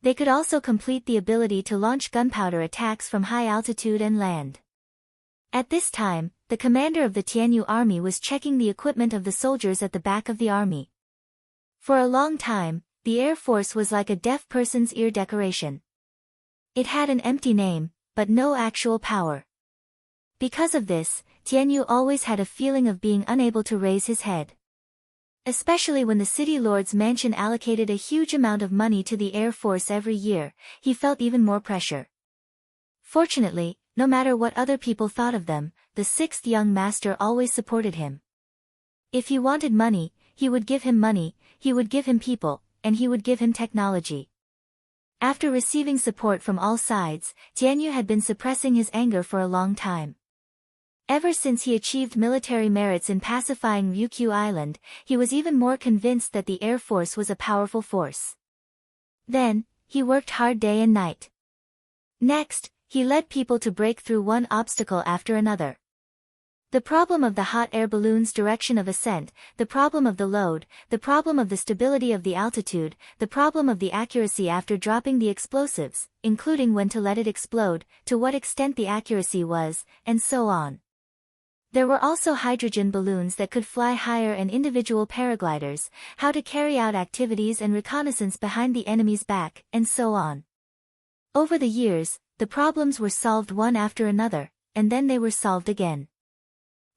[SPEAKER 1] They could also complete the ability to launch gunpowder attacks from high altitude and land. At this time, the commander of the Tianyu army was checking the equipment of the soldiers at the back of the army. For a long time, the Air Force was like a deaf person's ear decoration. It had an empty name, but no actual power. Because of this, Tianyu always had a feeling of being unable to raise his head. Especially when the city lord's mansion allocated a huge amount of money to the Air Force every year, he felt even more pressure. Fortunately, no matter what other people thought of them, the 6th young master always supported him. If he wanted money, he would give him money, he would give him people, and he would give him technology. After receiving support from all sides, Tianyu had been suppressing his anger for a long time. Ever since he achieved military merits in pacifying Ryukyu Island, he was even more convinced that the Air Force was a powerful force. Then, he worked hard day and night. Next, he led people to break through one obstacle after another. The problem of the hot air balloon's direction of ascent, the problem of the load, the problem of the stability of the altitude, the problem of the accuracy after dropping the explosives, including when to let it explode, to what extent the accuracy was, and so on. There were also hydrogen balloons that could fly higher and individual paragliders, how to carry out activities and reconnaissance behind the enemy's back, and so on. Over the years, the problems were solved one after another, and then they were solved again.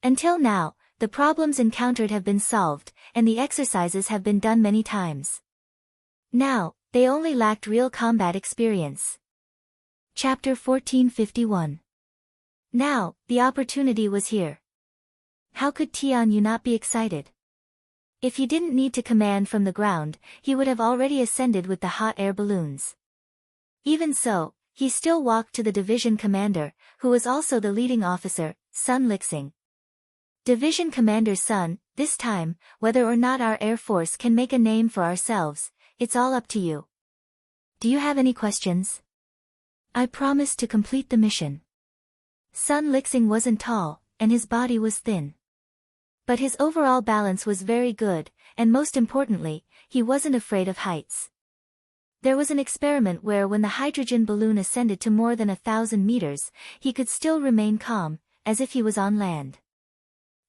[SPEAKER 1] Until now, the problems encountered have been solved, and the exercises have been done many times. Now, they only lacked real combat experience. Chapter 1451. Now, the opportunity was here. How could Tianyu not be excited? If he didn't need to command from the ground, he would have already ascended with the hot air balloons. Even so, he still walked to the division commander, who was also the leading officer, Sun Lixing. Division Commander Sun, this time, whether or not our Air Force can make a name for ourselves, it's all up to you. Do you have any questions? I promise to complete the mission. Sun Lixing wasn't tall, and his body was thin. But his overall balance was very good, and most importantly, he wasn't afraid of heights. There was an experiment where when the hydrogen balloon ascended to more than 1,000 meters, he could still remain calm, as if he was on land.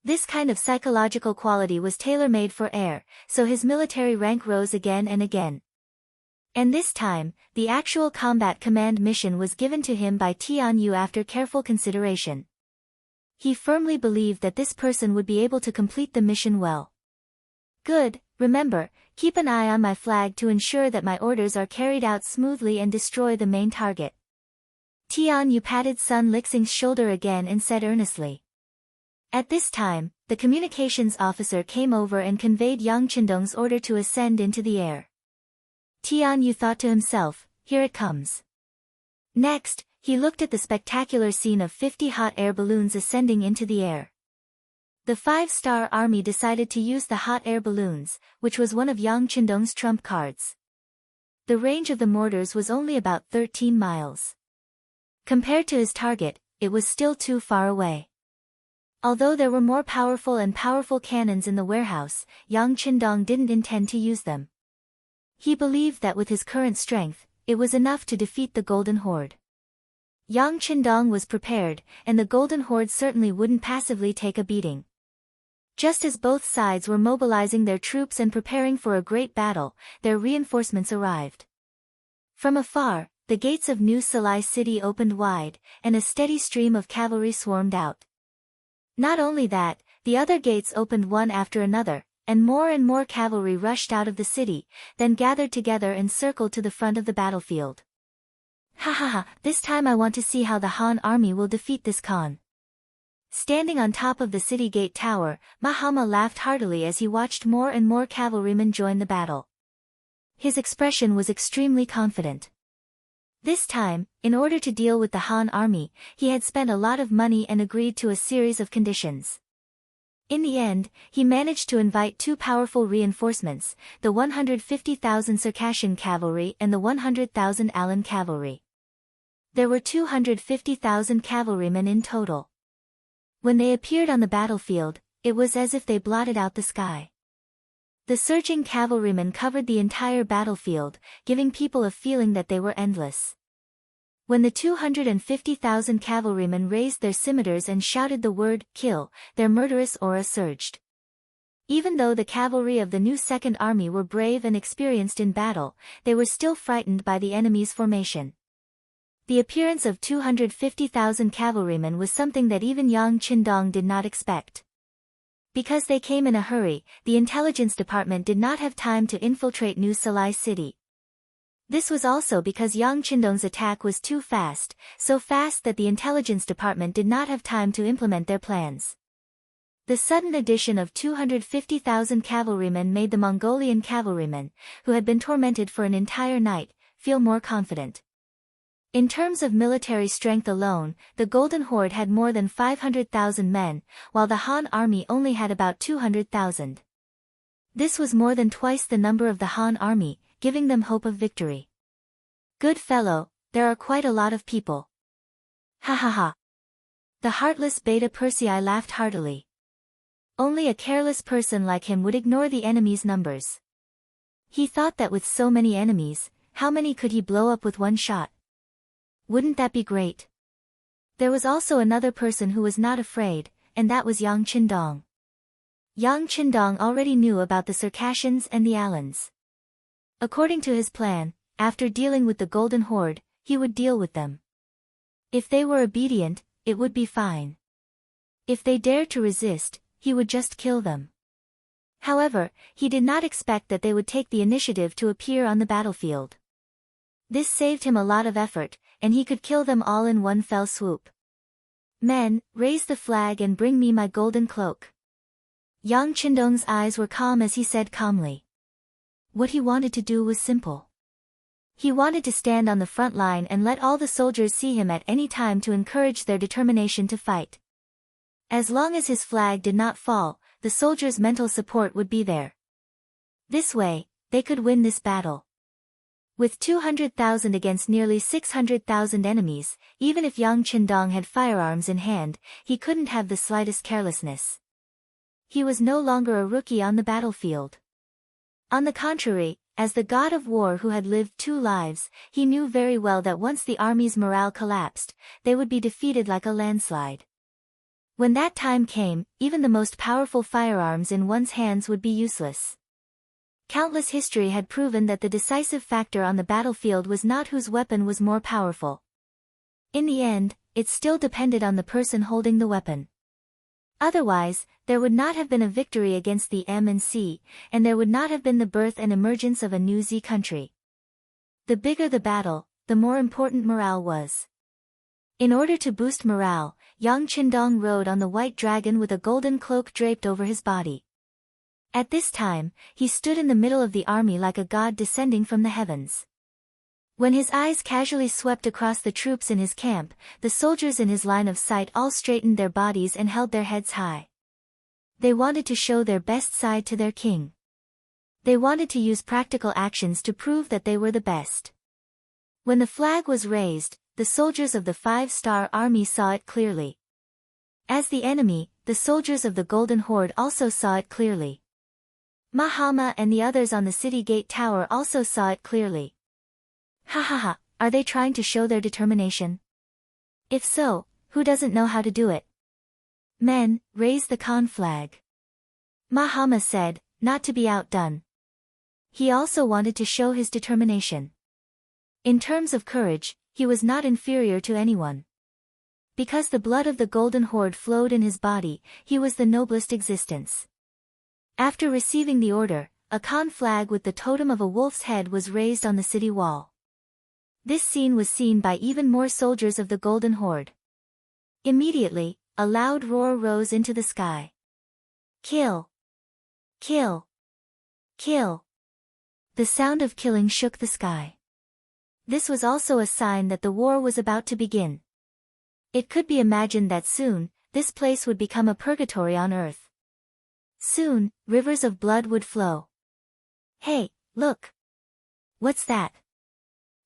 [SPEAKER 1] This kind of psychological quality was tailor-made for air, so his military rank rose again and again. And this time, the actual combat command mission was given to him by Tianyu after careful consideration. He firmly believed that this person would be able to complete the mission well. Good, remember, keep an eye on my flag to ensure that my orders are carried out smoothly and destroy the main target. Tianyu patted Sun Lixing's shoulder again and said earnestly. At this time, the communications officer came over and conveyed Yang Qindong's order to ascend into the air. Tianyu thought to himself, here it comes. Next, he looked at the spectacular scene of 50 hot air balloons ascending into the air. The 5-star army decided to use the hot air balloons, which was one of Yang Qindong's trump cards. The range of the mortars was only about 13 miles. Compared to his target, it was still too far away. Although there were more powerful cannons in the warehouse, Yang Qindong didn't intend to use them. He believed that with his current strength, it was enough to defeat the Golden Horde. Yang Qindong was prepared, and the Golden Horde certainly wouldn't passively take a beating. Just as both sides were mobilizing their troops and preparing for a great battle, their reinforcements arrived. From afar, the gates of New Salai City opened wide, and a steady stream of cavalry swarmed out. Not only that, the other gates opened one after another, and more cavalry rushed out of the city, then gathered together and circled to the front of the battlefield. Ha ha ha, this time I want to see how the Han army will defeat this Khan. Standing on top of the city gate tower, Mahama laughed heartily as he watched more and more cavalrymen join the battle. His expression was extremely confident. This time, in order to deal with the Han army, he had spent a lot of money and agreed to a series of conditions. In the end, he managed to invite two powerful reinforcements, the 150,000 Circassian cavalry and the 100,000 Alan cavalry. There were 250,000 cavalrymen in total. When they appeared on the battlefield, it was as if they blotted out the sky. The surging cavalrymen covered the entire battlefield, giving people a feeling that they were endless. When the 250,000 cavalrymen raised their scimitars and shouted the word, "Kill," their murderous aura surged. Even though the cavalry of the new Second Army were brave and experienced in battle, they were still frightened by the enemy's formation. The appearance of 250,000 cavalrymen was something that even Yang Qindong did not expect. Because they came in a hurry, the intelligence department did not have time to infiltrate New Salai City. This was also because Yang Qindong's attack was too fast, so fast that the intelligence department did not have time to implement their plans. The sudden addition of 250,000 cavalrymen made the Mongolian cavalrymen, who had been tormented for an entire night, feel more confident. In terms of military strength alone, the Golden Horde had more than 500,000 men, while the Han army only had about 200,000. This was more than twice the number of the Han army, giving them hope of victory. Good fellow, there are quite a lot of people. Ha ha ha. The heartless Beta Persei laughed heartily. Only a careless person like him would ignore the enemy's numbers. He thought that with so many enemies, how many could he blow up with one shot? Wouldn't that be great? There was also another person who was not afraid, and that was Yang Qindong. Yang Qindong already knew about the Circassians and the Alans. According to his plan, after dealing with the Golden Horde, he would deal with them. If they were obedient, it would be fine. If they dared to resist, he would just kill them. However, he did not expect that they would take the initiative to appear on the battlefield. This saved him a lot of effort, and he could kill them all in one fell swoop. Men, raise the flag and bring me my golden cloak. Yang Qindong's eyes were calm as he said calmly. What he wanted to do was simple. He wanted to stand on the front line and let all the soldiers see him at any time to encourage their determination to fight. As long as his flag did not fall, the soldiers' mental support would be there. This way, they could win this battle. With 200,000 against nearly 600,000 enemies, even if Yang Qindong had firearms in hand, he couldn't have the slightest carelessness. He was no longer a rookie on the battlefield. On the contrary, as the god of war who had lived 2 lives, he knew very well that once the army's morale collapsed, they would be defeated like a landslide. When that time came, even the most powerful firearms in one's hands would be useless. Countless history had proven that the decisive factor on the battlefield was not whose weapon was more powerful. In the end, it still depended on the person holding the weapon. Otherwise, there would not have been a victory against the M&C, and there would not have been the birth and emergence of a new Z country. The bigger the battle, the more important morale was. In order to boost morale, Yang Qindong rode on the white dragon with a golden cloak draped over his body. At this time, he stood in the middle of the army like a god descending from the heavens. When his eyes casually swept across the troops in his camp, the soldiers in his line of sight all straightened their bodies and held their heads high. They wanted to show their best side to their king. They wanted to use practical actions to prove that they were the best. When the flag was raised, the soldiers of the 5-star army saw it clearly. As the enemy, the the soldiers of the Golden Horde also saw it clearly. Mahama and the others on the city gate tower also saw it clearly. Ha ha ha, are they trying to show their determination? If so, who doesn't know how to do it? Men, raise the Khan flag. Mahama said, not to be outdone. He also wanted to show his determination. In terms of courage, he was not inferior to anyone. Because the blood of the Golden Horde flowed in his body, he was the noblest existence. After receiving the order, a Khan flag with the totem of a wolf's head was raised on the city wall. This scene was seen by even more soldiers of the Golden Horde. Immediately, a loud roar rose into the sky. Kill! Kill! Kill! The sound of killing shook the sky. This was also a sign that the war was about to begin. It could be imagined that soon, this place would become a purgatory on earth. Soon, rivers of blood would flow. Hey, look! What's that?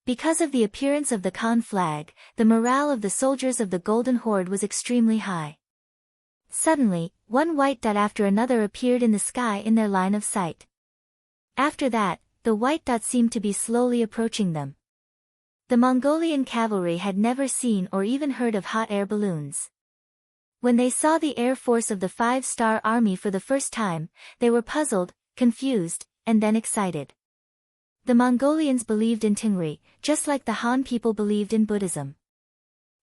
[SPEAKER 1] Because of the appearance of the Khan flag, the morale of the soldiers of the Golden Horde was extremely high. Suddenly, one white dot after another appeared in the sky in their line of sight. After that, the white dot seemed to be slowly approaching them. The Mongolian cavalry had never seen or even heard of hot air balloons. When they saw the air force of the 5-star army for the first time, they were puzzled, confused, and then excited. The Mongolians believed in Tengri, just like the Han people believed in Buddhism.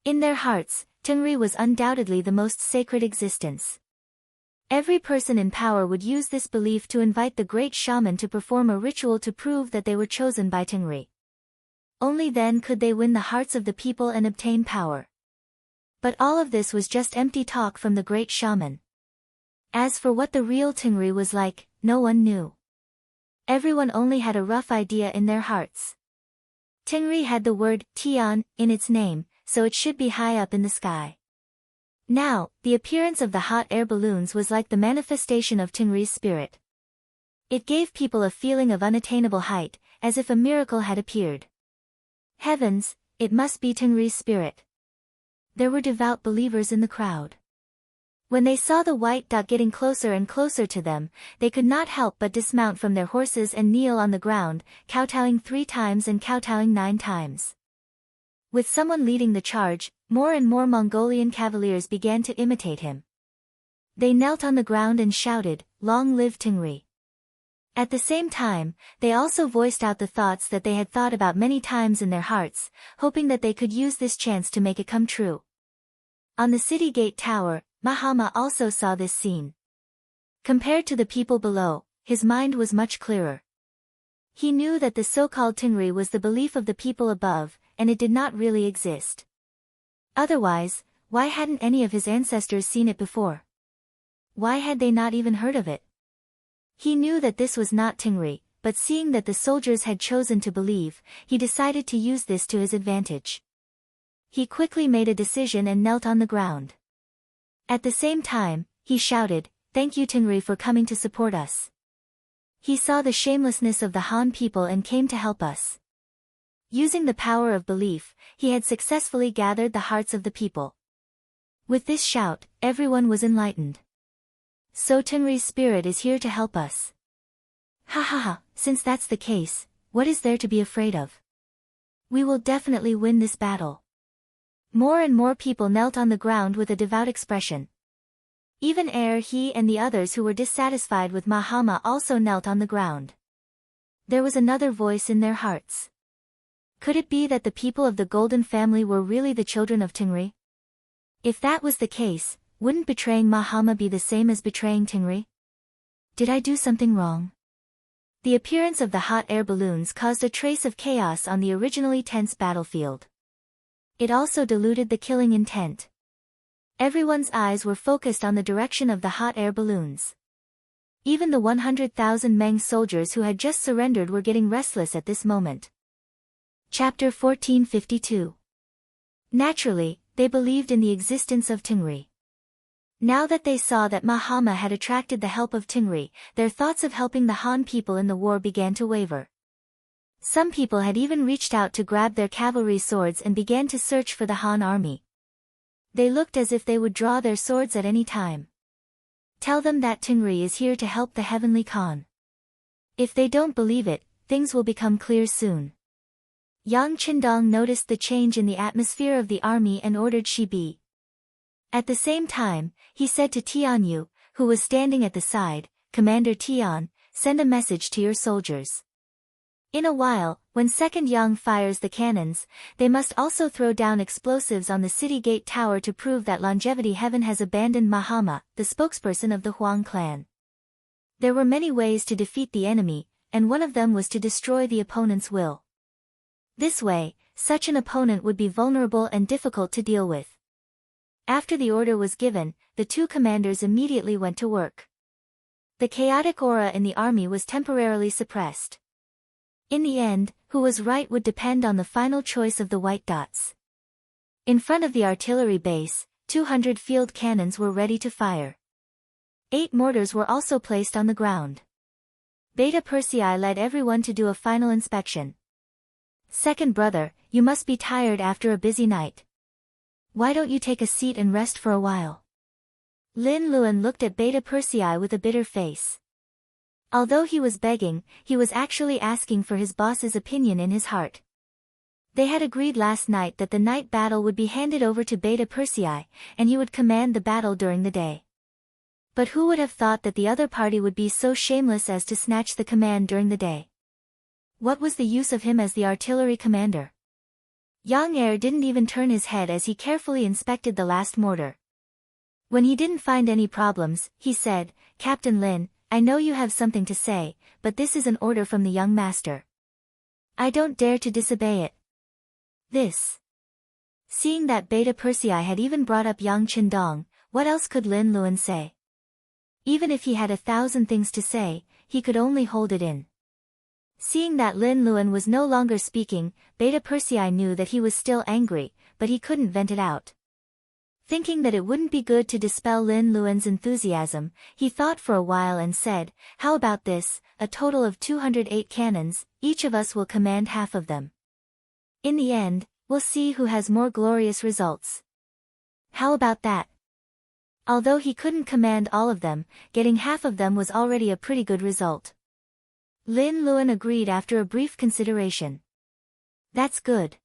[SPEAKER 1] In their hearts, Tengri was undoubtedly the most sacred existence. Every person in power would use this belief to invite the great shaman to perform a ritual to prove that they were chosen by Tengri. Only then could they win the hearts of the people and obtain power. But all of this was just empty talk from the great shaman. As for what the real Tengri was like, no one knew. Everyone only had a rough idea in their hearts. Tengri had the word Tian in its name, so it should be high up in the sky. Now, the appearance of the hot air balloons was like the manifestation of Tengri's spirit. It gave people a feeling of unattainable height, as if a miracle had appeared. Heavens, it must be Tengri's spirit. There were devout believers in the crowd. When they saw the white dot getting closer and closer to them, they could not help but dismount from their horses and kneel on the ground, kowtowing 3 times and kowtowing 9 times. With someone leading the charge, more and more Mongolian cavaliers began to imitate him. They knelt on the ground and shouted, "Long live Tengri!" At the same time, they also voiced out the thoughts that they had thought about many times in their hearts, hoping that they could use this chance to make it come true. On the city gate tower, Mahama also saw this scene. Compared to the people below, his mind was much clearer. He knew that the so-called Tengri was the belief of the people above, and it did not really exist. Otherwise, why hadn't any of his ancestors seen it before? Why had they not even heard of it? He knew that this was not Tengri, but seeing that the soldiers had chosen to believe, he decided to use this to his advantage. He quickly made a decision and knelt on the ground. At the same time, he shouted, "Thank you Tengri for coming to support us." He saw the shamelessness of the Han people and came to help us. Using the power of belief, he had successfully gathered the hearts of the people. With this shout, everyone was enlightened. So Tengri's spirit is here to help us. Ha ha ha, since that's the case, what is there to be afraid of? We will definitely win this battle. More and more people knelt on the ground with a devout expression. Even he and the others who were dissatisfied with Mahama also knelt on the ground. There was another voice in their hearts. Could it be that the people of the Golden Family were really the children of Tengri? If that was the case, wouldn't betraying Mahama be the same as betraying Tengri? Did I do something wrong? The appearance of the hot air balloons caused a trace of chaos on the originally tense battlefield. It also diluted the killing intent. Everyone's eyes were focused on the direction of the hot air balloons. Even the 100,000 Meng soldiers who had just surrendered were getting restless at this moment. Chapter 1452. Naturally, they believed in the existence of Tengri. Now that they saw that Mahama had attracted the help of Tengri, their thoughts of helping the Han people in the war began to waver. Some people had even reached out to grab their cavalry swords and began to search for the Han army. They looked as if they would draw their swords at any time. Tell them that Tengri is here to help the Heavenly Khan. If they don't believe it, things will become clear soon. Yang Qindong noticed the change in the atmosphere of the army and ordered she be. At the same time, he said to Tianyu, who was standing at the side, Commander Tian, send a message to your soldiers. In a while, when Second Yang fires the cannons, they must also throw down explosives on the city gate tower to prove that Longevity Heaven has abandoned Mahama, the spokesperson of the Huang clan. There were many ways to defeat the enemy, and one of them was to destroy the opponent's will. This way, such an opponent would be vulnerable and difficult to deal with. After the order was given, the two commanders immediately went to work. The chaotic aura in the army was temporarily suppressed. In the end, who was right would depend on the final choice of the white dots. In front of the artillery base, 200 field cannons were ready to fire. 8 mortars were also placed on the ground. Beta Persei led everyone to do a final inspection. Second brother, you must be tired after a busy night. Why don't you take a seat and rest for a while? Lin Luan looked at Beta Persei with a bitter face. Although he was begging, he was actually asking for his boss's opinion in his heart. They had agreed last night that the night battle would be handed over to Beta Persei, and he would command the battle during the day. But who would have thought that the other party would be so shameless as to snatch the command during the day? What was the use of him as the artillery commander? Yang Er didn't even turn his head as he carefully inspected the last mortar. When he didn't find any problems, he said, Captain Lin, I know you have something to say, but this is an order from the young master. I don't dare to disobey it. This. Seeing that Beta Persei had even brought up Yang Qindong, what else could Lin Luan say? Even if he had 1,000 things to say, he could only hold it in. Seeing that Lin Luan was no longer speaking, Beta Persei knew that he was still angry, but he couldn't vent it out. Thinking that it wouldn't be good to dispel Lin Luan's enthusiasm, he thought for a while and said, how about this, a total of 208 cannons, each of us will command half of them. In the end, we'll see who has more glorious results. How about that? Although he couldn't command all of them, getting half of them was already a pretty good result. Lin Luan agreed after a brief consideration. That's good.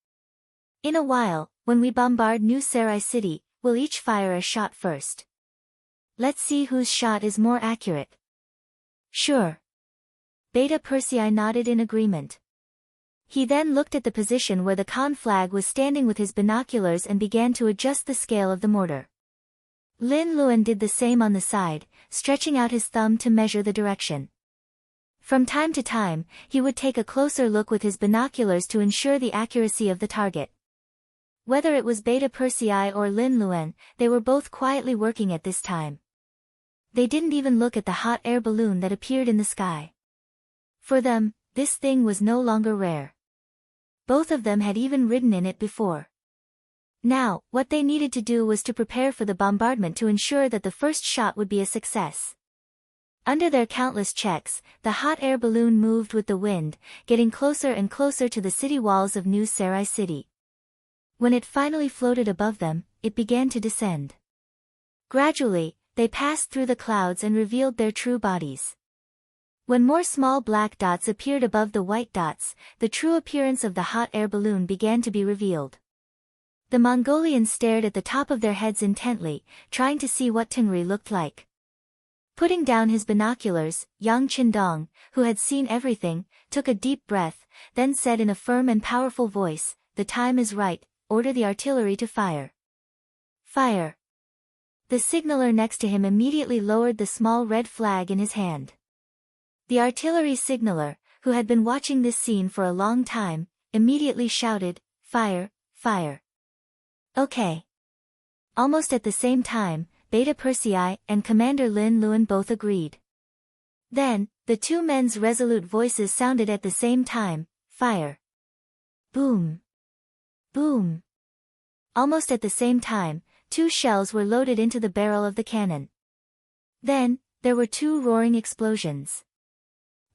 [SPEAKER 1] In a while, when we bombard New Sarai City, we'll each fire a shot first. Let's see whose shot is more accurate. Sure. Beta Persei nodded in agreement. He then looked at the position where the Khan flag was standing with his binoculars and began to adjust the scale of the mortar. Lin Luan did the same on the side, stretching out his thumb to measure the direction. From time to time, he would take a closer look with his binoculars to ensure the accuracy of the target. Whether it was Beta Persei or Lin Luan, they were both quietly working at this time. They didn't even look at the hot air balloon that appeared in the sky. For them, this thing was no longer rare. Both of them had even ridden in it before. Now, what they needed to do was to prepare for the bombardment to ensure that the first shot would be a success. Under their countless checks, the hot air balloon moved with the wind, getting closer and closer to the city walls of New Sarai City. When it finally floated above them, it began to descend. Gradually, they passed through the clouds and revealed their true bodies. When more small black dots appeared above the white dots, the true appearance of the hot air balloon began to be revealed. The Mongolians stared at the top of their heads intently, trying to see what Tengri looked like. Putting down his binoculars, Yang Qindong, who had seen everything, took a deep breath, then said in a firm and powerful voice, the time is right, order the artillery to fire. Fire. The signaller next to him immediately lowered the small red flag in his hand. The artillery signaller, who had been watching this scene for a long time, immediately shouted, fire, fire. Okay. Almost at the same time, Beta Persei and Commander Lin Luan both agreed. Then, the two men's resolute voices sounded at the same time, fire. Boom. Boom. Almost at the same time, 2 shells were loaded into the barrel of the cannon. Then, there were 2 roaring explosions.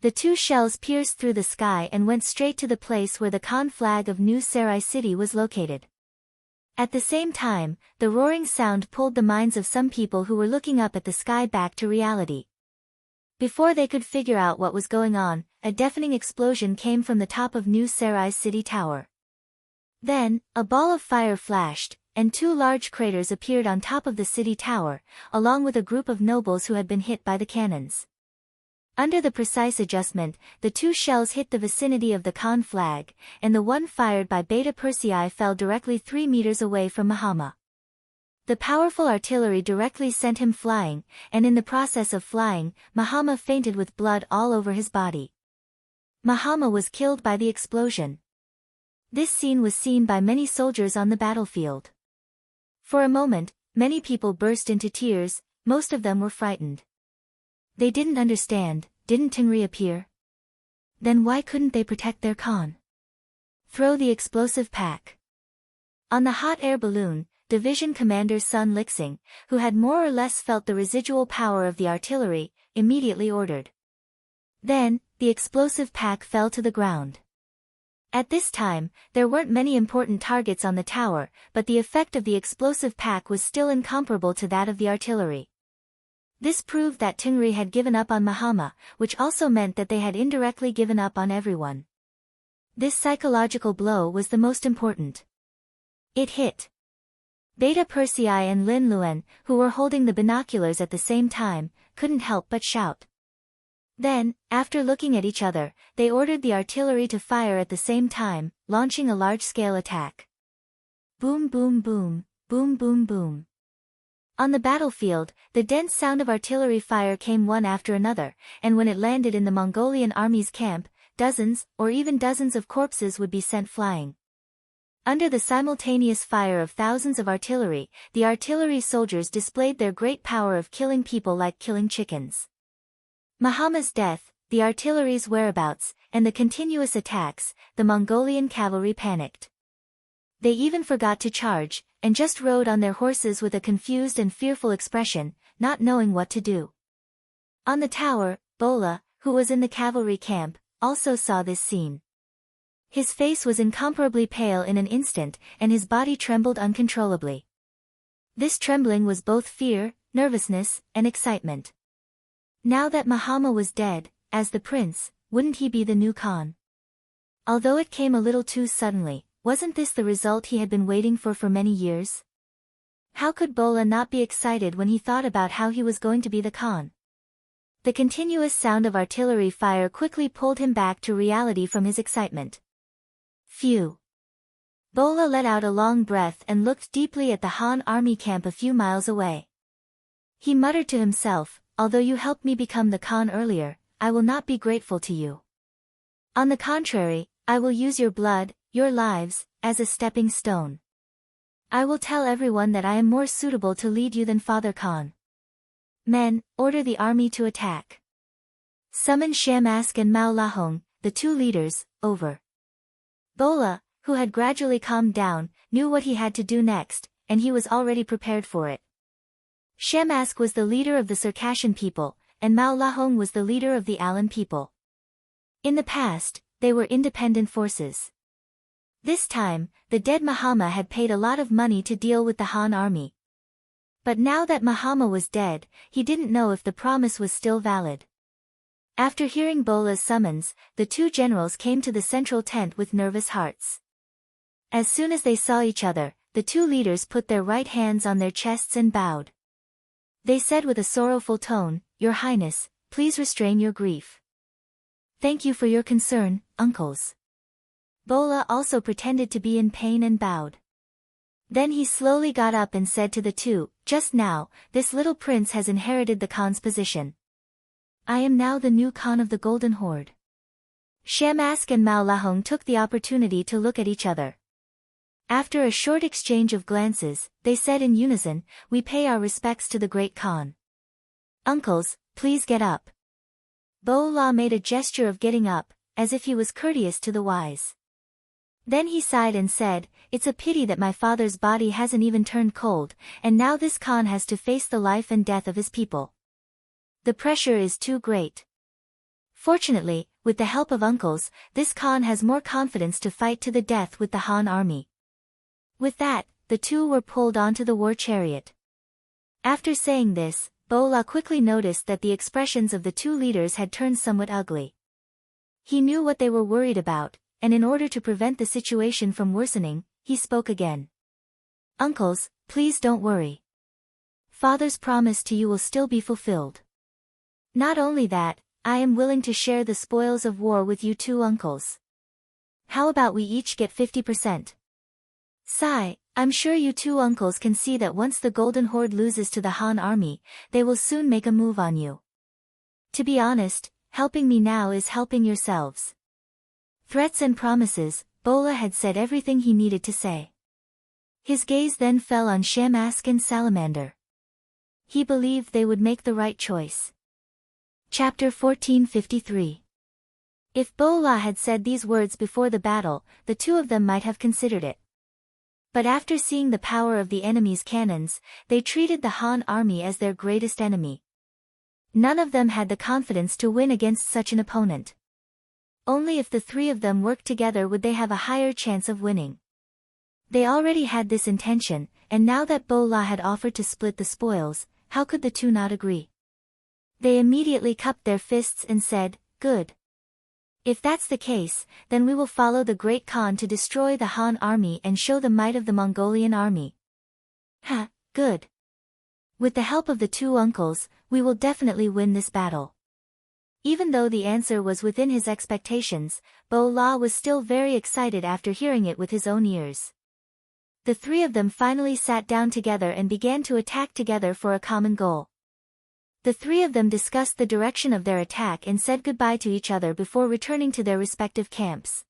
[SPEAKER 1] The 2 shells pierced through the sky and went straight to the place where the Khan flag of New Sarai City was located. At the same time, the roaring sound pulled the minds of some people who were looking up at the sky back to reality. Before they could figure out what was going on, a deafening explosion came from the top of New Sarai's city tower. Then, a ball of fire flashed, and two large craters appeared on top of the city tower, along with a group of nobles who had been hit by the cannons. Under the precise adjustment, the two shells hit the vicinity of the Khan flag, and the one fired by Beta Persei fell directly 3 meters away from Mahama. The powerful artillery directly sent him flying, and in the process of flying, Mahama fainted with blood all over his body. Mahama was killed by the explosion. This scene was seen by many soldiers on the battlefield. For a moment, many people burst into tears, most of them were frightened. They didn't understand. Didn't Tingri appear? Then why couldn't they protect their Khan? Throw the explosive pack. On the hot air balloon, Division Commander Sun Lixing, who had more or less felt the residual power of the artillery, immediately ordered. Then, the explosive pack fell to the ground. At this time, there weren't many important targets on the tower, but the effect of the explosive pack was still incomparable to that of the artillery. This proved that Tingri had given up on Mahama, which also meant that they had indirectly given up on everyone. This psychological blow was the most important. It hit Beta Persei and Lin Luen, who were holding the binoculars at the same time, couldn't help but shout. Then, after looking at each other, they ordered the artillery to fire at the same time, launching a large-scale attack. Boom boom boom, boom boom boom. On the battlefield, the dense sound of artillery fire came one after another, and when it landed in the Mongolian army's camp, dozens, or even dozens of corpses would be sent flying. Under the simultaneous fire of thousands of artillery, the artillery soldiers displayed their great power of killing people like killing chickens. Mahama's death, the artillery's whereabouts, and the continuous attacks, the Mongolian cavalry panicked. They even forgot to charge, and just rode on their horses with a confused and fearful expression, not knowing what to do. On the tower, Bola, who was in the cavalry camp, also saw this scene. His face was incomparably pale in an instant, and his body trembled uncontrollably. This trembling was both fear, nervousness, and excitement. Now that Mahama was dead, as the prince, wouldn't he be the new Khan? Although it came a little too suddenly, wasn't this the result he had been waiting for many years? How could Bola not be excited when he thought about how he was going to be the Khan? The continuous sound of artillery fire quickly pulled him back to reality from his excitement. Phew! Bola let out a long breath and looked deeply at the Han army camp a few miles away. He muttered to himself, "Although you helped me become the Khan earlier, I will not be grateful to you. On the contrary, I will use your blood, your lives, as a stepping stone. I will tell everyone that I am more suitable to lead you than Father Khan. Men, order the army to attack. Summon Shamask and Mao Lahong, the two leaders, over." Bola, who had gradually calmed down, knew what he had to do next, and he was already prepared for it. Shamask was the leader of the Circassian people, and Mao Lahong was the leader of the Alan people. In the past, they were independent forces. This time, the dead Mahama had paid a lot of money to deal with the Han army. But now that Mahama was dead, he didn't know if the promise was still valid. After hearing Bola's summons, the two generals came to the central tent with nervous hearts. As soon as they saw each other, the two leaders put their right hands on their chests and bowed. They said with a sorrowful tone, "Your Highness, please restrain your grief. Thank you for your concern, uncles." Bola also pretended to be in pain and bowed. Then he slowly got up and said to the two, "Just now, this little prince has inherited the Khan's position. I am now the new Khan of the Golden Horde." Shamask and Mao Lahong took the opportunity to look at each other. After a short exchange of glances, they said in unison, "We pay our respects to the great Khan. Uncles, please get up." Bola made a gesture of getting up, as if he was courteous to the wise. Then he sighed and said, "It's a pity that my father's body hasn't even turned cold, and now this Khan has to face the life and death of his people. The pressure is too great. Fortunately, with the help of uncles, this Khan has more confidence to fight to the death with the Han army." With that, the two were pulled onto the war chariot. After saying this, Bola quickly noticed that the expressions of the two leaders had turned somewhat ugly. He knew what they were worried about, and in order to prevent the situation from worsening, he spoke again. "Uncles, please don't worry. Father's promise to you will still be fulfilled. Not only that, I am willing to share the spoils of war with you two uncles. How about we each get 50%? Sigh, I'm sure you two uncles can see that once the Golden Horde loses to the Han army, they will soon make a move on you. To be honest, helping me now is helping yourselves." Threats and promises, Bola had said everything he needed to say. His gaze then fell on Shamask and Salamander. He believed they would make the right choice. Chapter 1453. If Bola had said these words before the battle, the two of them might have considered it. But after seeing the power of the enemy's cannons, they treated the Han army as their greatest enemy. None of them had the confidence to win against such an opponent. Only if the three of them worked together would they have a higher chance of winning. They already had this intention, and now that Bola had offered to split the spoils, how could the two not agree? They immediately cupped their fists and said, "Good. If that's the case, then we will follow the Great Khan to destroy the Han army and show the might of the Mongolian army." "Ha, good. With the help of the two uncles, we will definitely win this battle." Even though the answer was within his expectations, Bola was still very excited after hearing it with his own ears. The three of them finally sat down together and began to attack together for a common goal. The three of them discussed the direction of their attack and said goodbye to each other before returning to their respective camps.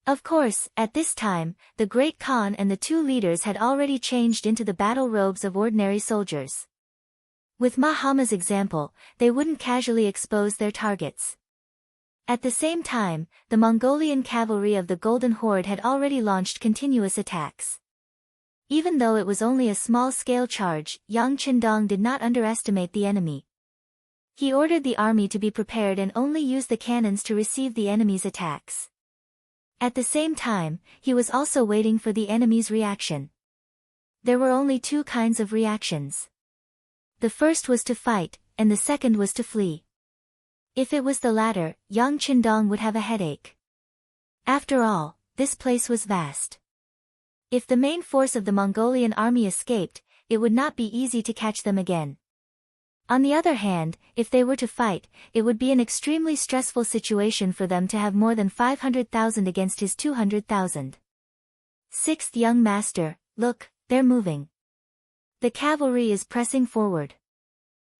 [SPEAKER 1] Of course, at this time, the Great Khan and the two leaders had already changed into the battle robes of ordinary soldiers. With Mahama's example, they wouldn't casually expose their targets. At the same time, the Mongolian cavalry of the Golden Horde had already launched continuous attacks. Even though it was only a small-scale charge, Yang Qindong did not underestimate the enemy. He ordered the army to be prepared and only use the cannons to receive the enemy's attacks. At the same time, he was also waiting for the enemy's reaction. There were only two kinds of reactions. The first was to fight, and the second was to flee. If it was the latter, Yang Qindong would have a headache. After all, this place was vast. If the main force of the Mongolian army escaped, it would not be easy to catch them again. On the other hand, if they were to fight, it would be an extremely stressful situation for them to have more than 500,000 against his 200,000. Sixth young master, look, they're moving. The cavalry is pressing forward.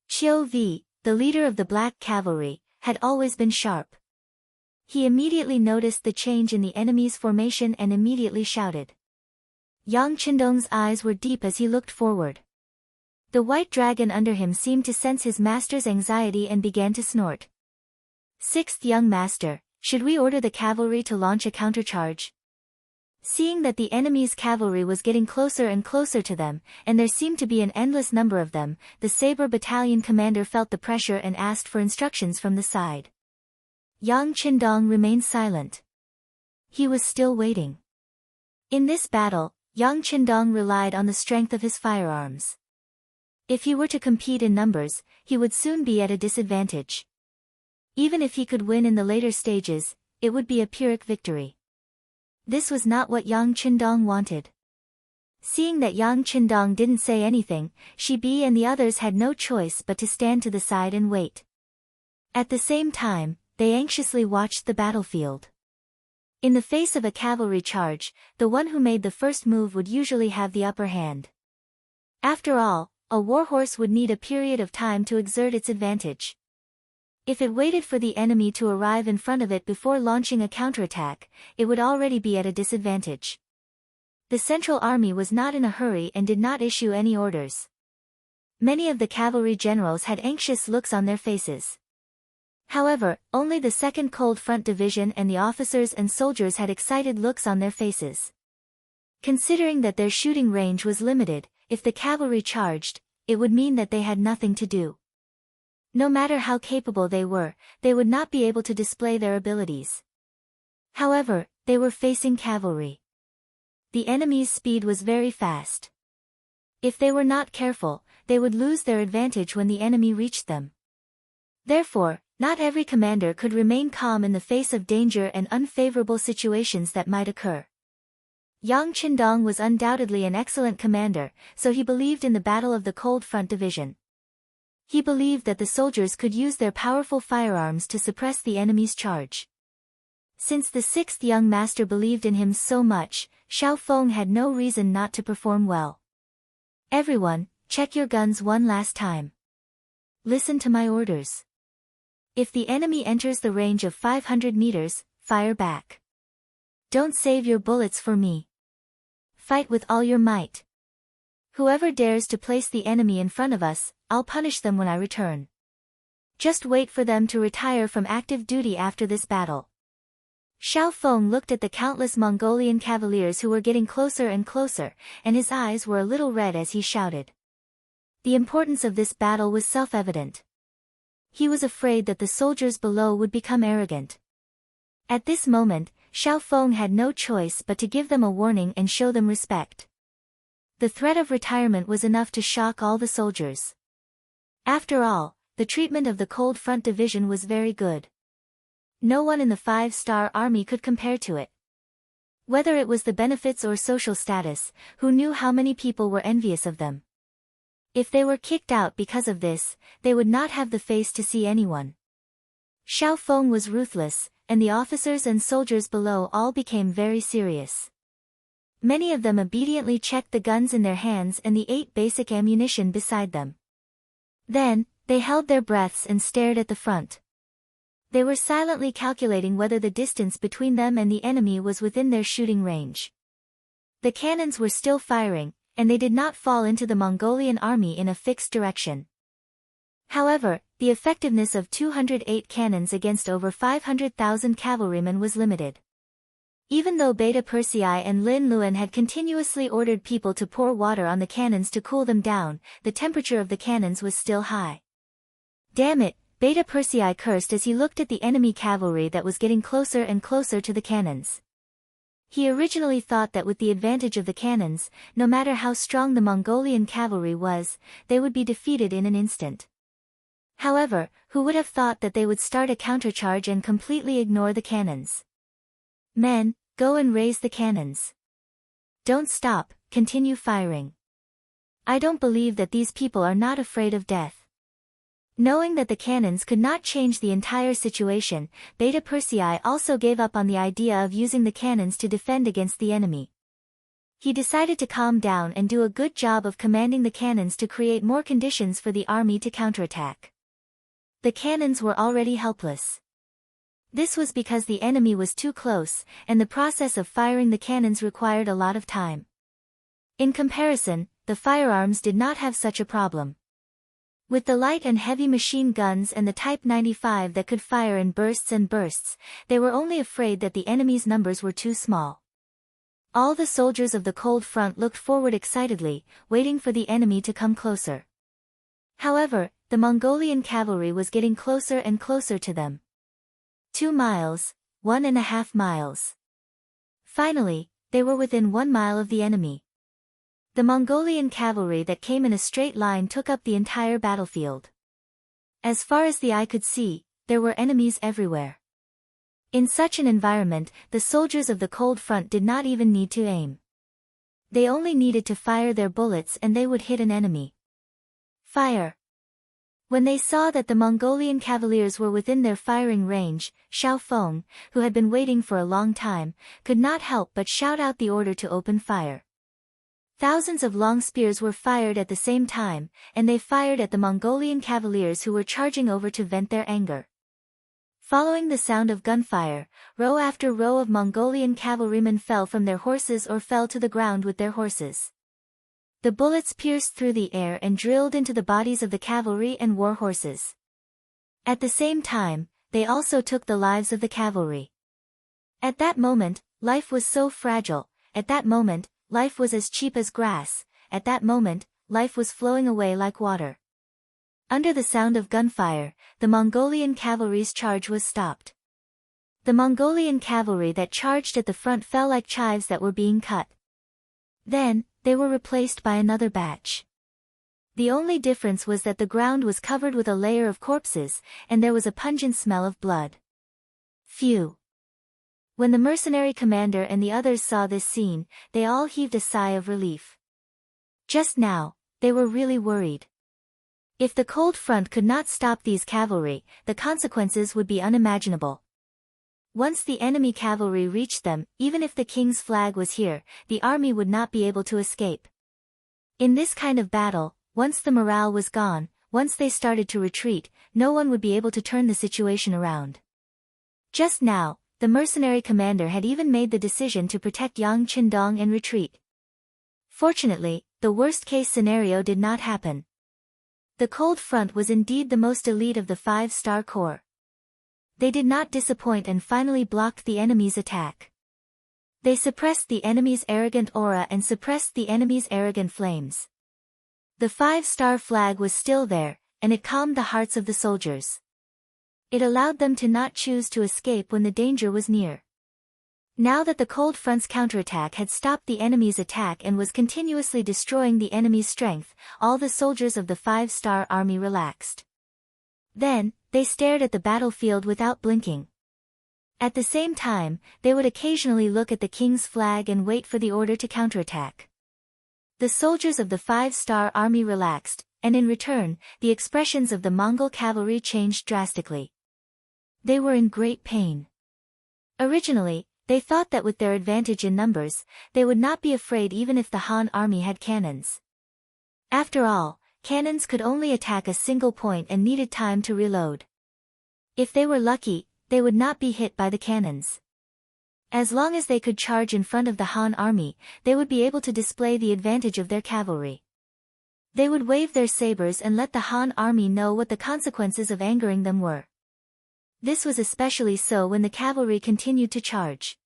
[SPEAKER 1] Qiu Vi, the leader of the Black Cavalry, had always been sharp. He immediately noticed the change in the enemy's formation and immediately shouted. Yang Qindong's eyes were deep as he looked forward. The white dragon under him seemed to sense his master's anxiety and began to snort. Sixth young master, should we order the cavalry to launch a countercharge? Seeing that the enemy's cavalry was getting closer and closer to them, and there seemed to be an endless number of them, the Saber Battalion commander felt the pressure and asked for instructions from the side. Yang Qindong remained silent. He was still waiting. In this battle, Yang Qindong relied on the strength of his firearms. If he were to compete in numbers, he would soon be at a disadvantage. Even if he could win in the later stages, it would be a Pyrrhic victory. This was not what Yang Qindong wanted. Seeing that Yang Qindong didn't say anything, Shibi and the others had no choice but to stand to the side and wait. At the same time, they anxiously watched the battlefield. In the face of a cavalry charge, the one who made the first move would usually have the upper hand. After all, a warhorse would need a period of time to exert its advantage. If it waited for the enemy to arrive in front of it before launching a counterattack, it would already be at a disadvantage. The Central Army was not in a hurry and did not issue any orders. Many of the cavalry generals had anxious looks on their faces. However, only the 2nd Cold Front Division and the officers and soldiers had excited looks on their faces. Considering that their shooting range was limited, if the cavalry charged, it would mean that they had nothing to do. No matter how capable they would not be able to display their abilities. However, they were facing cavalry. The enemy's speed was very fast. If they were not careful, they would lose their advantage when the enemy reached them. Therefore, not every commander could remain calm in the face of danger and unfavorable situations that might occur. Yang Qindong was undoubtedly an excellent commander, so he believed in the Battle of the Cold Front Division. He believed that the soldiers could use their powerful firearms to suppress the enemy's charge. Since the sixth young master believed in him so much, Xiao Feng had no reason not to perform well. Everyone, check your guns one last time. Listen to my orders. If the enemy enters the range of 500 meters, fire back. Don't save your bullets for me. Fight with all your might. Whoever dares to place the enemy in front of us, I'll punish them when I return. Just wait for them to retire from active duty after this battle. Xiao Feng looked at the countless Mongolian cavaliers who were getting closer and closer, and his eyes were a little red as he shouted. The importance of this battle was self-evident. He was afraid that the soldiers below would become arrogant. At this moment, Xiao Feng had no choice but to give them a warning and show them respect. The threat of retirement was enough to shock all the soldiers. After all, the treatment of the Cold Front Division was very good. No one in the 5-star army could compare to it. Whether it was the benefits or social status, who knew how many people were envious of them? If they were kicked out because of this, they would not have the face to see anyone. Xiao Feng was ruthless, and the officers and soldiers below all became very serious. Many of them obediently checked the guns in their hands and the 8 basic ammunition beside them. Then, they held their breaths and stared at the front. They were silently calculating whether the distance between them and the enemy was within their shooting range. The cannons were still firing, and they did not fall into the Mongolian army in a fixed direction. However, the effectiveness of 208 cannons against over 500,000 cavalrymen was limited. Even though Beta Persei and Lin Luan had continuously ordered people to pour water on the cannons to cool them down, the temperature of the cannons was still high. Damn it, Beta Persei cursed as he looked at the enemy cavalry that was getting closer and closer to the cannons. He originally thought that with the advantage of the cannons, no matter how strong the Mongolian cavalry was, they would be defeated in an instant. However, who would have thought that they would start a countercharge and completely ignore the cannons? Men, go and raise the cannons. Don't stop, continue firing. I don't believe that these people are not afraid of death. Knowing that the cannons could not change the entire situation, Beta Persei also gave up on the idea of using the cannons to defend against the enemy. He decided to calm down and do a good job of commanding the cannons to create more conditions for the army to counterattack. The cannons were already helpless. This was because the enemy was too close, and the process of firing the cannons required a lot of time. In comparison, the firearms did not have such a problem. With the light and heavy machine guns and the Type 95 that could fire in bursts and bursts, they were only afraid that the enemy's numbers were too small. All the soldiers of the Cold Front looked forward excitedly, waiting for the enemy to come closer. However, the Mongolian cavalry was getting closer and closer to them. 2 miles, 1.5 miles. Finally, they were within 1 mile of the enemy. The Mongolian cavalry that came in a straight line took up the entire battlefield. As far as the eye could see, there were enemies everywhere. In such an environment, the soldiers of the Cold Front did not even need to aim. They only needed to fire their bullets and they would hit an enemy. Fire! When they saw that the Mongolian cavaliers were within their firing range, Xiao Feng, who had been waiting for a long time, could not help but shout out the order to open fire. Thousands of long spears were fired at the same time, and they fired at the Mongolian cavaliers who were charging over to vent their anger. Following the sound of gunfire, row after row of Mongolian cavalrymen fell from their horses or fell to the ground with their horses. The bullets pierced through the air and drilled into the bodies of the cavalry and war horses. At the same time, they also took the lives of the cavalry. At that moment, life was so fragile. At that moment, life was as cheap as grass. At that moment, life was flowing away like water. Under the sound of gunfire, the Mongolian cavalry's charge was stopped. The Mongolian cavalry that charged at the front fell like chives that were being cut. Then, they were replaced by another batch. The only difference was that the ground was covered with a layer of corpses, and there was a pungent smell of blood. Phew! When the mercenary commander and the others saw this scene, they all heaved a sigh of relief. Just now, they were really worried. If the cold front could not stop these cavalry, the consequences would be unimaginable. Once the enemy cavalry reached them, even if the king's flag was here, the army would not be able to escape. In this kind of battle, once the morale was gone, once they started to retreat, no one would be able to turn the situation around. Just now, the mercenary commander had even made the decision to protect Yang Qindong and retreat. Fortunately, the worst-case scenario did not happen. The cold front was indeed the most elite of the 5-star corps. They did not disappoint and finally blocked the enemy's attack. They suppressed the enemy's arrogant aura and suppressed the enemy's arrogant flames. The 5-star flag was still there, and it calmed the hearts of the soldiers. It allowed them to not choose to escape when the danger was near. Now that the cold front's counterattack had stopped the enemy's attack and was continuously destroying the enemy's strength, all the soldiers of the 5-star army relaxed. Then, they stared at the battlefield without blinking. At the same time, they would occasionally look at the king's flag and wait for the order to counterattack. The soldiers of the 5-star army relaxed, and in return, the expressions of the Mongol cavalry changed drastically. They were in great pain. Originally, they thought that with their advantage in numbers, they would not be afraid even if the Han army had cannons. After all, cannons could only attack a single point and needed time to reload. If they were lucky, they would not be hit by the cannons. As long as they could charge in front of the Han army, they would be able to display the advantage of their cavalry. They would wave their sabers and let the Han army know what the consequences of angering them were. This was especially so when the cavalry continued to charge.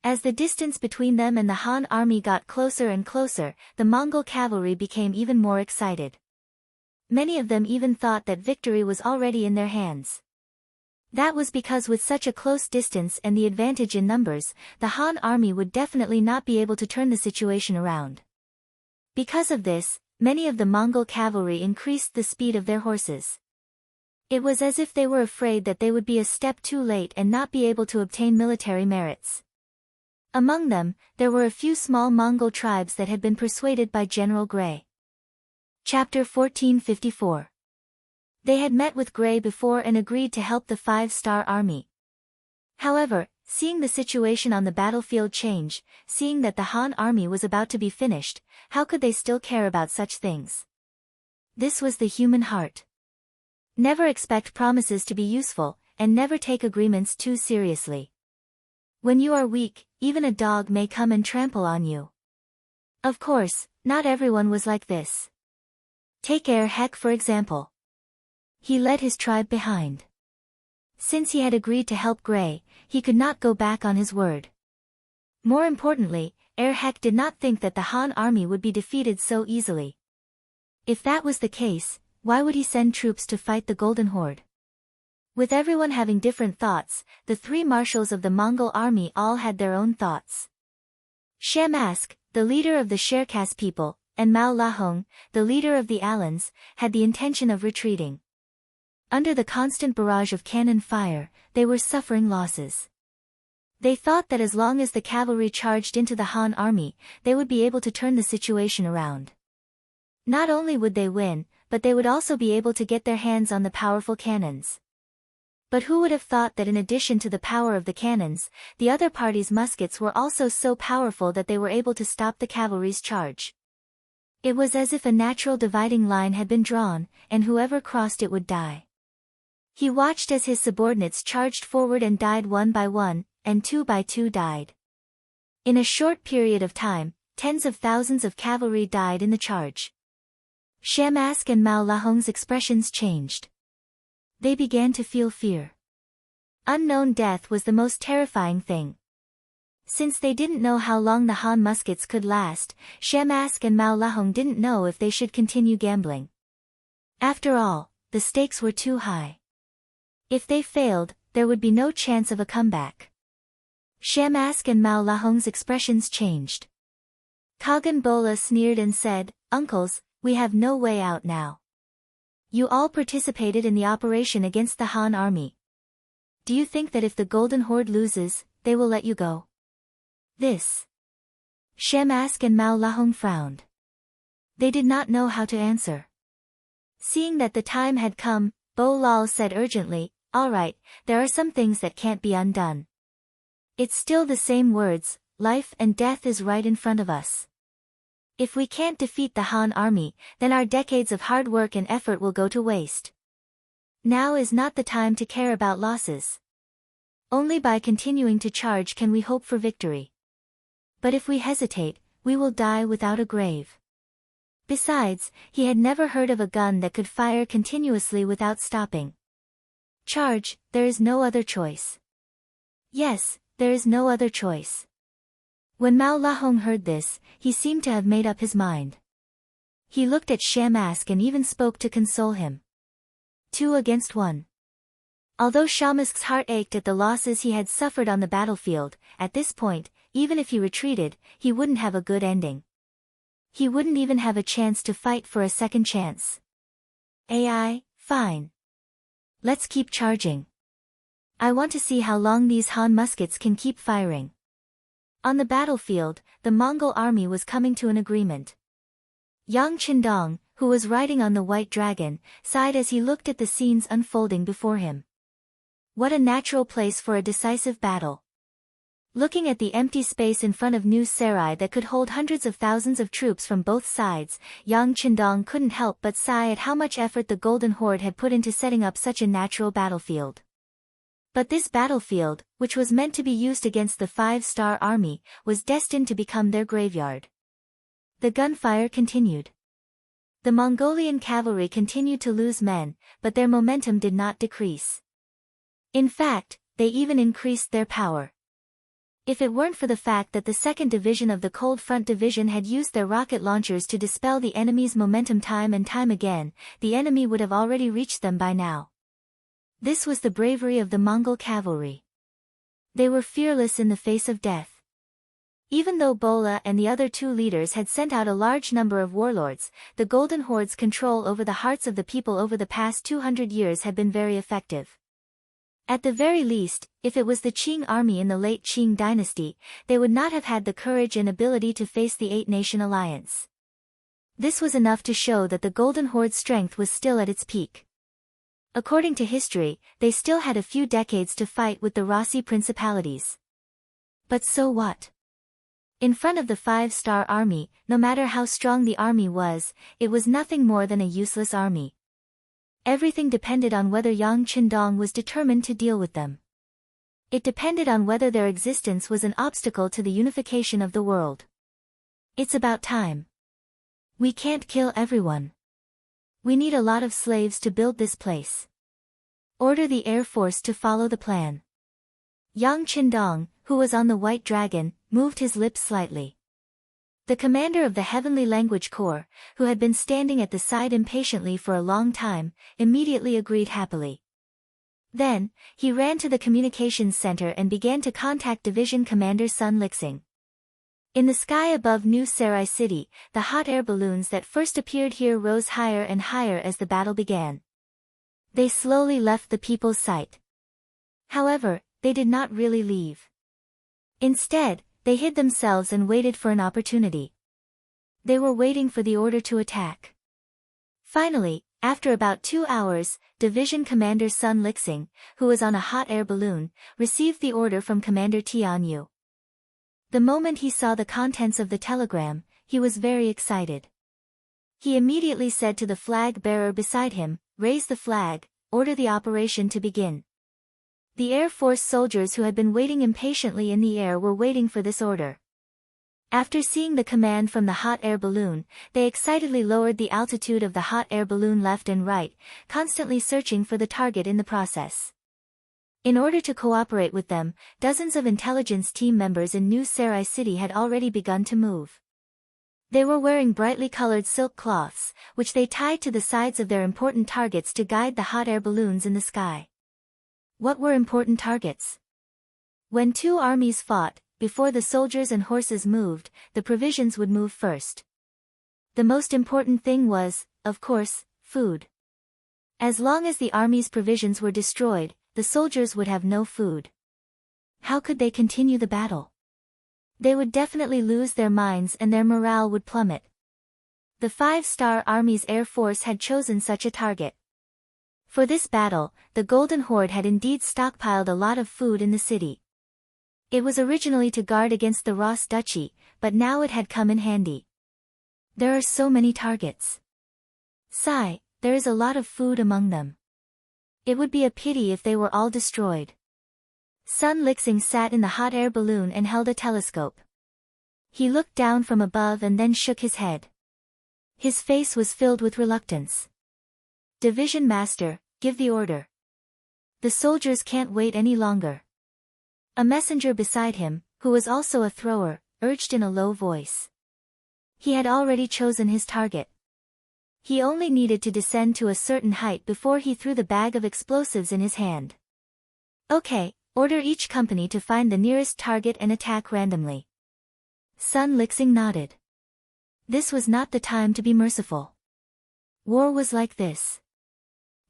[SPEAKER 1] As the distance between them and the Han army got closer and closer, the Mongol cavalry became even more excited. Many of them even thought that victory was already in their hands. That was because with such a close distance and the advantage in numbers, the Han army would definitely not be able to turn the situation around. Because of this, many of the Mongol cavalry increased the speed of their horses. It was as if they were afraid that they would be a step too late and not be able to obtain military merits. Among them, there were a few small Mongol tribes that had been persuaded by General Gray. Chapter 1454. They had met with Gray before and agreed to help the 5-star army. However, seeing the situation on the battlefield change, seeing that the Han army was about to be finished, how could they still care about such things? This was the human heart. Never expect promises to be useful, and never take agreements too seriously. When you are weak, even a dog may come and trample on you. Of course, not everyone was like this. Take embark for example. He led his tribe behind. Since he had agreed to help Gray, he could not go back on his word. More importantly, embark did not think that the Han army would be defeated so easily. If that was the case, why would he send troops to fight the Golden Horde? With everyone having different thoughts, the 3 marshals of the Mongol army all had their own thoughts. Shamask, the leader of the Cherkass people, and Mao Lahong, the leader of the Alans, had the intention of retreating. Under the constant barrage of cannon fire, they were suffering losses. They thought that as long as the cavalry charged into the Han army, they would be able to turn the situation around. Not only would they win, but they would also be able to get their hands on the powerful cannons. But who would have thought that in addition to the power of the cannons, the other party's muskets were also so powerful that they were able to stop the cavalry's charge? It was as if a natural dividing line had been drawn, and whoever crossed it would die. He watched as his subordinates charged forward and died one by one, and two by two died. In a short period of time, tens of thousands of cavalry died in the charge. Shamask and Mao Lahong's expressions changed. They began to feel fear. Unknown death was the most terrifying thing. Since they didn't know how long the Han muskets could last, Shamask and Mao Lahong didn't know if they should continue gambling. After all, the stakes were too high. If they failed, there would be no chance of a comeback. Shamask and Mao Lahong's expressions changed. Kagan Bola sneered and said, "Uncles, we have no way out now. You all participated in the operation against the Han army. Do you think that if the Golden Horde loses, they will let you go?" This. Shamask and Mao Lahong frowned. They did not know how to answer. Seeing that the time had come, Bo Lal said urgently, "All right, there are some things that can't be undone. It's still the same words, life and death is right in front of us. If we can't defeat the Han army, then our decades of hard work and effort will go to waste. Now is not the time to care about losses. Only by continuing to charge can we hope for victory. But if we hesitate, we will die without a grave." Besides, he had never heard of a gun that could fire continuously without stopping. Charge, there is no other choice. Yes, there is no other choice. When Mao Lahong heard this, he seemed to have made up his mind. He looked at Shamask and even spoke to console him. 2 against 1. Although Shamask's heart ached at the losses he had suffered on the battlefield, at this point, even if he retreated, he wouldn't have a good ending. He wouldn't even have a chance to fight for a second chance. AI, fine. Let's keep charging. I want to see how long these Han muskets can keep firing. On the battlefield, the Mongol army was coming to an agreement. Yang Qindong, who was riding on the white dragon, sighed as he looked at the scenes unfolding before him. What a natural place for a decisive battle. Looking at the empty space in front of New Sarai that could hold hundreds of thousands of troops from both sides, Yang Qindong couldn't help but sigh at how much effort the Golden Horde had put into setting up such a natural battlefield. But this battlefield, which was meant to be used against the 5-star army, was destined to become their graveyard. The gunfire continued. The Mongolian cavalry continued to lose men, but their momentum did not decrease. In fact, they even increased their power. If it weren't for the fact that the 2nd Division of the Cold Front Division had used their rocket launchers to dispel the enemy's momentum time and time again, the enemy would have already reached them by now. This was the bravery of the Mongol cavalry. They were fearless in the face of death. Even though Bola and the other 2 leaders had sent out a large number of warlords, the Golden Horde's control over the hearts of the people over the past 200 years had been very effective. At the very least, if it was the Qing army in the late Qing dynasty, they would not have had the courage and ability to face the 8-nation alliance. This was enough to show that the Golden Horde's strength was still at its peak. According to history, they still had a few decades to fight with the Rossi principalities. But so what? In front of the 5-star army, no matter how strong the army was, it was nothing more than a useless army. Everything depended on whether Yang Qindong was determined to deal with them. It depended on whether their existence was an obstacle to the unification of the world. It's about time. We can't kill everyone. We need a lot of slaves to build this place. Order the Air Force to follow the plan. Yang Qindong, who was on the White Dragon, moved his lips slightly. The commander of the Heavenly Language Corps, who had been standing at the side impatiently for a long time, immediately agreed happily. Then, he ran to the communications center and began to contact Division Commander Sun Lixing. In the sky above New Sarai City, the hot air balloons that first appeared here rose higher and higher as the battle began. They slowly left the people's sight. However, they did not really leave. Instead, they hid themselves and waited for an opportunity. They were waiting for the order to attack. Finally, after about 2 hours, Division Commander Sun Lixing, who was on a hot air balloon, received the order from Commander Tian Yu. The moment he saw the contents of the telegram, he was very excited. He immediately said to the flag bearer beside him, "Raise the flag, order the operation to begin." The Air Force soldiers who had been waiting impatiently in the air were waiting for this order. After seeing the command from the hot air balloon, they excitedly lowered the altitude of the hot air balloon left and right, constantly searching for the target in the process. In order to cooperate with them, dozens of intelligence team members in New Sarai City had already begun to move. They were wearing brightly colored silk cloths, which they tied to the sides of their important targets to guide the hot air balloons in the sky. What were important targets? When 2 armies fought, before the soldiers and horses moved, the provisions would move first. The most important thing was, of course, food. As long as the army's provisions were destroyed, the soldiers would have no food. How could they continue the battle? They would definitely lose their minds and their morale would plummet. The 5-star Army's Air Force had chosen such a target. For this battle, the Golden Horde had indeed stockpiled a lot of food in the city. It was originally to guard against the Ross Duchy, but now it had come in handy. There are so many targets. Sigh, there is a lot of food among them. It would be a pity if they were all destroyed. Sun Lixing sat in the hot air balloon and held a telescope. He looked down from above and then shook his head. His face was filled with reluctance. Division Master, give the order. The soldiers can't wait any longer. A messenger beside him, who was also a thrower, urged in a low voice. He had already chosen his target. He only needed to descend to a certain height before he threw the bag of explosives in his hand. Okay, order each company to find the nearest target and attack randomly. Sun Lixing nodded. This was not the time to be merciful. War was like this.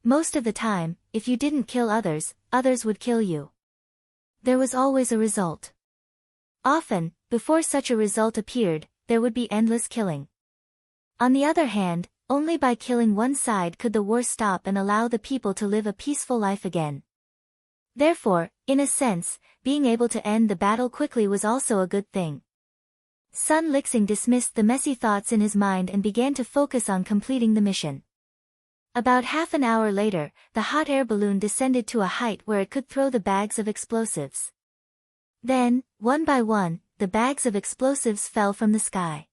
[SPEAKER 1] Most of the time, if you didn't kill others, others would kill you. There was always a result. Often, before such a result appeared, there would be endless killing. On the other hand, only by killing one side could the war stop and allow the people to live a peaceful life again. Therefore, in a sense, being able to end the battle quickly was also a good thing. Sun Lixing dismissed the messy thoughts in his mind and began to focus on completing the mission. About half an hour later, the hot air balloon descended to a height where it could throw the bags of explosives. Then, one by one, the bags of explosives fell from the sky.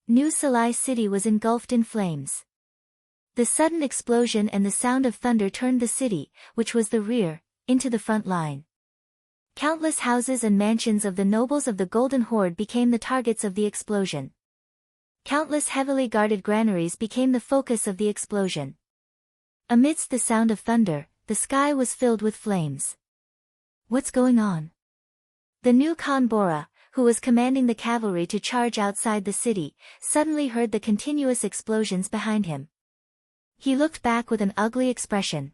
[SPEAKER 1] New Salai City was engulfed in flames. The sudden explosion and the sound of thunder turned the city, which was the rear, into the front line. Countless houses and mansions of the nobles of the Golden Horde became the targets of the explosion. Countless heavily guarded granaries became the focus of the explosion. Amidst the sound of thunder, the sky was filled with flames. What's going on? The new Khan Bora, who was commanding the cavalry to charge outside the city, suddenly heard the continuous explosions behind him. He looked back with an ugly expression.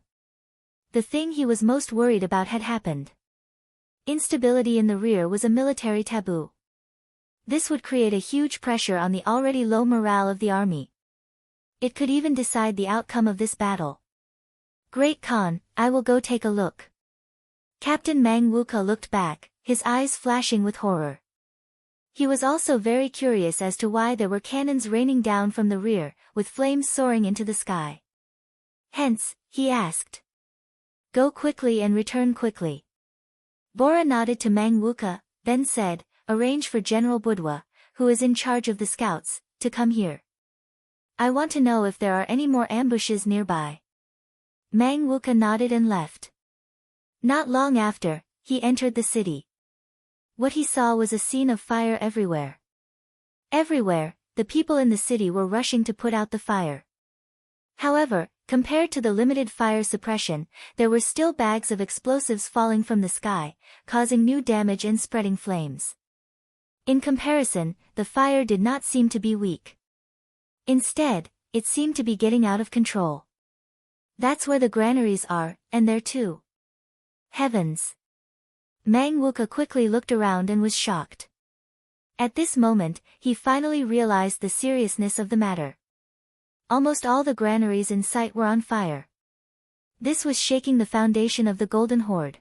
[SPEAKER 1] The thing he was most worried about had happened. Instability in the rear was a military taboo. This would create a huge pressure on the already low morale of the army. It could even decide the outcome of this battle. Great Khan, I will go take a look. Captain Mang Wuka looked back, his eyes flashing with horror. He was also very curious as to why there were cannons raining down from the rear, with flames soaring into the sky. Hence, he asked. Go quickly and return quickly. Bora nodded to Mang Wuka, then said, arrange for General Budwa, who is in charge of the scouts, to come here. I want to know if there are any more ambushes nearby. Mang Wuka nodded and left. Not long after, he entered the city. What he saw was a scene of fire everywhere. Everywhere, the people in the city were rushing to put out the fire. However, compared to the limited fire suppression, there were still bags of explosives falling from the sky, causing new damage and spreading flames. In comparison, the fire did not seem to be weak. Instead, it seemed to be getting out of control. That's where the granaries are, and there too. Heavens! Mang Wuka quickly looked around and was shocked. At this moment, he finally realized the seriousness of the matter. Almost all the granaries in sight were on fire. This was shaking the foundation of the Golden Horde.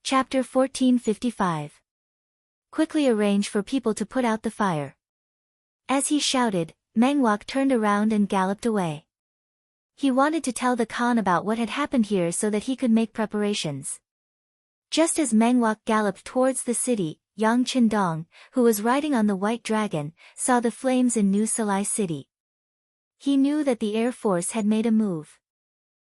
[SPEAKER 1] Chapter 1455. Quickly arrange for people to put out the fire. As he shouted, Mangwok turned around and galloped away. He wanted to tell the Khan about what had happened here so that he could make preparations. Just as Mangwok galloped towards the city, Yang Qindong, who was riding on the white dragon, saw the flames in New Salai City. He knew that the Air Force had made a move.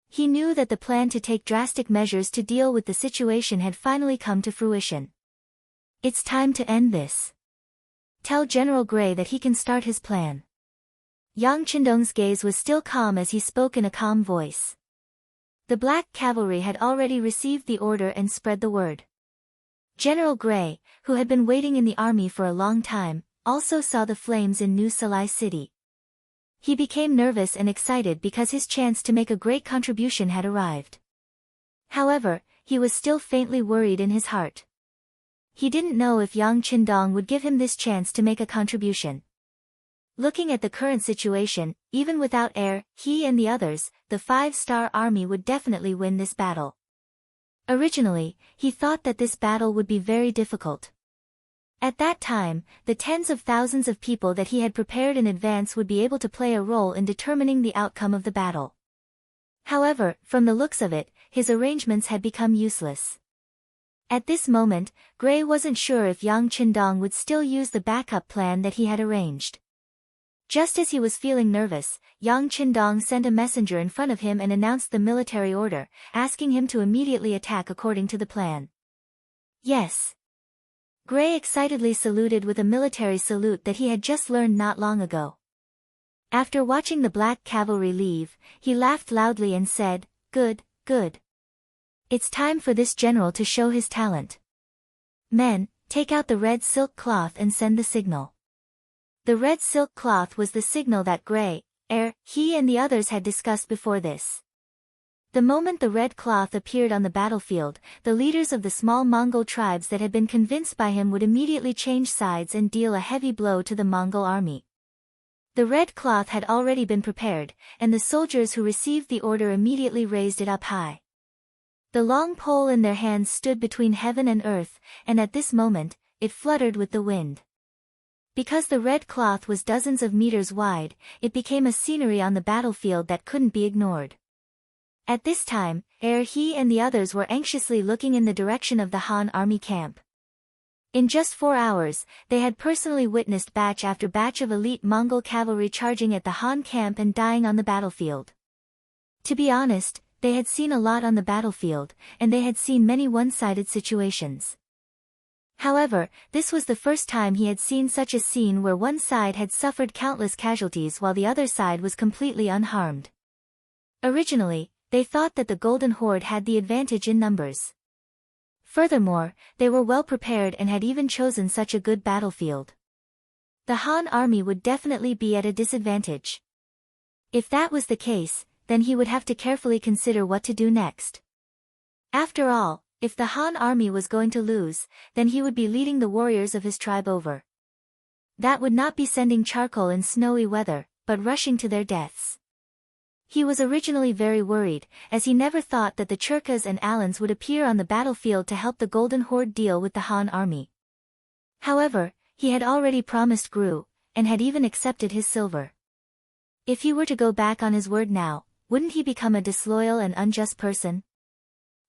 [SPEAKER 1] He knew that the plan to take drastic measures to deal with the situation had finally come to fruition. It's time to end this. Tell General Gray that he can start his plan. Yang Qindong's gaze was still calm as he spoke in a calm voice. The Black Cavalry had already received the order and spread the word. General Gray, who had been waiting in the army for a long time, also saw the flames in New Salai City. He became nervous and excited because his chance to make a great contribution had arrived. However, he was still faintly worried in his heart. He didn't know if Yang Qindong would give him this chance to make a contribution. Looking at the current situation, even without he and the others, the 5-star army would definitely win this battle. Originally, he thought that this battle would be very difficult. At that time, the tens of thousands of people that he had prepared in advance would be able to play a role in determining the outcome of the battle. However, from the looks of it, his arrangements had become useless. At this moment, Gray wasn't sure if Yang Qindong would still use the backup plan that he had arranged. Just as he was feeling nervous, Yang Qindong sent a messenger in front of him and announced the military order, asking him to immediately attack according to the plan. Yes. Gray excitedly saluted with a military salute that he had just learned not long ago. After watching the black cavalry leave, he laughed loudly and said, "Good, good. It's time for this general to show his talent. Men, take out the red silk cloth and send the signal." The red silk cloth was the signal that Gray, he and the others had discussed before this. The moment the red cloth appeared on the battlefield, the leaders of the small Mongol tribes that had been convinced by him would immediately change sides and deal a heavy blow to the Mongol army. The red cloth had already been prepared, and the soldiers who received the order immediately raised it up high. The long pole in their hands stood between heaven and earth, and at this moment, it fluttered with the wind. Because the red cloth was dozens of meters wide, it became a scenery on the battlefield that couldn't be ignored. At this time, he and the others were anxiously looking in the direction of the Han army camp. In just 4 hours, they had personally witnessed batch after batch of elite Mongol cavalry charging at the Han camp and dying on the battlefield. To be honest, they had seen a lot on the battlefield, and they had seen many one-sided situations. However, this was the first time he had seen such a scene where one side had suffered countless casualties while the other side was completely unharmed. Originally, they thought that the Golden Horde had the advantage in numbers. Furthermore, they were well prepared and had even chosen such a good battlefield. The Han army would definitely be at a disadvantage. If that was the case, then he would have to carefully consider what to do next. After all, if the Han army was going to lose, then he would be leading the warriors of his tribe over. That would not be sending charcoal in snowy weather, but rushing to their deaths. He was originally very worried, as he never thought that the Churkas and Alans would appear on the battlefield to help the Golden Horde deal with the Han army. However, he had already promised Gru, and had even accepted his silver. If he were to go back on his word now, wouldn't he become a disloyal and unjust person?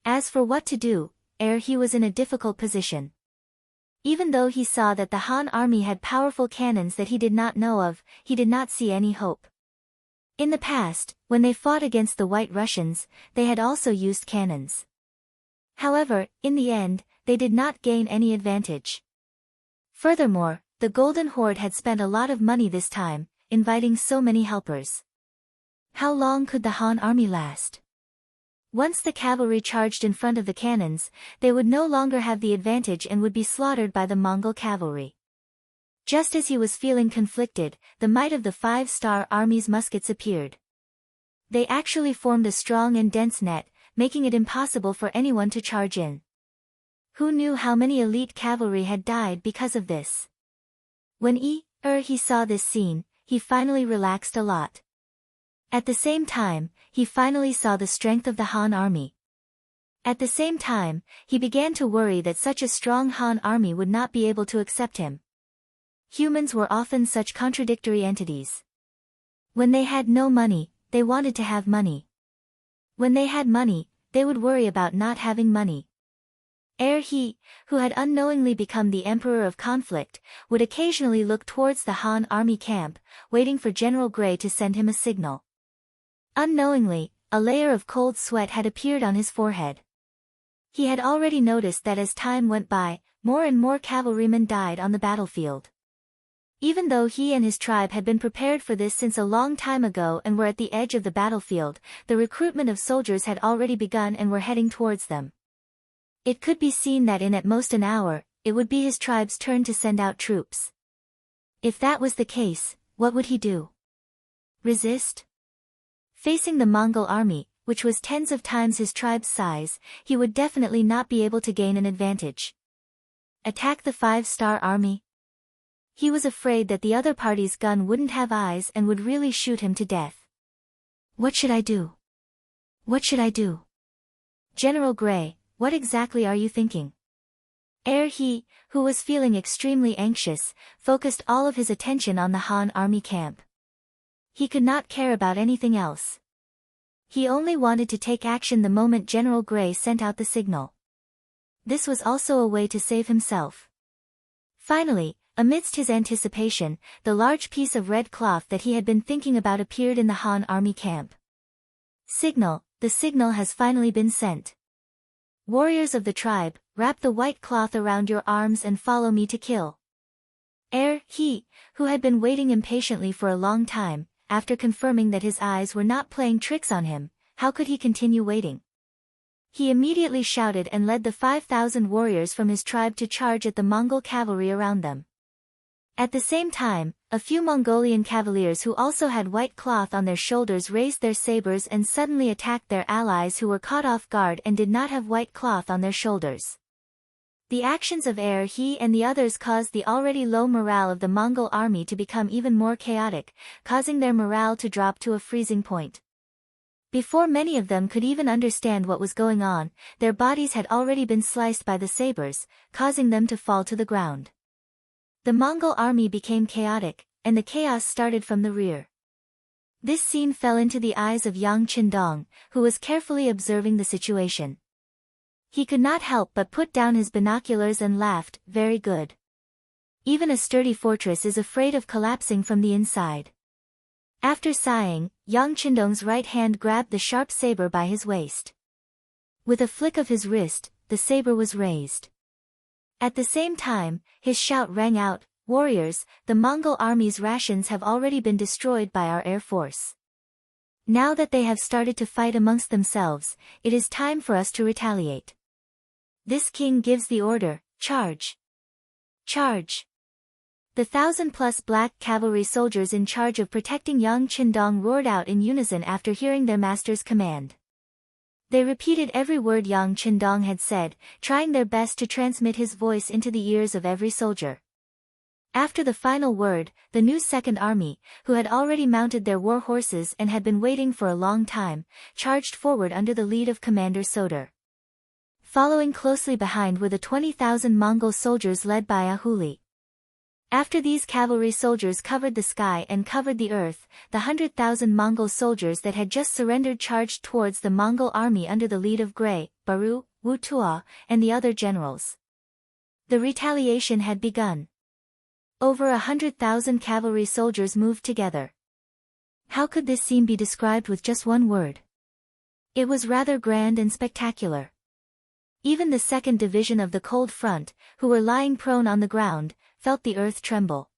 [SPEAKER 1] As for what to do, he was in a difficult position. Even though he saw that the Han army had powerful cannons that he did not know of, he did not see any hope. In the past, when they fought against the White Russians, they had also used cannons. However, in the end, they did not gain any advantage. Furthermore, the Golden Horde had spent a lot of money this time, inviting so many helpers. How long could the Han army last? Once the cavalry charged in front of the cannons, they would no longer have the advantage and would be slaughtered by the Mongol cavalry. Just as he was feeling conflicted, the might of the 5-star army's muskets appeared. They actually formed a strong and dense net, making it impossible for anyone to charge in. Who knew how many elite cavalry had died because of this? When he saw this scene, he finally relaxed a lot. At the same time, he finally saw the strength of the Han army. At the same time, he began to worry that such a strong Han army would not be able to accept him. Humans were often such contradictory entities. When they had no money, they wanted to have money. When they had money, they would worry about not having money. He, who had unknowingly become the emperor of conflict, would occasionally look towards the Han army camp, waiting for General Gray to send him a signal. Unknowingly, a layer of cold sweat had appeared on his forehead. He had already noticed that as time went by, more and more cavalrymen died on the battlefield. Even though he and his tribe had been prepared for this since a long time ago and were at the edge of the battlefield, the recruitment of soldiers had already begun and were heading towards them. It could be seen that in at most an hour, it would be his tribe's turn to send out troops. If that was the case, what would he do? Resist? Facing the Mongol army, which was tens of times his tribe's size, he would definitely not be able to gain an advantage. Attack the 5-star army? He was afraid that the other party's gun wouldn't have eyes and would really shoot him to death. What should I do? What should I do? General Gray, what exactly are you thinking? He, who was feeling extremely anxious, focused all of his attention on the Han army camp. He could not care about anything else. He only wanted to take action the moment General Gray sent out the signal. This was also a way to save himself. Finally, amidst his anticipation, the large piece of red cloth that he had been thinking about appeared in the Han army camp. Signal, the signal has finally been sent. Warriors of the tribe, wrap the white cloth around your arms and follow me to kill. He, who had been waiting impatiently for a long time, after confirming that his eyes were not playing tricks on him, how could he continue waiting? He immediately shouted and led the 5,000 warriors from his tribe to charge at the Mongol cavalry around them. At the same time, a few Mongolian cavaliers who also had white cloth on their shoulders raised their sabers and suddenly attacked their allies who were caught off guard and did not have white cloth on their shoulders. The actions of He and the others caused the already low morale of the Mongol army to become even more chaotic, causing their morale to drop to a freezing point. Before many of them could even understand what was going on, their bodies had already been sliced by the sabers, causing them to fall to the ground. The Mongol army became chaotic, and the chaos started from the rear. This scene fell into the eyes of Yang Qindong, who was carefully observing the situation. He could not help but put down his binoculars and laughed, very good. Even a sturdy fortress is afraid of collapsing from the inside. After sighing, Yang Qindong's right hand grabbed the sharp saber by his waist. With a flick of his wrist, the saber was raised. At the same time, his shout rang out, "Warriors, the Mongol army's rations have already been destroyed by our air force. Now that they have started to fight amongst themselves, it is time for us to retaliate. This king gives the order, charge! Charge!" The 1,000-plus black cavalry soldiers in charge of protecting Yang Qindong roared out in unison after hearing their master's command. They repeated every word Yang Qindong had said, trying their best to transmit his voice into the ears of every soldier. After the final word, the new Second Army, who had already mounted their war horses and had been waiting for a long time, charged forward under the lead of Commander Soder. Following closely behind were the 20,000 Mongol soldiers led by Ahuli. After these cavalry soldiers covered the sky and covered the earth, the 100,000 Mongol soldiers that had just surrendered charged towards the Mongol army under the lead of Gray, Baru, Wu Tuo, and the other generals. The retaliation had begun. Over 100,000 cavalry soldiers moved together. How could this scene be described with just one word? It was rather grand and spectacular. Even the 2nd Division of the Cold Front, who were lying prone on the ground, felt the earth tremble.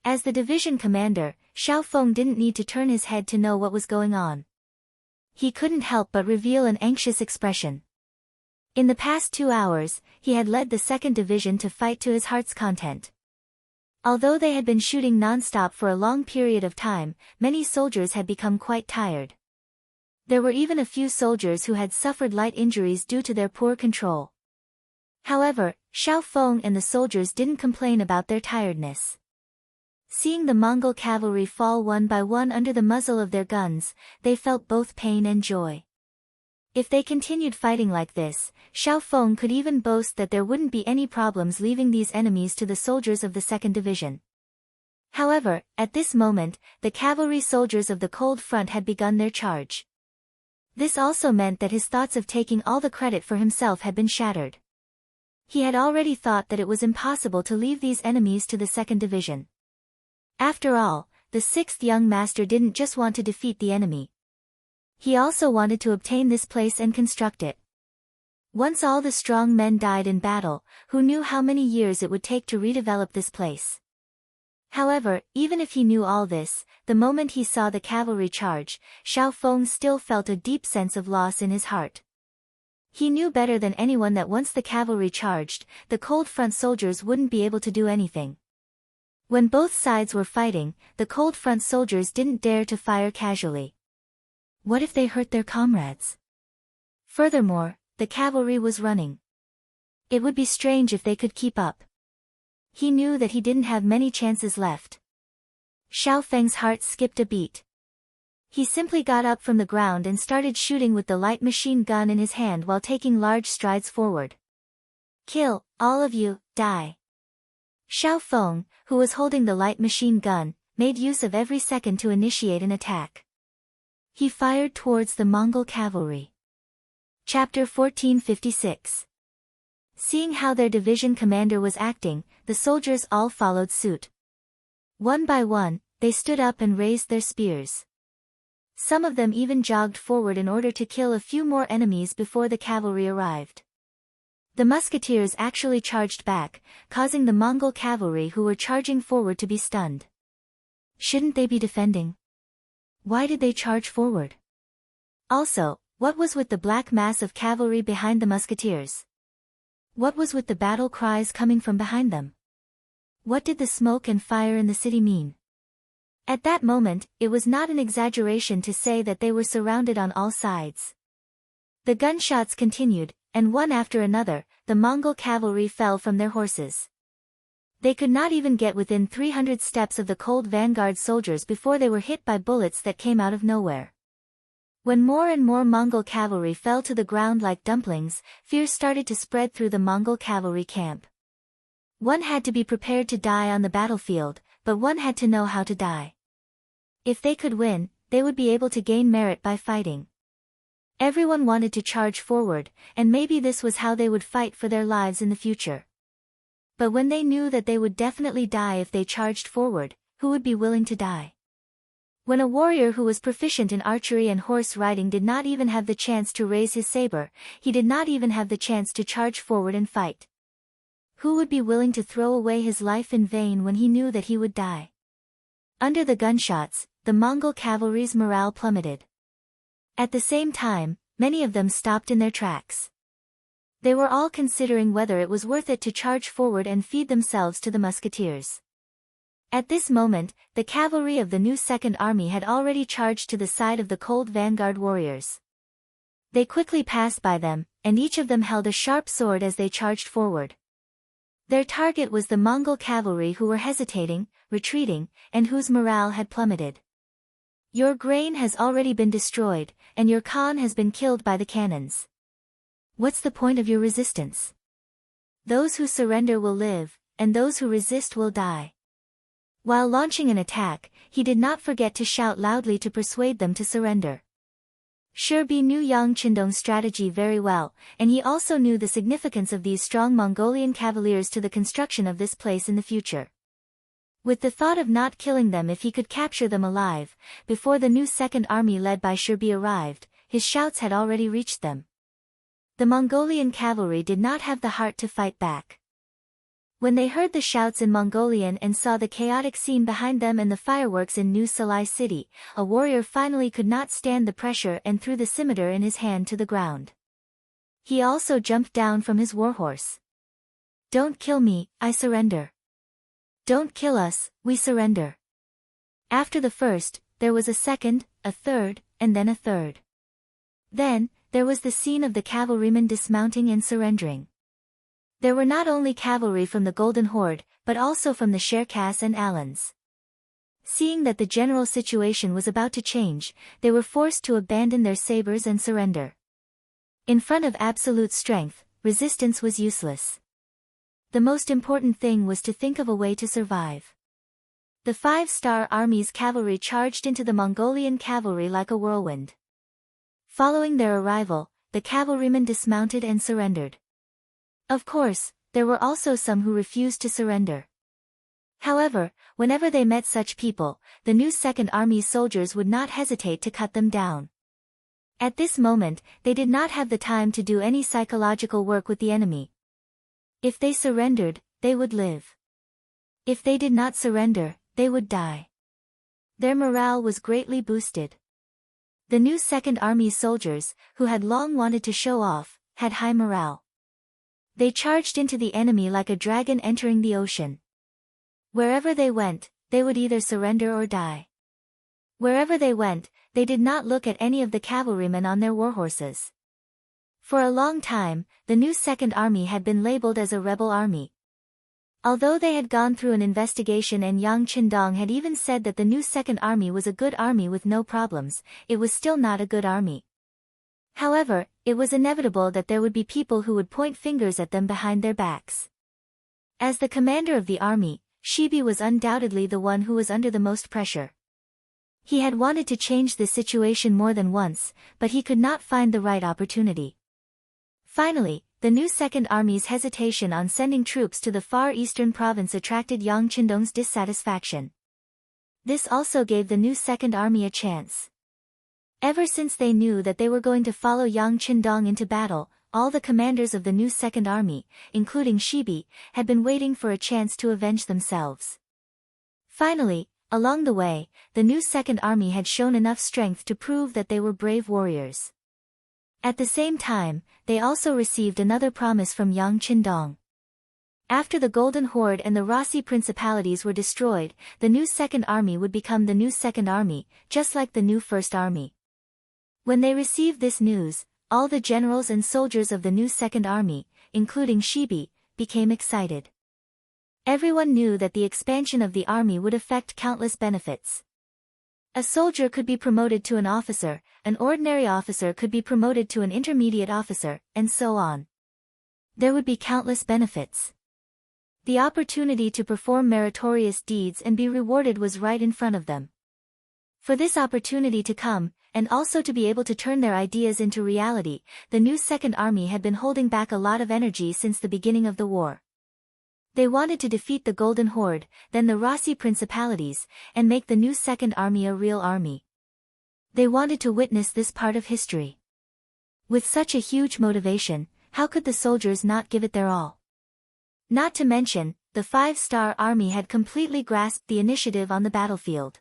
[SPEAKER 1] As the division commander, Xiao Feng didn't need to turn his head to know what was going on. He couldn't help but reveal an anxious expression. In the past 2 hours, he had led the 2nd Division to fight to his heart's content. Although they had been shooting non-stop for a long period of time, many soldiers had become quite tired. There were even a few soldiers who had suffered light injuries due to their poor control. However, Xiao Feng and the soldiers didn't complain about their tiredness. Seeing the Mongol cavalry fall one by one under the muzzle of their guns, they felt both pain and joy. If they continued fighting like this, Xiao Feng could even boast that there wouldn't be any problems leaving these enemies to the soldiers of the 2nd Division. However, at this moment, the cavalry soldiers of the Cold Front had begun their charge. This also meant that his thoughts of taking all the credit for himself had been shattered. He had already thought that it was impossible to leave these enemies to the 2nd Division. After all, the 6th young master didn't just want to defeat the enemy. He also wanted to obtain this place and construct it. Once all the strong men died in battle, who knew how many years it would take to redevelop this place? However, even if he knew all this, the moment he saw the cavalry charge, Xiao Feng still felt a deep sense of loss in his heart. He knew better than anyone that once the cavalry charged, the cold front soldiers wouldn't be able to do anything. When both sides were fighting, the cold front soldiers didn't dare to fire casually. What if they hurt their comrades? Furthermore, the cavalry was running. It would be strange if they could keep up. He knew that he didn't have many chances left. Xiao Feng's heart skipped a beat. He simply got up from the ground and started shooting with the light machine gun in his hand while taking large strides forward. Kill, all of you, die. Xiao Feng, who was holding the light machine gun, made use of every second to initiate an attack. He fired towards the Mongol cavalry. Chapter 1456. Seeing how their division commander was acting, the soldiers all followed suit. One by one, they stood up and raised their spears. Some of them even jogged forward in order to kill a few more enemies before the cavalry arrived. The musketeers actually charged back, causing the Mongol cavalry who were charging forward to be stunned. Shouldn't they be defending? Why did they charge forward? Also, what was with the black mass of cavalry behind the musketeers? What was with the battle cries coming from behind them? What did the smoke and fire in the city mean? At that moment, it was not an exaggeration to say that they were surrounded on all sides. The gunshots continued, and one after another, the Mongol cavalry fell from their horses. They could not even get within 300 steps of the cold vanguard soldiers before they were hit by bullets that came out of nowhere. When more and more Mongol cavalry fell to the ground like dumplings, fear started to spread through the Mongol cavalry camp. One had to be prepared to die on the battlefield, but one had to know how to die. If they could win, they would be able to gain merit by fighting. Everyone wanted to charge forward, and maybe this was how they would fight for their lives in the future. But when they knew that they would definitely die if they charged forward, who would be willing to die? When a warrior who was proficient in archery and horse riding did not even have the chance to raise his saber, he did not even have the chance to charge forward and fight. Who would be willing to throw away his life in vain when he knew that he would die? Under the gunshots, the Mongol cavalry's morale plummeted. At the same time, many of them stopped in their tracks. They were all considering whether it was worth it to charge forward and feed themselves to the musketeers. At this moment, the cavalry of the new Second Army had already charged to the side of the cold vanguard warriors. They quickly passed by them, and each of them held a sharp sword as they charged forward. Their target was the Mongol cavalry who were hesitating, retreating, and whose morale had plummeted. Your grain has already been destroyed, and your Khan has been killed by the cannons. What's the point of your resistance? Those who surrender will live, and those who resist will die. While launching an attack, he did not forget to shout loudly to persuade them to surrender. Shirbi knew Yang Qindong's strategy very well, and he also knew the significance of these strong Mongolian cavaliers to the construction of this place in the future. With the thought of not killing them if he could capture them alive, before the new Second Army led by Shirbi arrived, his shouts had already reached them. The Mongolian cavalry did not have the heart to fight back. When they heard the shouts in Mongolian and saw the chaotic scene behind them and the fireworks in New Salai City, a warrior finally could not stand the pressure and threw the scimitar in his hand to the ground. He also jumped down from his warhorse. Don't kill me, I surrender. Don't kill us, we surrender. After the first, there was a second, a third, and then a third. Then, there was the scene of the cavalrymen dismounting and surrendering. There were not only cavalry from the Golden Horde, but also from the Sherkas and Alans. Seeing that the general situation was about to change, they were forced to abandon their sabers and surrender. In front of absolute strength, resistance was useless. The most important thing was to think of a way to survive. The 5-star Army's cavalry charged into the Mongolian cavalry like a whirlwind. Following their arrival, the cavalrymen dismounted and surrendered. Of course, there were also some who refused to surrender. However, whenever they met such people, the new Second Army soldiers would not hesitate to cut them down. At this moment, they did not have the time to do any psychological work with the enemy. If they surrendered, they would live. If they did not surrender, they would die. Their morale was greatly boosted. The new Second Army soldiers, who had long wanted to show off, had high morale. They charged into the enemy like a dragon entering the ocean. Wherever they went, they would either surrender or die. Wherever they went, they did not look at any of the cavalrymen on their warhorses. For a long time, the new Second Army had been labeled as a rebel army. Although they had gone through an investigation and Yang Qindong had even said that the new Second Army was a good army with no problems, it was still not a good army. However, it was inevitable that there would be people who would point fingers at them behind their backs. As the commander of the army, Shibi was undoubtedly the one who was under the most pressure. He had wanted to change the situation more than once, but he could not find the right opportunity. Finally, the new Second Army's hesitation on sending troops to the far eastern province attracted Yang Qindong's dissatisfaction. This also gave the new Second Army a chance. Ever since they knew that they were going to follow Yang Qindong into battle, all the commanders of the new Second Army, including Shibi, had been waiting for a chance to avenge themselves. Finally, along the way, the new Second Army had shown enough strength to prove that they were brave warriors. At the same time, they also received another promise from Yang Qindong. After the Golden Horde and the Rossi Principalities were destroyed, the new Second Army would become the new Second Army, just like the new First Army. When they received this news, all the generals and soldiers of the new Second Army, including Shibi, became excited. Everyone knew that the expansion of the army would affect countless benefits. A soldier could be promoted to an officer, an ordinary officer could be promoted to an intermediate officer, and so on. There would be countless benefits. The opportunity to perform meritorious deeds and be rewarded was right in front of them. For this opportunity to come, and also to be able to turn their ideas into reality, the new Second Army had been holding back a lot of energy since the beginning of the war. They wanted to defeat the Golden Horde, then the Rossi Principalities, and make the new Second Army a real army. They wanted to witness this part of history. With such a huge motivation, how could the soldiers not give it their all? Not to mention, the five-star army had completely grasped the initiative on the battlefield.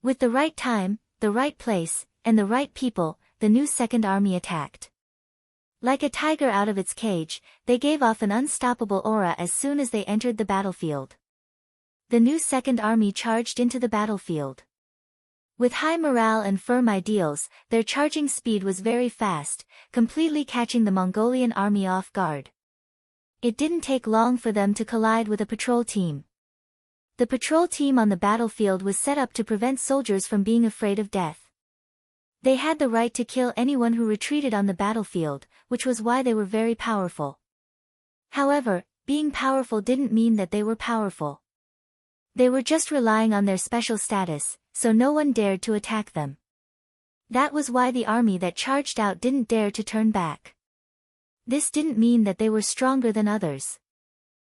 [SPEAKER 1] With the right time, the right place, and the right people, the new Second Army attacked. Like a tiger out of its cage, they gave off an unstoppable aura as soon as they entered the battlefield. The new Second Army charged into the battlefield. With high morale and firm ideals, their charging speed was very fast, completely catching the Mongolian army off guard. It didn't take long for them to collide with a patrol team. The patrol team on the battlefield was set up to prevent soldiers from being afraid of death. They had the right to kill anyone who retreated on the battlefield, which was why they were very powerful. However, being powerful didn't mean that they were powerful. They were just relying on their special status, so no one dared to attack them. That was why the army that charged out didn't dare to turn back. This didn't mean that they were stronger than others.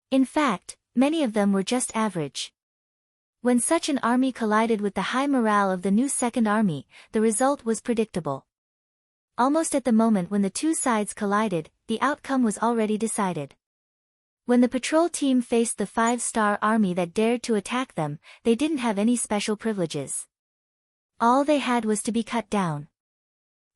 [SPEAKER 1] In fact, many of them were just average. When such an army collided with the high morale of the new Second Army, the result was predictable. Almost at the moment when the two sides collided, the outcome was already decided. When the patrol team faced the five-star army that dared to attack them, they didn't have any special privileges. All they had was to be cut down.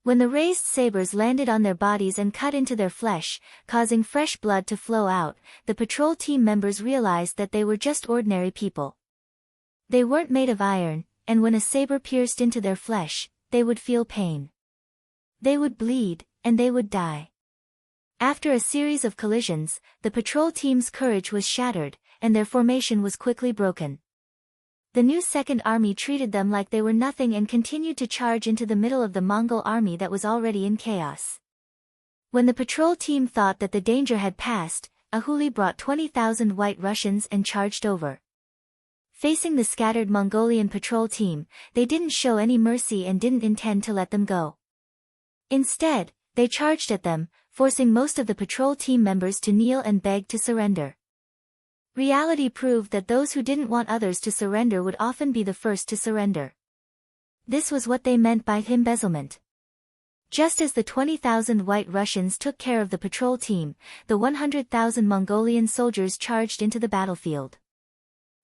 [SPEAKER 1] When the raised sabers landed on their bodies and cut into their flesh, causing fresh blood to flow out, the patrol team members realized that they were just ordinary people. They weren't made of iron, and when a saber pierced into their flesh, they would feel pain. They would bleed, and they would die. After a series of collisions, the patrol team's courage was shattered, and their formation was quickly broken. The new Second Army treated them like they were nothing and continued to charge into the middle of the Mongol army that was already in chaos. When the patrol team thought that the danger had passed, Ahuli brought 20,000 White Russians and charged over. Facing the scattered Mongolian patrol team, they didn't show any mercy and didn't intend to let them go. Instead, they charged at them, forcing most of the patrol team members to kneel and beg to surrender. Reality proved that those who didn't want others to surrender would often be the first to surrender. This was what they meant by embezzlement. Just as the 20,000 White Russians took care of the patrol team, the 100,000 Mongolian soldiers charged into the battlefield.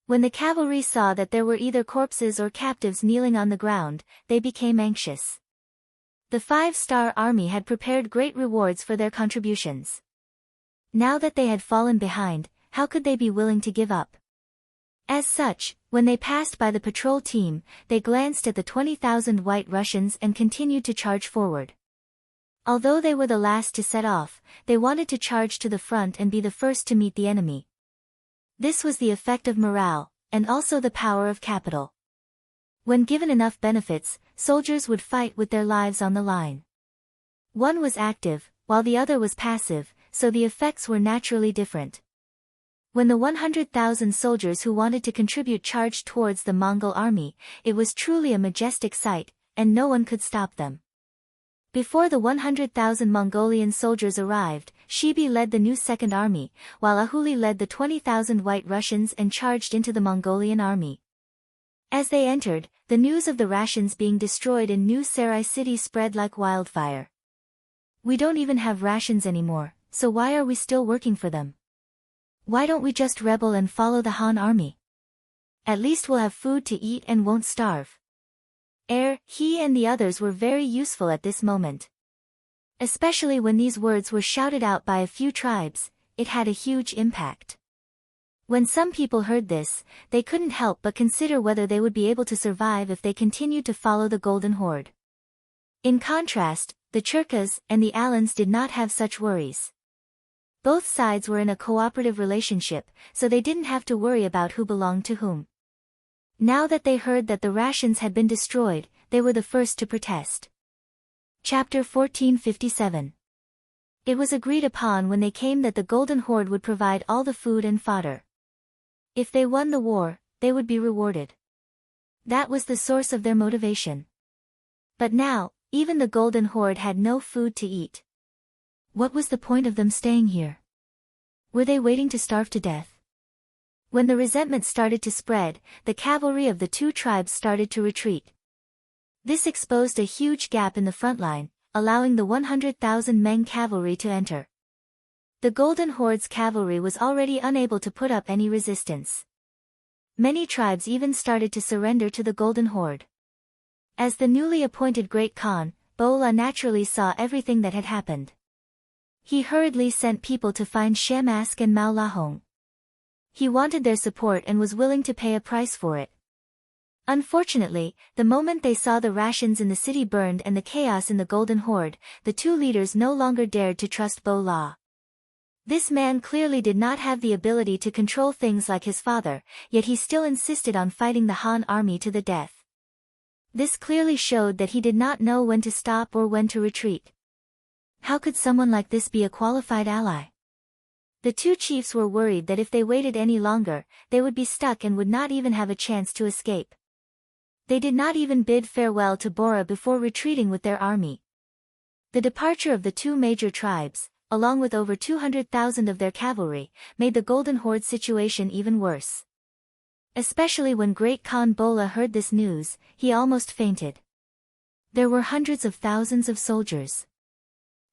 [SPEAKER 1] When the cavalry saw that there were either corpses or captives kneeling on the ground, they became anxious. The 5-star army had prepared great rewards for their contributions. Now that they had fallen behind, how could they be willing to give up? As such, when they passed by the patrol team, they glanced at the 20,000 White Russians and continued to charge forward. Although they were the last to set off, they wanted to charge to the front and be the first to meet the enemy. This was the effect of morale, and also the power of capital. When given enough benefits, soldiers would fight with their lives on the line. One was active, while the other was passive, so the effects were naturally different. When the 100,000 soldiers who wanted to contribute charged towards the Mongol army, it was truly a majestic sight, and no one could stop them. Before the 100,000 Mongolian soldiers arrived, Shibi led the new second army, while Ahuli led the 20,000 White Russians and charged into the Mongolian army. As they entered, the news of the rations being destroyed in New Sarai city spread like wildfire. "We don't even have rations anymore, so why are we still working for them? Why don't we just rebel and follow the Han army? At least we'll have food to eat and won't starve." He and the others were very useful at this moment. Especially when these words were shouted out by a few tribes, it had a huge impact. When some people heard this, they couldn't help but consider whether they would be able to survive if they continued to follow the Golden Horde. In contrast, the Churkas and the Alans did not have such worries. Both sides were in a cooperative relationship, so they didn't have to worry about who belonged to whom. Now that they heard that the rations had been destroyed, they were the first to protest. Chapter 1457. It was agreed upon when they came that the Golden Horde would provide all the food and fodder. If they won the war, they would be rewarded. That was the source of their motivation. But now, even the Golden Horde had no food to eat. What was the point of them staying here? Were they waiting to starve to death? When the resentment started to spread, the cavalry of the two tribes started to retreat. This exposed a huge gap in the front line, allowing the 100,000 Meng cavalry to enter. The Golden Horde's cavalry was already unable to put up any resistance. Many tribes even started to surrender to the Golden Horde. As the newly appointed Great Khan, Bola naturally saw everything that had happened. He hurriedly sent people to find Shamask and Mao Lahong. He wanted their support and was willing to pay a price for it. Unfortunately, the moment they saw the rations in the city burned and the chaos in the Golden Horde, the two leaders no longer dared to trust Bola. This man clearly did not have the ability to control things like his father, yet he still insisted on fighting the Han army to the death. This clearly showed that he did not know when to stop or when to retreat. How could someone like this be a qualified ally? The two chiefs were worried that if they waited any longer, they would be stuck and would not even have a chance to escape. They did not even bid farewell to Bora before retreating with their army. The departure of the two major tribes, along with over 200,000 of their cavalry, made the Golden Horde situation even worse. Especially when Great Khan Bola heard this news, he almost fainted. There were hundreds of thousands of soldiers.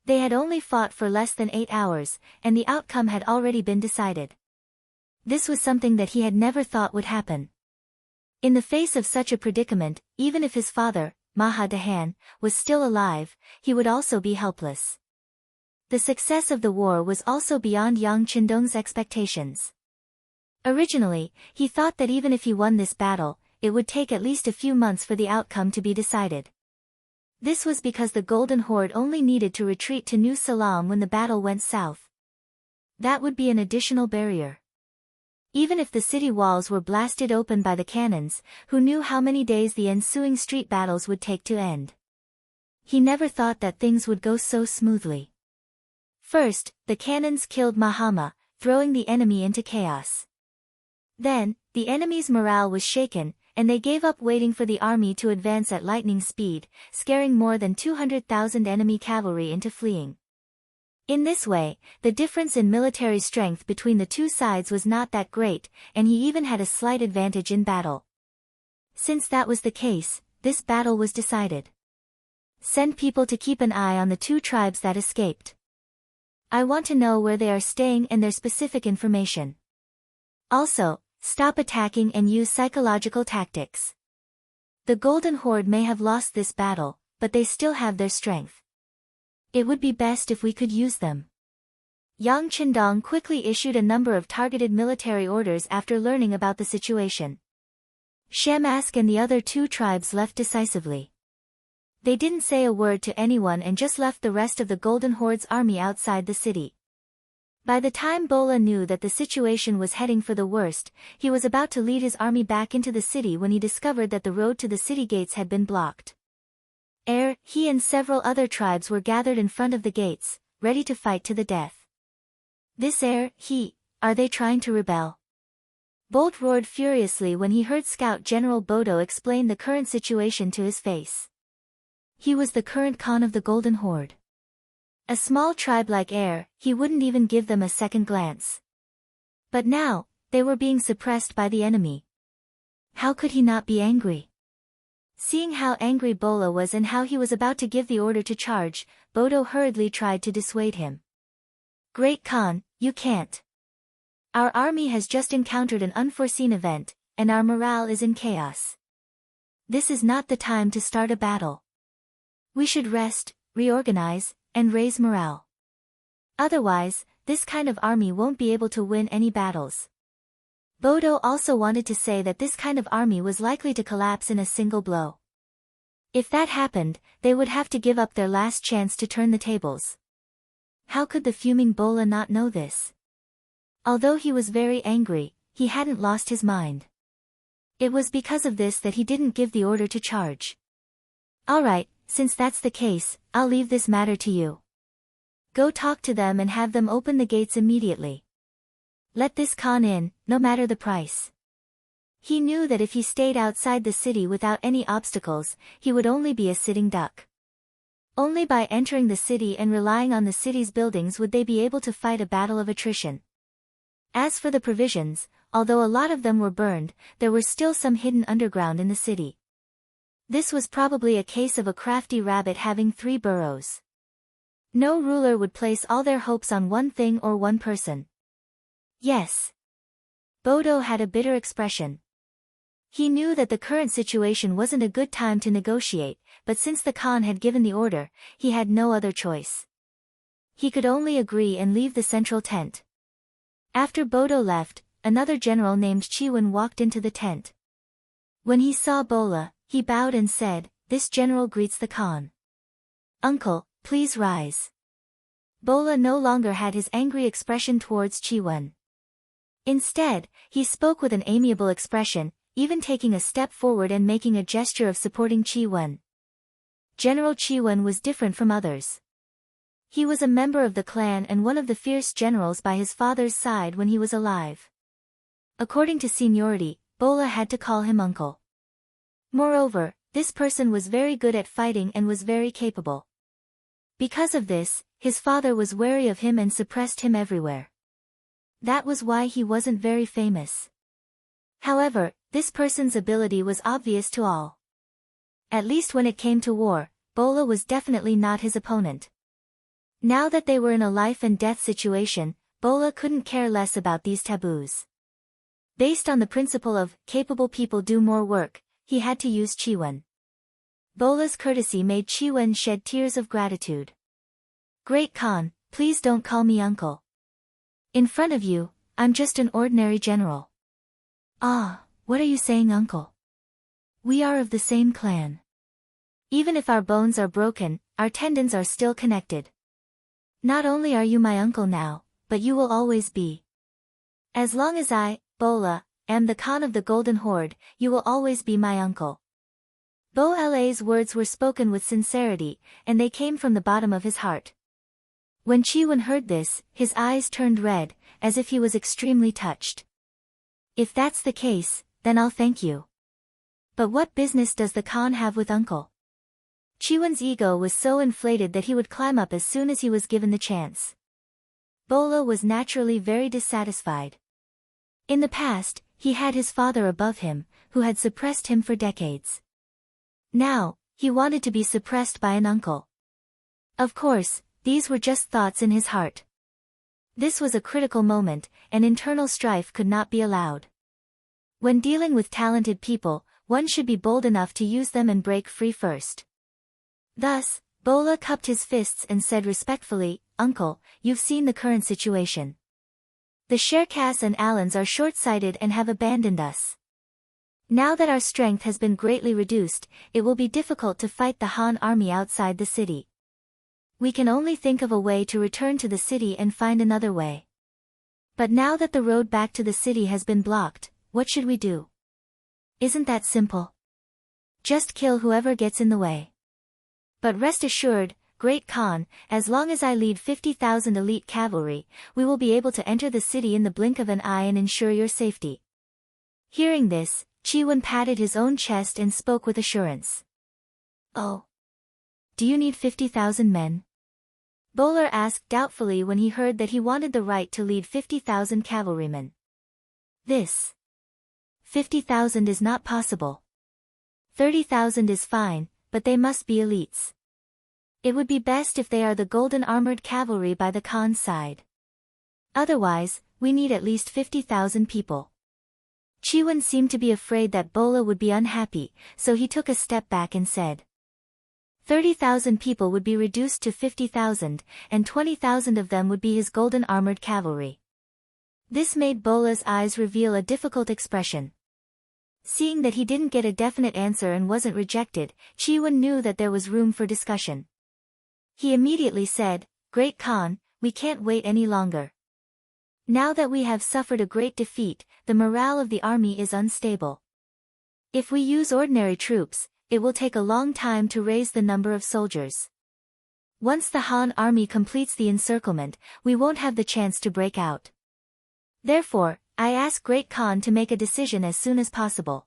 [SPEAKER 1] They had only fought for less than 8 hours, and the outcome had already been decided. This was something that he had never thought would happen. In the face of such a predicament, even if his father, Maha Dahan, was still alive, he would also be helpless. The success of the war was also beyond Yang Qindong's expectations. Originally, he thought that even if he won this battle, it would take at least a few months for the outcome to be decided. This was because the Golden Horde only needed to retreat to New Salam when the battle went south. That would be an additional barrier. Even if the city walls were blasted open by the cannons, who knew how many days the ensuing street battles would take to end? He never thought that things would go so smoothly. First, the cannons killed Mahama, throwing the enemy into chaos. Then, the enemy's morale was shaken, and they gave up waiting for the army to advance at lightning speed, scaring more than 200,000 enemy cavalry into fleeing. In this way, the difference in military strength between the two sides was not that great, and he even had a slight advantage in battle. Since that was the case, this battle was decided. Send people to keep an eye on the two tribes that escaped. I want to know where they are staying and their specific information. Also, stop attacking and use psychological tactics. The Golden Horde may have lost this battle, but they still have their strength. It would be best if we could use them. Yang Qindong quickly issued a number of targeted military orders after learning about the situation. Shamask and the other two tribes left decisively. They didn't say a word to anyone and just left the rest of the Golden Horde's army outside the city. By the time Bola knew that the situation was heading for the worst, he was about to lead his army back into the city when he discovered that the road to the city gates had been blocked. He and several other tribes were gathered in front of the gates, ready to fight to the death. Are they trying to rebel? Bolt roared furiously when he heard Scout General Bodo explain the current situation to his face. He was the current Khan of the Golden Horde. A small tribe like he wouldn't even give them a second glance. But now, they were being suppressed by the enemy. How could he not be angry? Seeing how angry Bola was and how he was about to give the order to charge, Bodo hurriedly tried to dissuade him. Great Khan, you can't. Our army has just encountered an unforeseen event, and our morale is in chaos. This is not the time to start a battle. We should rest, reorganize, and raise morale. Otherwise, this kind of army won't be able to win any battles. Bodo also wanted to say that this kind of army was likely to collapse in a single blow. If that happened, they would have to give up their last chance to turn the tables. How could the fuming Bola not know this? Although he was very angry, he hadn't lost his mind. It was because of this that he didn't give the order to charge. Alright, since that's the case, I'll leave this matter to you. Go talk to them and have them open the gates immediately. Let this Khan in, no matter the price. He knew that if he stayed outside the city without any obstacles, he would only be a sitting duck. Only by entering the city and relying on the city's buildings would they be able to fight a battle of attrition. As for the provisions, although a lot of them were burned, there were still some hidden underground in the city. This was probably a case of a crafty rabbit having 3 burrows. No ruler would place all their hopes on one thing or one person. Yes. Bodo had a bitter expression. He knew that the current situation wasn't a good time to negotiate, but since the Khan had given the order, he had no other choice. He could only agree and leave the central tent. After Bodo left, another general named Chiwen walked into the tent. When he saw Bola, he bowed and said, "This general greets the Khan. Uncle, please rise." Bola no longer had his angry expression towards Chiwen. Instead, he spoke with an amiable expression, even taking a step forward and making a gesture of supporting Chiwen. General Chiwen was different from others. He was a member of the clan and one of the fierce generals by his father's side when he was alive. According to seniority, Bola had to call him uncle. Moreover, this person was very good at fighting and was very capable. Because of this, his father was wary of him and suppressed him everywhere. That was why he wasn't very famous. However, this person's ability was obvious to all. At least when it came to war, Bola was definitely not his opponent. Now that they were in a life and death situation, Bola couldn't care less about these taboos. Based on the principle of, capable people do more work, he had to use Chiwen. Bola's courtesy made Chiwen shed tears of gratitude. "Great Khan, please don't call me uncle. In front of you, I'm just an ordinary general." "Ah, what are you saying, uncle? We are of the same clan. Even if our bones are broken, our tendons are still connected. Not only are you my uncle now, but you will always be. As long as I, Bola, am the Khan of the Golden Horde, you will always be my uncle." Bola's words were spoken with sincerity, and they came from the bottom of his heart. When Chiwen heard this, his eyes turned red, as if he was extremely touched. "If that's the case, then I'll thank you. But what business does the Khan have with uncle?" Chiwen's ego was so inflated that he would climb up as soon as he was given the chance. Bola was naturally very dissatisfied. In the past, he had his father above him, who had suppressed him for decades. Now, he wanted to be suppressed by an uncle. Of course, these were just thoughts in his heart. This was a critical moment, and internal strife could not be allowed. When dealing with talented people, one should be bold enough to use them and break free first. Thus, Bola cupped his fists and said respectfully, "Uncle, you've seen the current situation. The Sherkas and Alans are short-sighted and have abandoned us. Now that our strength has been greatly reduced, it will be difficult to fight the Han army outside the city. We can only think of a way to return to the city and find another way. But now that the road back to the city has been blocked, what should we do? Isn't that simple? Just kill whoever gets in the way. But rest assured, Great Khan, as long as I lead 50,000 elite cavalry, we will be able to enter the city in the blink of an eye and ensure your safety." Hearing this, Chiwen patted his own chest and spoke with assurance. "Oh. Do you need 50,000 men?" Bola asked doubtfully when he heard that he wanted the right to lead 50,000 cavalrymen. "This 50,000 is not possible. 30,000 is fine, but they must be elites. It would be best if they are the golden armored cavalry by the Khan's side. Otherwise, we need at least 50,000 people." Chiwen seemed to be afraid that Bola would be unhappy, so he took a step back and said, 30,000 people would be reduced to 50,000, and 20,000 of them would be his golden armored cavalry. This made Bola's eyes reveal a difficult expression. Seeing that he didn't get a definite answer and wasn't rejected, Chiwen knew that there was room for discussion. He immediately said, "Great Khan, we can't wait any longer. Now that we have suffered a great defeat, the morale of the army is unstable. If we use ordinary troops, it will take a long time to raise the number of soldiers. Once the Han army completes the encirclement, we won't have the chance to break out. Therefore, I ask Great Khan to make a decision as soon as possible."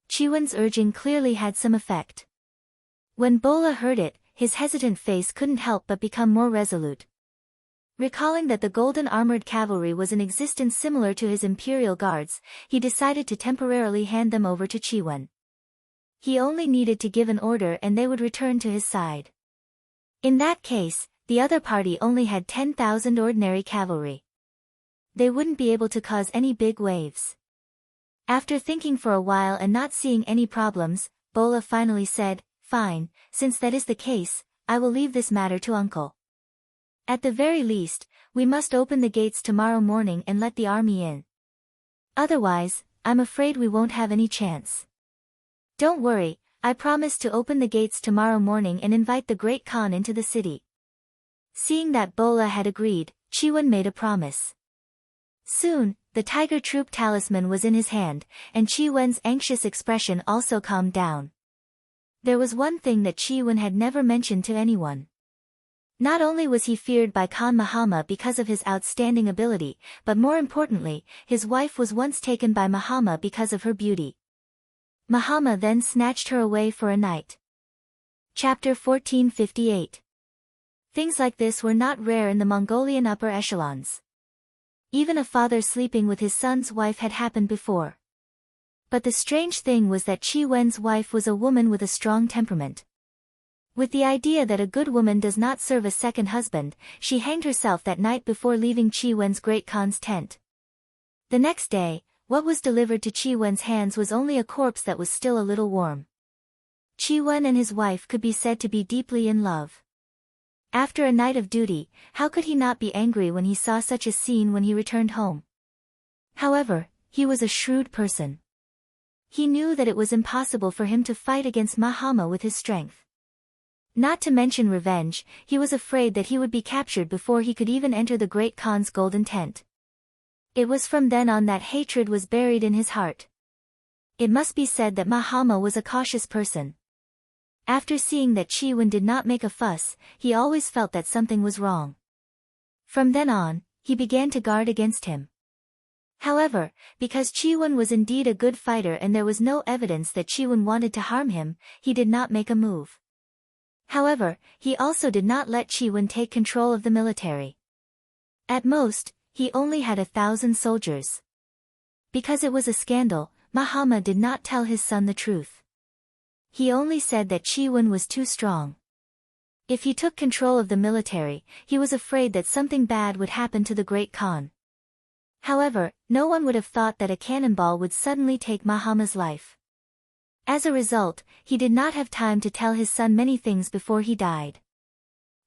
[SPEAKER 1] Chiwen's urging clearly had some effect. When Bola heard it, his hesitant face couldn't help but become more resolute. Recalling that the golden armored cavalry was in existence similar to his imperial guards, he decided to temporarily hand them over to Chiwen. He only needed to give an order and they would return to his side. In that case, the other party only had 10,000 ordinary cavalry. They wouldn't be able to cause any big waves. After thinking for a while and not seeing any problems, Bola finally said, "Fine, since that is the case, I will leave this matter to Uncle. At the very least, we must open the gates tomorrow morning and let the army in. Otherwise, I'm afraid we won't have any chance." "Don't worry, I promise to open the gates tomorrow morning and invite the Great Khan into the city." Seeing that Bola had agreed, Chiwen made a promise. Soon, the tiger troop talisman was in his hand, and Chiwen's anxious expression also calmed down. There was one thing that Chiwen had never mentioned to anyone. Not only was he feared by Khan Mahama because of his outstanding ability, but more importantly, his wife was once taken by Mahama because of her beauty. Mahama then snatched her away for a night. Chapter 1458. Things like this were not rare in the Mongolian upper echelons. Even a father sleeping with his son's wife had happened before. But the strange thing was that Chiwen's wife was a woman with a strong temperament. With the idea that a good woman does not serve a second husband, she hanged herself that night before leaving Chiwen's Great Khan's tent. The next day, what was delivered to Chiwen's hands was only a corpse that was still a little warm. Chiwen and his wife could be said to be deeply in love. After a night of duty, how could he not be angry when he saw such a scene when he returned home? However, he was a shrewd person. He knew that it was impossible for him to fight against Mahama with his strength. Not to mention revenge, he was afraid that he would be captured before he could even enter the Great Khan's golden tent. It was from then on that hatred was buried in his heart. It must be said that Mahama was a cautious person. After seeing that Chiwen did not make a fuss, he always felt that something was wrong. From then on, he began to guard against him. However, because Chiwen was indeed a good fighter and there was no evidence that Chiwen wanted to harm him, he did not make a move. However, he also did not let Chiwen take control of the military. At most, he only had 1,000 soldiers. Because it was a scandal, Mahama did not tell his son the truth. He only said that Chiwen was too strong. If he took control of the military, he was afraid that something bad would happen to the Great Khan. However, no one would have thought that a cannonball would suddenly take Mahama's life. As a result, he did not have time to tell his son many things before he died.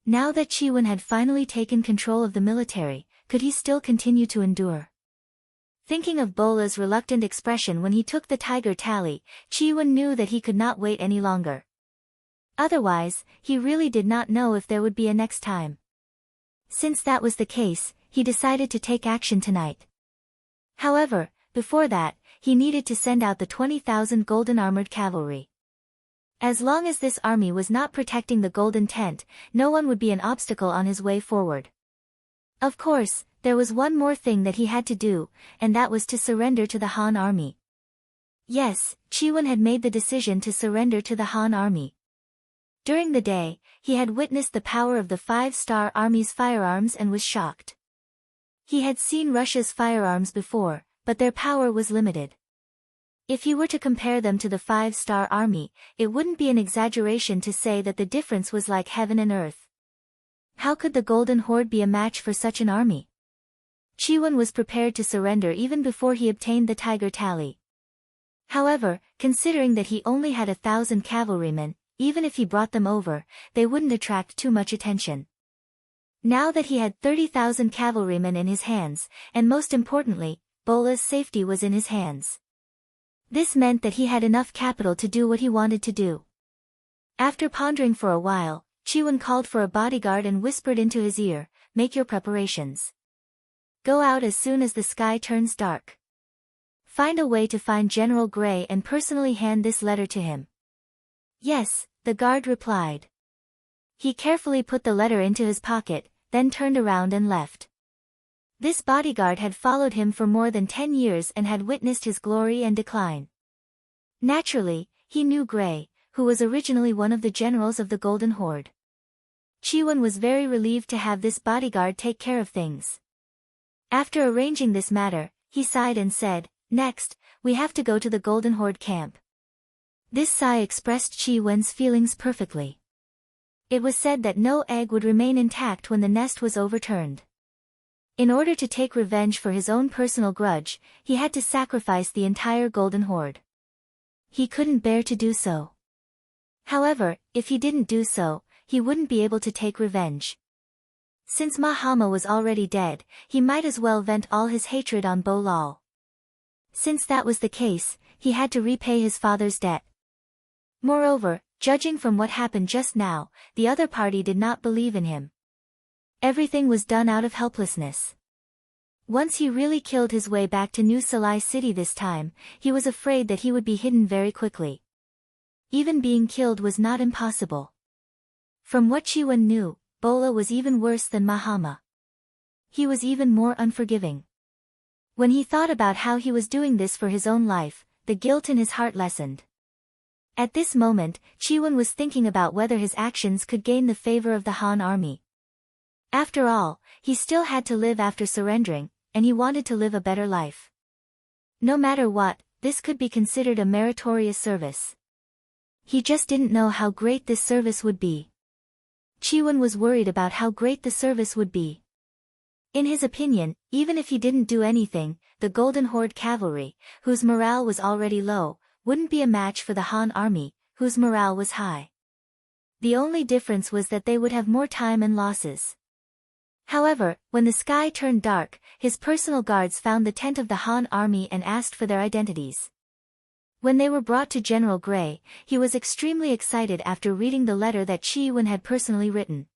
[SPEAKER 1] Now that Qi had finally taken control of the military, could he still continue to endure? Thinking of Bola's reluctant expression when he took the tiger tally, Qi knew that he could not wait any longer. Otherwise, he really did not know if there would be a next time. Since that was the case, he decided to take action tonight. However, before that, he needed to send out the 20,000 golden armored cavalry. As long as this army was not protecting the golden tent, no one would be an obstacle on his way forward. Of course, there was one more thing that he had to do, and that was to surrender to the Han army. Yes, Qi had made the decision to surrender to the Han army. During the day, he had witnessed the power of the 5-star army's firearms and was shocked. He had seen Russia's firearms before, but their power was limited. If he were to compare them to the 5-star army, it wouldn't be an exaggeration to say that the difference was like heaven and earth. How could the Golden Horde be a match for such an army? Qi was prepared to surrender even before he obtained the tiger tally. However, considering that he only had 1,000 cavalrymen, even if he brought them over, they wouldn't attract too much attention. Now that he had 30,000 cavalrymen in his hands, and most importantly, Bola's safety was in his hands. This meant that he had enough capital to do what he wanted to do. After pondering for a while, Qi called for a bodyguard and whispered into his ear, "Make your preparations. Go out as soon as the sky turns dark. Find a way to find General Gray and personally hand this letter to him." "Yes," the guard replied. He carefully put the letter into his pocket, then turned around and left. This bodyguard had followed him for more than 10 years and had witnessed his glory and decline. Naturally, he knew Gray, who was originally one of the generals of the Golden Horde. Qi was very relieved to have this bodyguard take care of things. After arranging this matter, he sighed and said, "Next, we have to go to the Golden Horde camp." This sigh expressed Qi feelings perfectly. It was said that no egg would remain intact when the nest was overturned. In order to take revenge for his own personal grudge, he had to sacrifice the entire Golden Horde. He couldn't bear to do so. However, if he didn't do so, he wouldn't be able to take revenge. Since Mahama was already dead, he might as well vent all his hatred on Bolal. Since that was the case, he had to repay his father's debt. Moreover, judging from what happened just now, the other party did not believe in him. Everything was done out of helplessness. Once he really killed his way back to New Salai City this time, he was afraid that he would be hidden very quickly. Even being killed was not impossible. From what Qi knew, Bola was even worse than Mahama. He was even more unforgiving. When he thought about how he was doing this for his own life, the guilt in his heart lessened. At this moment, Qi was thinking about whether his actions could gain the favor of the Han army. After all, he still had to live after surrendering, and he wanted to live a better life. No matter what, this could be considered a meritorious service. He just didn't know how great this service would be. Qi was worried about how great the service would be. In his opinion, even if he didn't do anything, the Golden Horde cavalry, whose morale was already low, wouldn't be a match for the Han army, whose morale was high. The only difference was that they would have more time and losses. However, when the sky turned dark, his personal guards found the tent of the Han army and asked for their identities. When they were brought to General Gray, he was extremely excited after reading the letter that Qi had personally written.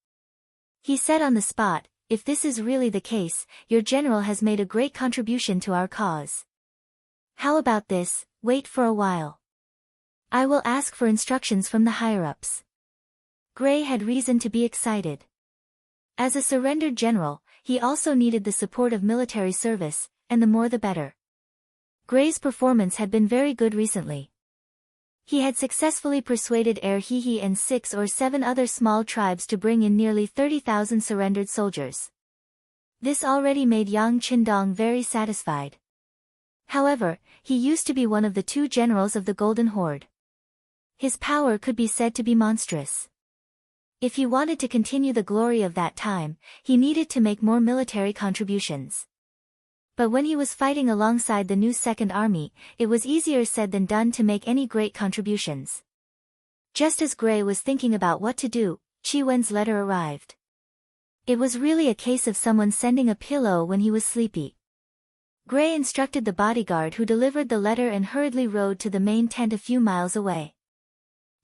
[SPEAKER 1] He said on the spot, "If this is really the case, your general has made a great contribution to our cause. How about this, wait for a while. I will ask for instructions from the higher-ups." Gray had reason to be excited. As a surrendered general, he also needed the support of military service, and the more the better. Gray's performance had been very good recently. He had successfully persuaded Hihi and 6 or 7 other small tribes to bring in nearly 30,000 surrendered soldiers. This already made Yang Qindong very satisfied. However, he used to be one of the 2 generals of the Golden Horde. His power could be said to be monstrous. If he wanted to continue the glory of that time, he needed to make more military contributions. But when he was fighting alongside the new Second Army, it was easier said than done to make any great contributions. Just as Gray was thinking about what to do, Qi Wen's letter arrived. It was really a case of someone sending a pillow when he was sleepy. Gray instructed the bodyguard who delivered the letter and hurriedly rode to the main tent a few miles away.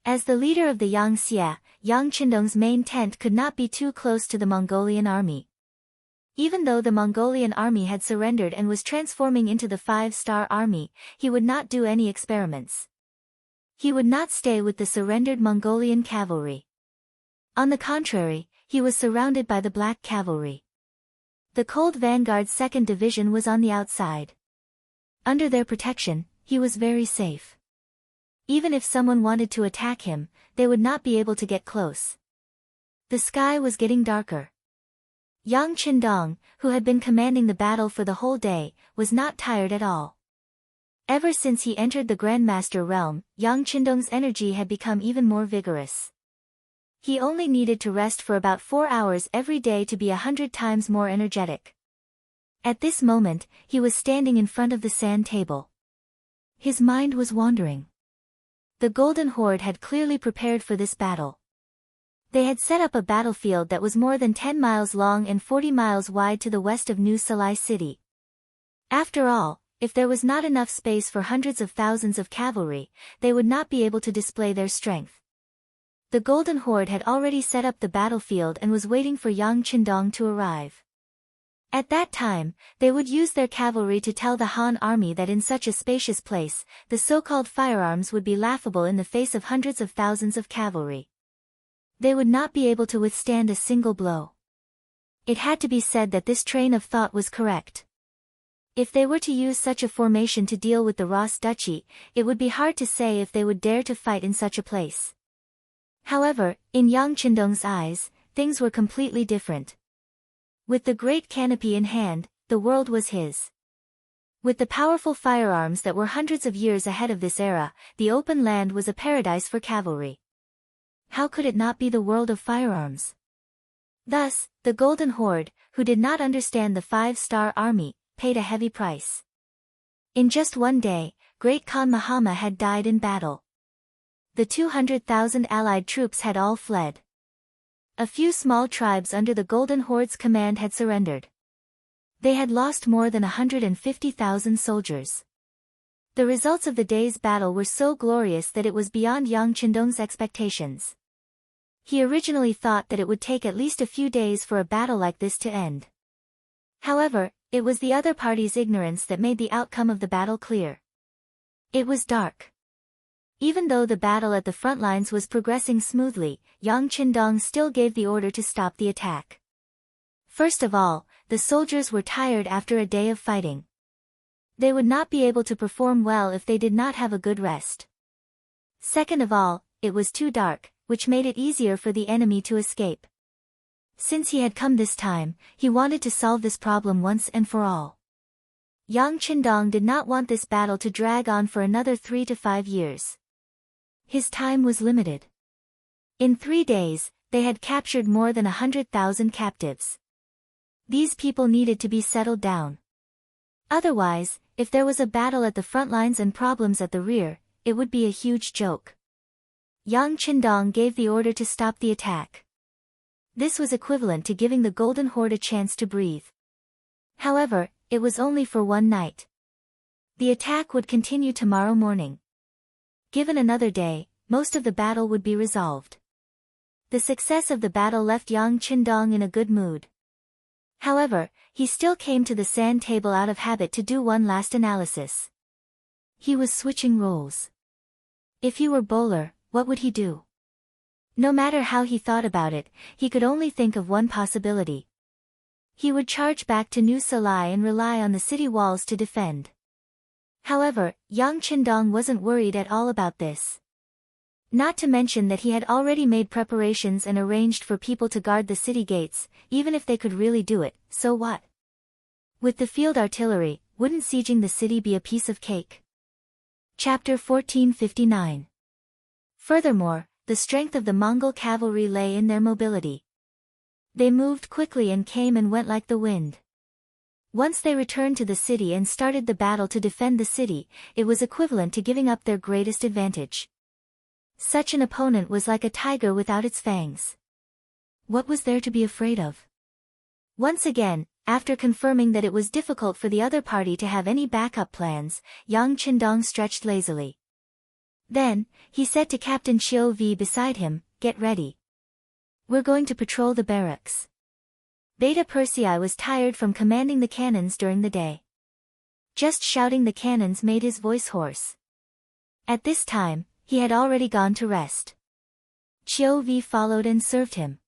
[SPEAKER 1] As the leader of the Yang Xia, Yang Qindong's main tent could not be too close to the Mongolian army. Even though the Mongolian army had surrendered and was transforming into the Five-Star Army, he would not do any experiments. He would not stay with the surrendered Mongolian cavalry. On the contrary, he was surrounded by the Black Cavalry. The Cold Vanguard's 2nd Division was on the outside. Under their protection, he was very safe. Even if someone wanted to attack him, they would not be able to get close. The sky was getting darker. Yang Qindong, who had been commanding the battle for the whole day, was not tired at all. Ever since he entered the Grandmaster realm, Yang Qindong's energy had become even more vigorous. He only needed to rest for about 4 hours every day to be 100 times more energetic. At this moment, he was standing in front of the sand table. His mind was wandering. The Golden Horde had clearly prepared for this battle. They had set up a battlefield that was more than 10 miles long and 40 miles wide to the west of New Salai City. After all, if there was not enough space for hundreds of thousands of cavalry, they would not be able to display their strength. The Golden Horde had already set up the battlefield and was waiting for Yang Qindong to arrive. At that time, they would use their cavalry to tell the Han army that in such a spacious place, the so-called firearms would be laughable in the face of hundreds of thousands of cavalry. They would not be able to withstand a single blow. It had to be said that this train of thought was correct. If they were to use such a formation to deal with the Ross Duchy, it would be hard to say if they would dare to fight in such a place. However, in Yang Qindong's eyes, things were completely different. With the great canopy in hand, the world was his. With the powerful firearms that were hundreds of years ahead of this era, the open land was a paradise for cavalry. How could it not be the world of firearms? Thus, the Golden Horde, who did not understand the Five-Star Army, paid a heavy price. In just one day, Great Khan Mahama had died in battle. The 200,000 allied troops had all fled. A few small tribes under the Golden Horde's command had surrendered. They had lost more than 150,000 soldiers. The results of the day's battle were so glorious that it was beyond Yang Qindong's expectations. He originally thought that it would take at least a few days for a battle like this to end. However, it was the other party's ignorance that made the outcome of the battle clear. It was dark. Even though the battle at the front lines was progressing smoothly, Yang Qindong still gave the order to stop the attack. First of all, the soldiers were tired after a day of fighting. They would not be able to perform well if they did not have a good rest. Second of all, it was too dark, which made it easier for the enemy to escape. Since he had come this time, he wanted to solve this problem once and for all. Yang Qindong did not want this battle to drag on for another 3 to 5 years. His time was limited. In 3 days, they had captured more than 100,000 captives. These people needed to be settled down. Otherwise, if there was a battle at the front lines and problems at the rear, it would be a huge joke. Yang Qindong gave the order to stop the attack. This was equivalent to giving the Golden Horde a chance to breathe. However, it was only for one night. The attack would continue tomorrow morning. Given another day, most of the battle would be resolved. The success of the battle left Yang Qindong in a good mood. However, he still came to the sand table out of habit to do one last analysis. He was switching roles. If he were bowler, what would he do? No matter how he thought about it, he could only think of one possibility. He would charge back to New Salai and rely on the city walls to defend. However, Yang Qindong wasn't worried at all about this. Not to mention that he had already made preparations and arranged for people to guard the city gates, even if they could really do it, so what? With the field artillery, wouldn't sieging the city be a piece of cake? Chapter 1459. Furthermore, the strength of the Mongol cavalry lay in their mobility. They moved quickly and came and went like the wind. Once they returned to the city and started the battle to defend the city, it was equivalent to giving up their greatest advantage. Such an opponent was like a tiger without its fangs. What was there to be afraid of? Once again, after confirming that it was difficult for the other party to have any backup plans, Yang Qindong stretched lazily. Then, he said to Captain Qiu V beside him, "Get ready. We're going to patrol the barracks." Beta Persei was tired from commanding the cannons during the day. Just shouting the cannons made his voice hoarse. At this time, he had already gone to rest. Qiu V followed and served him.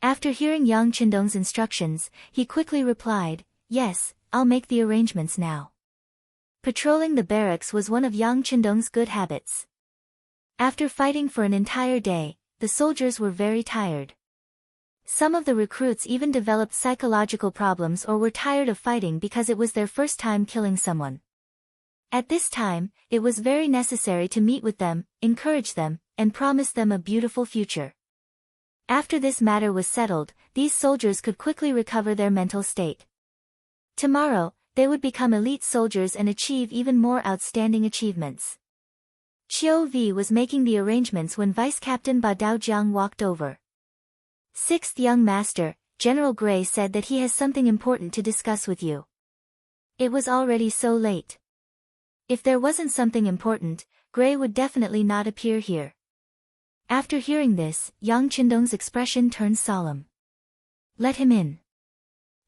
[SPEAKER 1] After hearing Yang Qindong's instructions, he quickly replied, "Yes, I'll make the arrangements now." Patrolling the barracks was one of Yang Qindong's good habits. After fighting for an entire day, the soldiers were very tired. Some of the recruits even developed psychological problems or were tired of fighting because it was their first time killing someone. At this time, it was very necessary to meet with them, encourage them, and promise them a beautiful future. After this matter was settled, these soldiers could quickly recover their mental state. Tomorrow, they would become elite soldiers and achieve even more outstanding achievements. Qiu V was making the arrangements when Vice Captain Ba Daojiang walked over. "Sixth young master," General Gray said that he has something important to discuss with you. It was already so late. If there wasn't something important, Gray would definitely not appear here. After hearing this, Yang Qindong's expression turned solemn. "Let him in."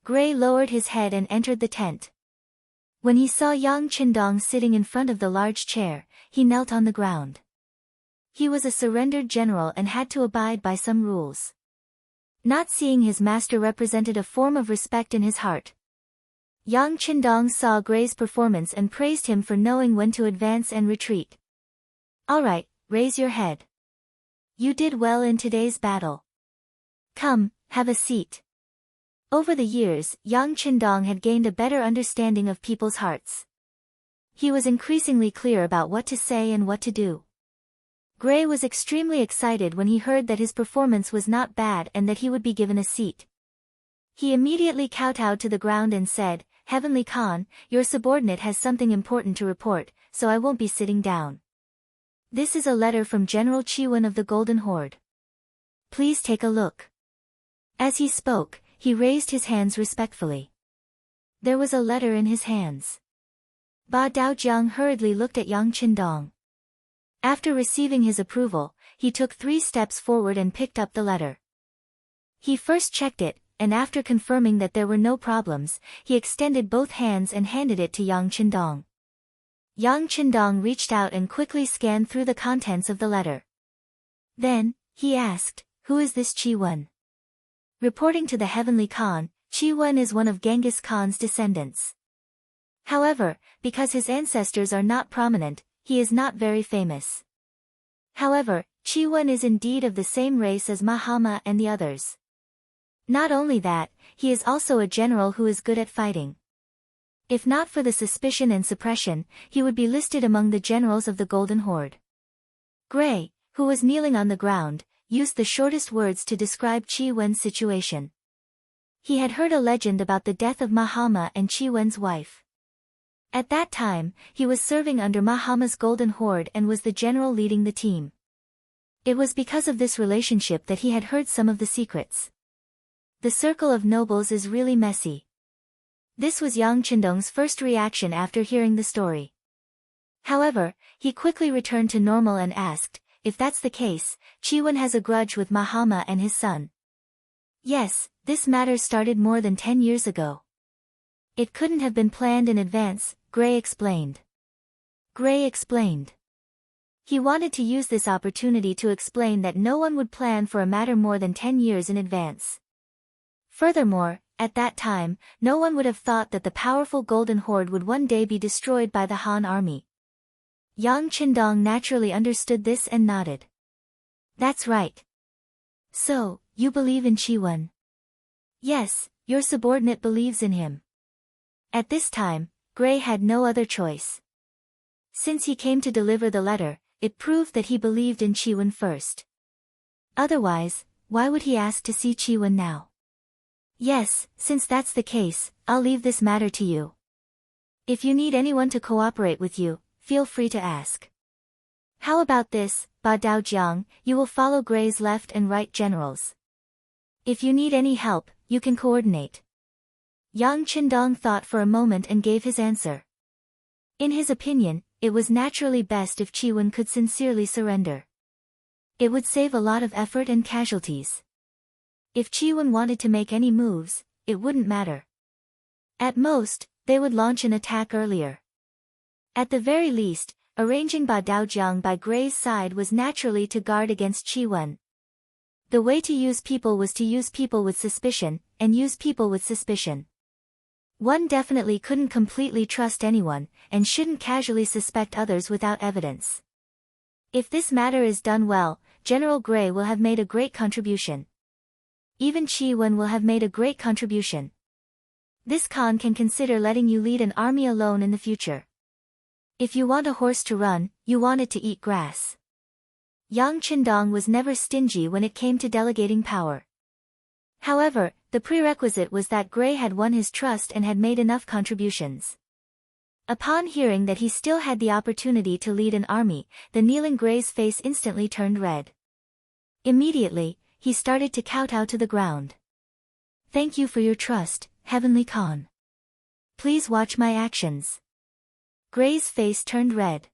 [SPEAKER 1] Gray lowered his head and entered the tent. When he saw Yang Qindong sitting in front of the large chair, he knelt on the ground. He was a surrendered general and had to abide by some rules. Not seeing his master represented a form of respect in his heart. Yang Qindong saw Gray's performance and praised him for knowing when to advance and retreat. "All right, raise your head. You did well in today's battle. Come, have a seat." Over the years, Yang Qindong had gained a better understanding of people's hearts. He was increasingly clear about what to say and what to do. Gray was extremely excited when he heard that his performance was not bad and that he would be given a seat. He immediately kowtowed to the ground and said, "Heavenly Khan, your subordinate has something important to report, so I won't be sitting down. This is a letter from General Chiwen of the Golden Horde. Please take a look." As he spoke, he raised his hands respectfully. There was a letter in his hands. Ba Daojiang hurriedly looked at Yang Qindong. After receiving his approval, he took 3 steps forward and picked up the letter. He first checked it, and after confirming that there were no problems, he extended both hands and handed it to Yang Qindong. Yang Qindong reached out and quickly scanned through the contents of the letter. Then, he asked, "Who is this Chiwen?" Reporting to the Heavenly Khan, Chiwen is one of Genghis Khan's descendants. However, because his ancestors are not prominent, he is not very famous. However, Chiwen is indeed of the same race as Mahama and the others. Not only that, he is also a general who is good at fighting. If not for the suspicion and suppression, he would be listed among the generals of the Golden Horde. Gray, who was kneeling on the ground, used the shortest words to describe Chiwen's situation. He had heard a legend about the death of Mahama and Chiwen's wife. At that time, he was serving under Mahama's Golden Horde and was the general leading the team. It was because of this relationship that he had heard some of the secrets. The circle of nobles is really messy. This was Yang Qindong's first reaction after hearing the story. However, he quickly returned to normal and asked, "If that's the case, Chiwen has a grudge with Mahama and his son." "Yes, this matter started more than 10 years ago. It couldn't have been planned in advance," Gray explained. He wanted to use this opportunity to explain that no one would plan for a matter more than 10 years in advance. Furthermore, at that time, no one would have thought that the powerful Golden Horde would one day be destroyed by the Han army. Yang Qindong naturally understood this and nodded. "That's right. So, you believe in Chiwen?" "Yes, your subordinate believes in him." At this time, Gray had no other choice. Since he came to deliver the letter, it proved that he believed in Chiwen first. Otherwise, why would he ask to see Chiwen now? "Yes, since that's the case, I'll leave this matter to you. If you need anyone to cooperate with you, feel free to ask. How about this, Ba Daojiang, you will follow Gray's left and right generals. If you need any help, you can coordinate. Yang Qindong thought for a moment and gave his answer. In his opinion, it was naturally best if Qi could sincerely surrender. It would save a lot of effort and casualties. If Qi wanted to make any moves, it wouldn't matter. At most, they would launch an attack earlier. At the very least, arranging Ba Daojiang by Gray's side was naturally to guard against Qi. The way to use people was to use people with suspicion, and use people with suspicion. One definitely couldn't completely trust anyone, and shouldn't casually suspect others without evidence. If this matter is done well, General Gray will have made a great contribution. Even Qi will have made a great contribution. This Khan can consider letting you lead an army alone in the future. If you want a horse to run, you want it to eat grass. Yang Qindong was never stingy when it came to delegating power. However, the prerequisite was that Gray had won his trust and had made enough contributions. Upon hearing that he still had the opportunity to lead an army, the kneeling Gray's face instantly turned red. Immediately, he started to kowtow to the ground. Thank you for your trust, Heavenly Khan. Please watch my actions. Gray's face turned red.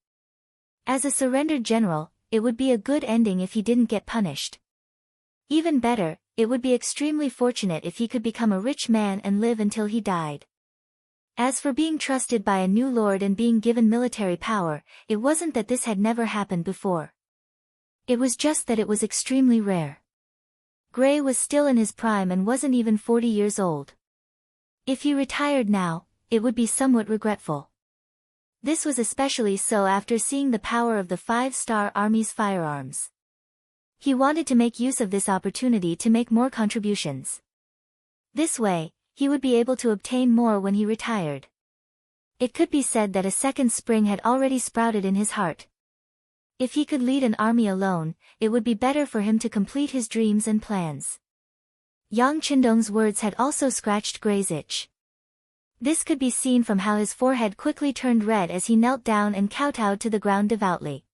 [SPEAKER 1] As a surrendered general, it would be a good ending if he didn't get punished. Even better, it would be extremely fortunate if he could become a rich man and live until he died. As for being trusted by a new lord and being given military power, it wasn't that this had never happened before. It was just that it was extremely rare. Gray was still in his prime and wasn't even 40 years old. If he retired now, it would be somewhat regretful. This was especially so after seeing the power of the 5-star Army's firearms. He wanted to make use of this opportunity to make more contributions. This way, he would be able to obtain more when he retired. It could be said that a second spring had already sprouted in his heart. If he could lead an army alone, it would be better for him to complete his dreams and plans. Yang Qindong's words had also scratched Gray's itch. This could be seen from how his forehead quickly turned red as he knelt down and kowtowed to the ground devoutly.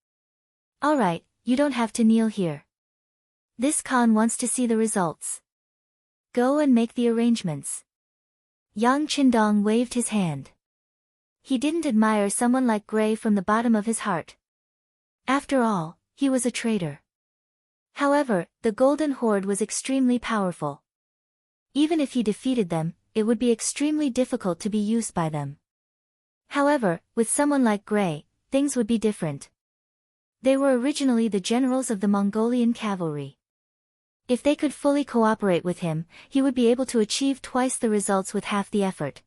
[SPEAKER 1] Alright, you don't have to kneel here. This Khan wants to see the results. Go and make the arrangements. Yang Qindong waved his hand. He didn't admire someone like Gray from the bottom of his heart. After all, he was a traitor. However, the Golden Horde was extremely powerful. Even if he defeated them, it would be extremely difficult to be used by them. However, with someone like Gray, things would be different. They were originally the generals of the Mongolian cavalry. If they could fully cooperate with him, he would be able to achieve twice the results with half the effort.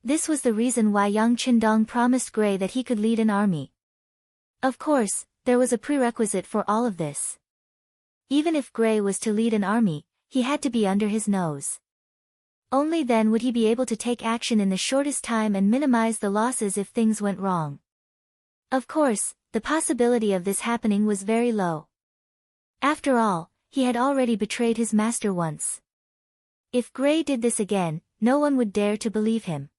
[SPEAKER 1] This was the reason why Yang Qindong promised Gray that he could lead an army. Of course, there was a prerequisite for all of this. Even if Gray was to lead an army, he had to be under his nose. Only then would he be able to take action in the shortest time and minimize the losses if things went wrong. Of course, the possibility of this happening was very low. After all, he had already betrayed his master once. If Gray did this again, no one would dare to believe him.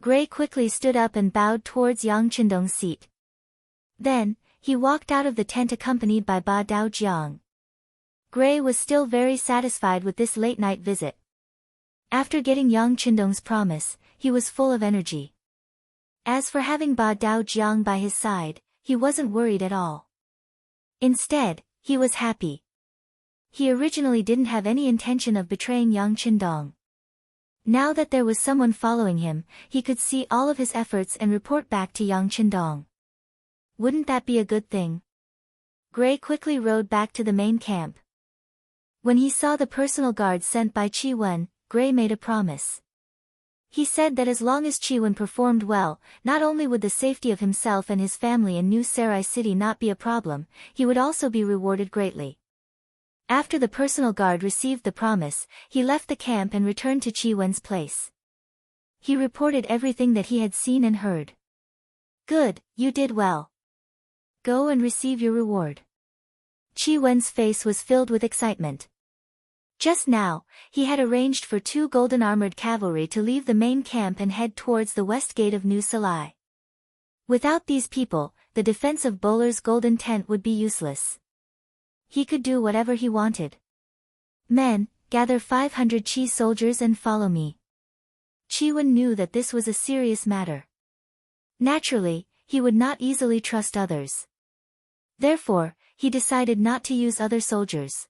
[SPEAKER 1] Gray quickly stood up and bowed towards Yang Qindong's seat. Then, he walked out of the tent accompanied by Ba Daojiang. Gray was still very satisfied with this late-night visit. After getting Yang Qindong's promise, he was full of energy. As for having Ba Daojiang by his side, he wasn't worried at all. Instead, he was happy. He originally didn't have any intention of betraying Yang Qindong. Now that there was someone following him, he could see all of his efforts and report back to Yang Qindong. Wouldn't that be a good thing? Gray quickly rode back to the main camp. When he saw the personal guard sent by Qi, Gray made a promise. He said that as long as Qi performed well, not only would the safety of himself and his family in New Sarai City not be a problem, he would also be rewarded greatly. After the personal guard received the promise, he left the camp and returned to Qi place. He reported everything that he had seen and heard. Good, you did well. Go and receive your reward. Qi face was filled with excitement. Just now, he had arranged for 2 golden-armored cavalry to leave the main camp and head towards the west gate of New Salai. Without these people, the defense of Bowler's golden tent would be useless. He could do whatever he wanted. Men, gather 500 Qi soldiers and follow me. Qi knew that this was a serious matter. Naturally, he would not easily trust others. Therefore, he decided not to use other soldiers.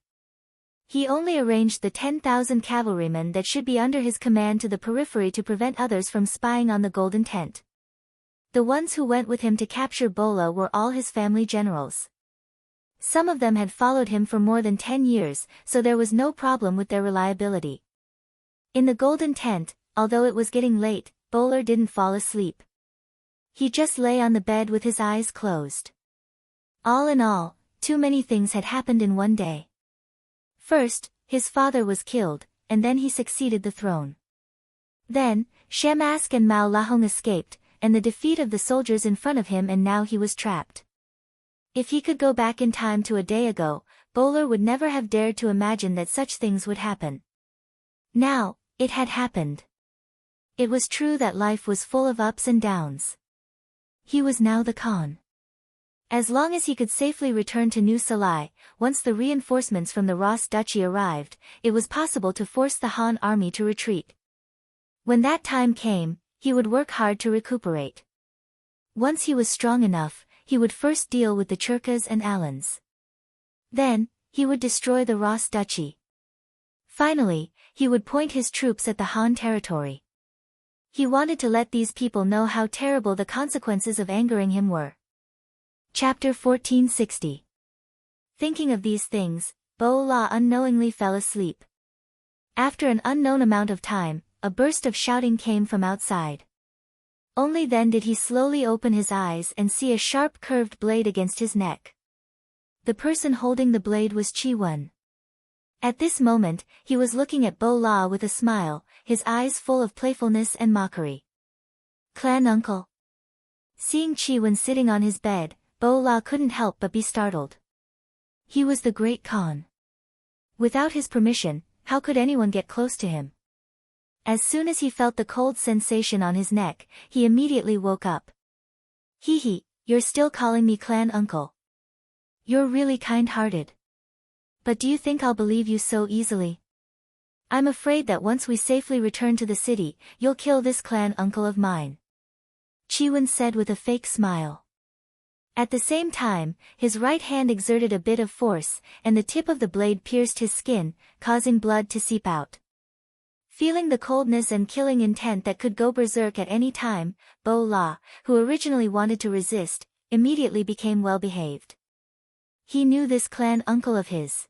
[SPEAKER 1] He only arranged the 10,000 cavalrymen that should be under his command to the periphery to prevent others from spying on the golden tent. The ones who went with him to capture Bola were all his family generals. Some of them had followed him for more than 10 years, so there was no problem with their reliability. In the golden tent, although it was getting late, Bowler didn't fall asleep. He just lay on the bed with his eyes closed. All in all, too many things had happened in one day. First, his father was killed, and then he succeeded the throne. Then, Shamask and Mao Lahong escaped, and the defeat of the soldiers in front of him, and now he was trapped. If he could go back in time to a day ago, Bowler would never have dared to imagine that such things would happen. Now, it had happened. It was true that life was full of ups and downs. He was now the Khan. As long as he could safely return to New Salai, once the reinforcements from the Ross Duchy arrived, it was possible to force the Han army to retreat. When that time came, he would work hard to recuperate. Once he was strong enough, he would first deal with the Churkas and Alans. Then, he would destroy the Ross Duchy. Finally, he would point his troops at the Han territory. He wanted to let these people know how terrible the consequences of angering him were. Chapter 1460. Thinking of these things, Bo La unknowingly fell asleep. After an unknown amount of time, a burst of shouting came from outside. Only then did he slowly open his eyes and see a sharp curved blade against his neck. The person holding the blade was Qi. At this moment, he was looking at Bo La with a smile, his eyes full of playfulness and mockery. "Clan uncle." Seeing Qi sitting on his bed, Bo La couldn't help but be startled. He was the great Khan. Without his permission, how could anyone get close to him? As soon as he felt the cold sensation on his neck, he immediately woke up. "Hee, you're still calling me clan uncle. You're really kind-hearted. But do you think I'll believe you so easily? I'm afraid that once we safely return to the city, you'll kill this clan uncle of mine," Qi said with a fake smile. At the same time, his right hand exerted a bit of force, and the tip of the blade pierced his skin, causing blood to seep out. Feeling the coldness and killing intent that could go berserk at any time, Bo La, who originally wanted to resist, immediately became well-behaved. He knew this clan uncle of his.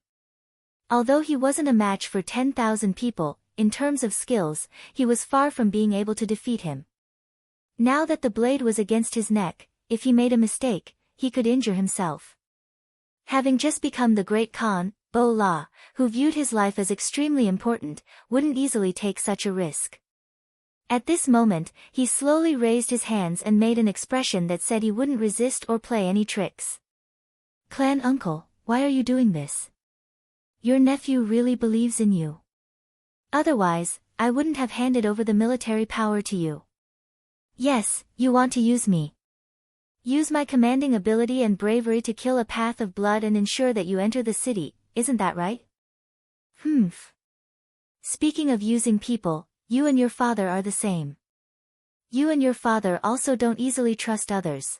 [SPEAKER 1] Although he wasn't a match for 10,000 people, in terms of skills, he was far from being able to defeat him. Now that the blade was against his neck, if he made a mistake, he could injure himself. Having just become the great Khan, Bo La, who viewed his life as extremely important, wouldn't easily take such a risk. At this moment, he slowly raised his hands and made an expression that said he wouldn't resist or play any tricks. "Clan uncle, why are you doing this? Your nephew really believes in you. Otherwise, I wouldn't have handed over the military power to you. Yes, you want to use me. Use my commanding ability and bravery to kill a path of blood and ensure that you enter the city, isn't that right? Humph. Speaking of using people, you and your father are the same. You and your father also don't easily trust others.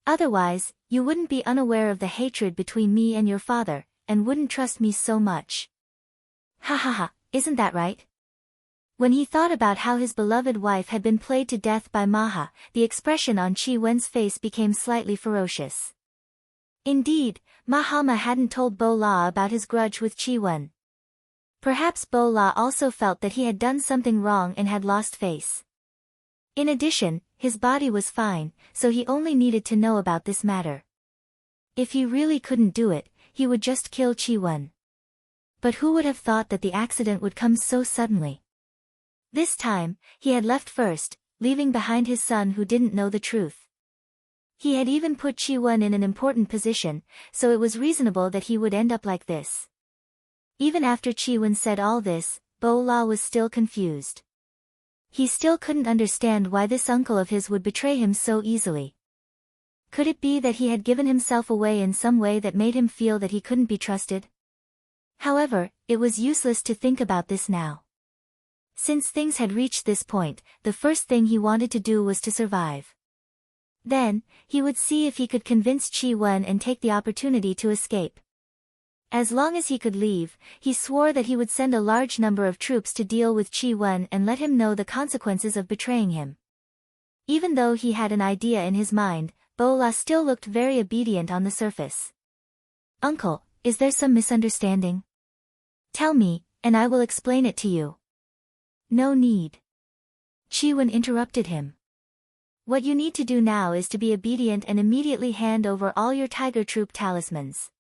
[SPEAKER 1] Otherwise, you wouldn't be unaware of the hatred between me and your father, and wouldn't trust me so much. Ha ha ha, isn't that right?" When he thought about how his beloved wife had been played to death by Maha, the expression on Qi face became slightly ferocious. Indeed, Mahama hadn't told Bo La about his grudge with Qi. Perhaps Bo La also felt that he had done something wrong and had lost face. In addition, his body was fine, so he only needed to know about this matter. If he really couldn't do it, he would just kill Qi. But who would have thought that the accident would come so suddenly? This time, he had left first, leaving behind his son who didn't know the truth. He had even put Qi in an important position, so it was reasonable that he would end up like this. Even after Qi Wen said all this, Bo La was still confused. He still couldn't understand why this uncle of his would betray him so easily. Could it be that he had given himself away in some way that made him feel that he couldn't be trusted? However, it was useless to think about this now. Since things had reached this point, the first thing he wanted to do was to survive. Then, he would see if he could convince Qi Wen and take the opportunity to escape. As long as he could leave, he swore that he would send a large number of troops to deal with Qi Wen and let him know the consequences of betraying him. Even though he had an idea in his mind, Bo La still looked very obedient on the surface. "Uncle, is there some misunderstanding? Tell me, and I will explain it to you." "No need." Qi Wen interrupted him. "What you need to do now is to be obedient and immediately hand over all your tiger troop talismans.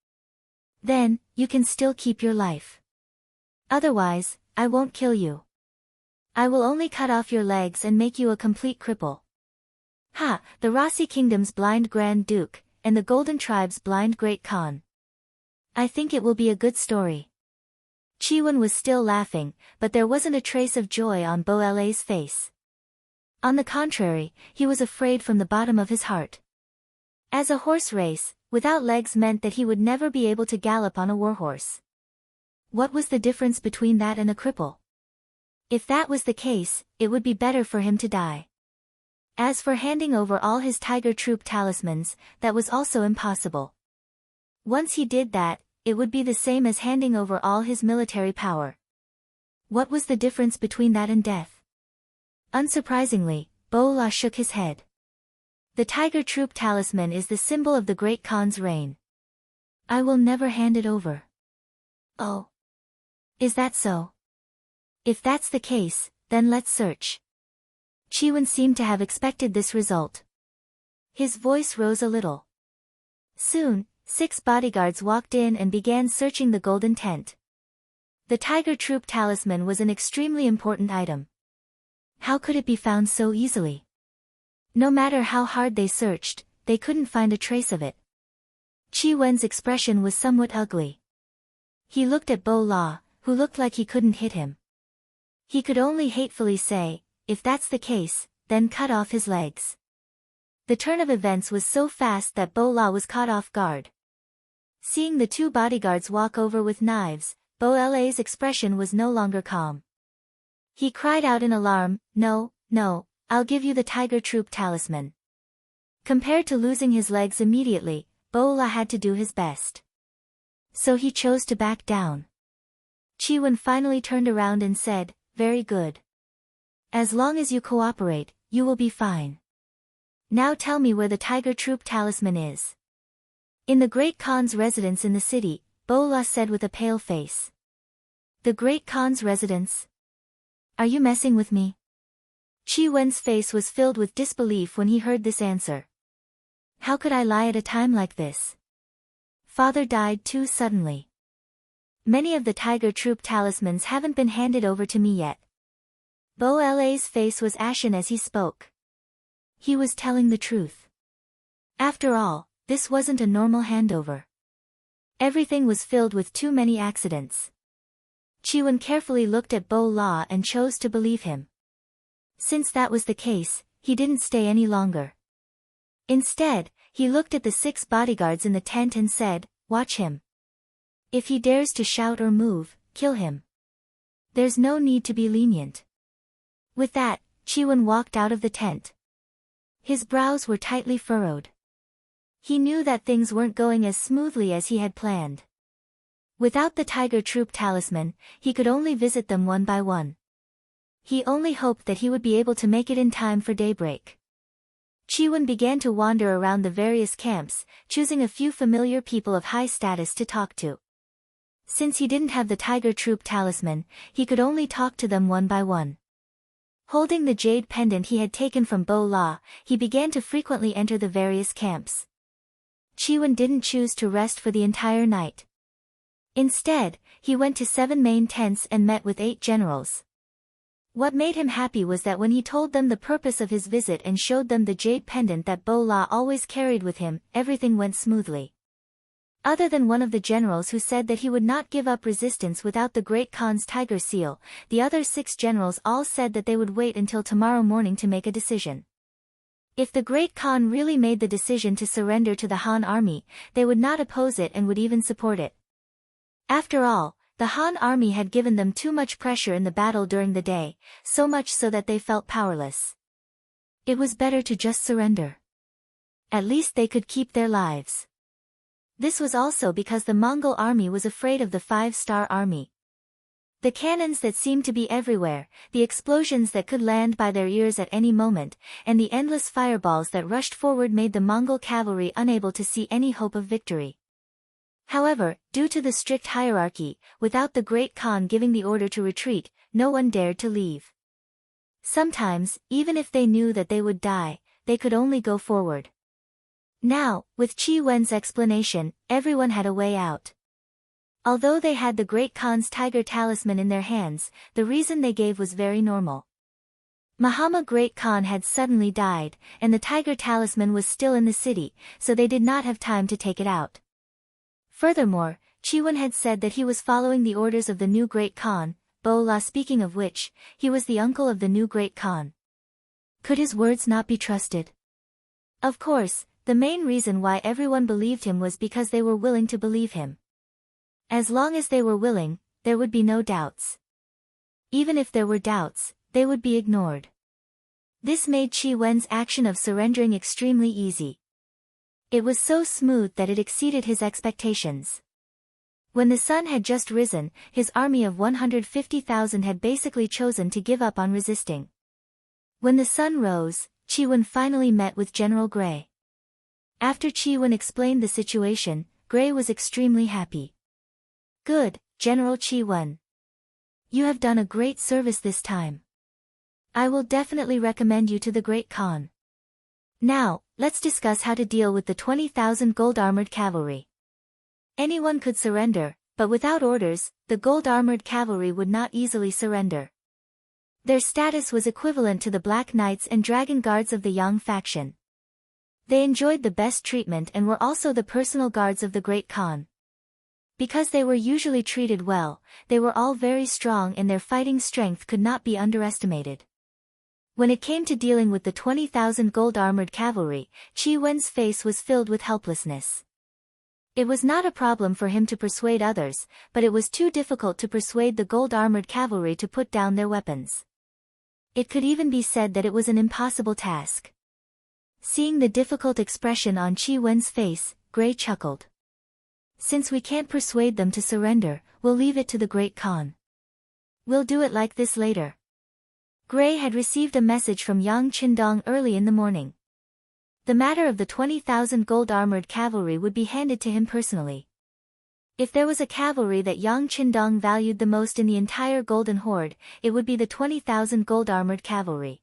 [SPEAKER 1] Then, you can still keep your life. Otherwise, I won't kill you. I will only cut off your legs and make you a complete cripple." "Ha, the Rossi Kingdom's blind Grand Duke, and the Golden Tribe's blind Great Khan. I think it will be a good story." Qi Wen was still laughing, but there wasn't a trace of joy on Bo La's face. On the contrary, he was afraid from the bottom of his heart. As a horse race, without legs meant that he would never be able to gallop on a warhorse. What was the difference between that and a cripple? If that was the case, it would be better for him to die. As for handing over all his tiger troop talismans, that was also impossible. Once he did that, it would be the same as handing over all his military power. What was the difference between that and death? Unsurprisingly, Bo La shook his head. "The tiger troop talisman is the symbol of the Great Khan's reign. I will never hand it over." "Oh. Is that so? If that's the case, then let's search." Qi Wen seemed to have expected this result. His voice rose a little. Soon, 6 bodyguards walked in and began searching the golden tent. The tiger troop talisman was an extremely important item. How could it be found so easily? No matter how hard they searched, they couldn't find a trace of it. Qi Wen's expression was somewhat ugly. He looked at Bo La, who looked like he couldn't hit him. He could only hatefully say, "If that's the case, then cut off his legs." The turn of events was so fast that Bo La was caught off guard. Seeing the 2 bodyguards walk over with knives, Bo La's expression was no longer calm. He cried out in alarm, "No, no, I'll give you the tiger troop talisman." Compared to losing his legs immediately, Bo La had to do his best. So he chose to back down. Qi Wen finally turned around and said, "Very good. As long as you cooperate, you will be fine. Now tell me where the tiger troop talisman is." "In the Great Khan's residence in the city," Bo La said with a pale face. "The Great Khan's residence? Are you messing with me?" Qi Wen's face was filled with disbelief when he heard this answer. How could I lie at a time like this? Father died too suddenly. Many of the tiger troop talismans haven't been handed over to me yet. Bo La's face was ashen as he spoke. He was telling the truth. After all, this wasn't a normal handover. Everything was filled with too many accidents. Qi Wen carefully looked at Bo La and chose to believe him. Since that was the case, he didn't stay any longer. Instead, he looked at the 6 bodyguards in the tent and said, "Watch him. If he dares to shout or move, kill him. There's no need to be lenient." With that, Qi Wen walked out of the tent. His brows were tightly furrowed. He knew that things weren't going as smoothly as he had planned. Without the tiger troop talisman, he could only visit them one by one. He only hoped that he would be able to make it in time for daybreak. Qi Wen began to wander around the various camps, choosing a few familiar people of high status to talk to. Since he didn't have the tiger troop talisman, he could only talk to them one by one. Holding the jade pendant he had taken from Bo La, he began to frequently enter the various camps. Qi Wen didn't choose to rest for the entire night. Instead, he went to 7 main tents and met with 8 generals. What made him happy was that when he told them the purpose of his visit and showed them the jade pendant that Bo La always carried with him, everything went smoothly. Other than one of the generals who said that he would not give up resistance without the Great Khan's tiger seal, the other 6 generals all said that they would wait until tomorrow morning to make a decision. If the Great Khan really made the decision to surrender to the Han army, they would not oppose it and would even support it. After all, the Han army had given them too much pressure in the battle during the day, so much so that they felt powerless. It was better to just surrender. At least they could keep their lives. This was also because the Mongol army was afraid of the 5-star army. The cannons that seemed to be everywhere, the explosions that could land by their ears at any moment, and the endless fireballs that rushed forward made the Mongol cavalry unable to see any hope of victory. However, due to the strict hierarchy, without the Great Khan giving the order to retreat, no one dared to leave. Sometimes, even if they knew that they would die, they could only go forward. Now, with Qi Wen's explanation, everyone had a way out. Although they had the Great Khan's tiger talisman in their hands, the reason they gave was very normal. Mahama Great Khan had suddenly died, and the tiger talisman was still in the city, so they did not have time to take it out. Furthermore, Qi Wen had said that he was following the orders of the new Great Khan, Bo La, speaking of which, he was the uncle of the new Great Khan. Could his words not be trusted? Of course, the main reason why everyone believed him was because they were willing to believe him. As long as they were willing, there would be no doubts. Even if there were doubts, they would be ignored. This made Qi Wen's action of surrendering extremely easy. It was so smooth that it exceeded his expectations. When the sun had just risen, his army of 150,000 had basically chosen to give up on resisting. When the sun rose, Qi Wen finally met with General Gray. After Qi Wen explained the situation, Gray was extremely happy. Good, General Qi Wen. You have done a great service this time. I will definitely recommend you to the Great Khan. Now, let's discuss how to deal with the 20,000 gold-armored cavalry. Anyone could surrender, but without orders, the gold-armored cavalry would not easily surrender. Their status was equivalent to the Black Knights and Dragon Guards of the Yang faction. They enjoyed the best treatment and were also the personal guards of the Great Khan. Because they were usually treated well, they were all very strong and their fighting strength could not be underestimated. When it came to dealing with the 20,000 gold-armored cavalry, Qi Wen's face was filled with helplessness. It was not a problem for him to persuade others, but it was too difficult to persuade the gold-armored cavalry to put down their weapons. It could even be said that it was an impossible task. Seeing the difficult expression on Qi Wen's face, Gray chuckled. Since we can't persuade them to surrender, we'll leave it to the Great Khan. We'll do it like this later. Gray had received a message from Yang Qindong early in the morning. The matter of the 20,000 gold-armored cavalry would be handed to him personally. If there was a cavalry that Yang Qindong valued the most in the entire Golden Horde, it would be the 20,000 gold-armored cavalry.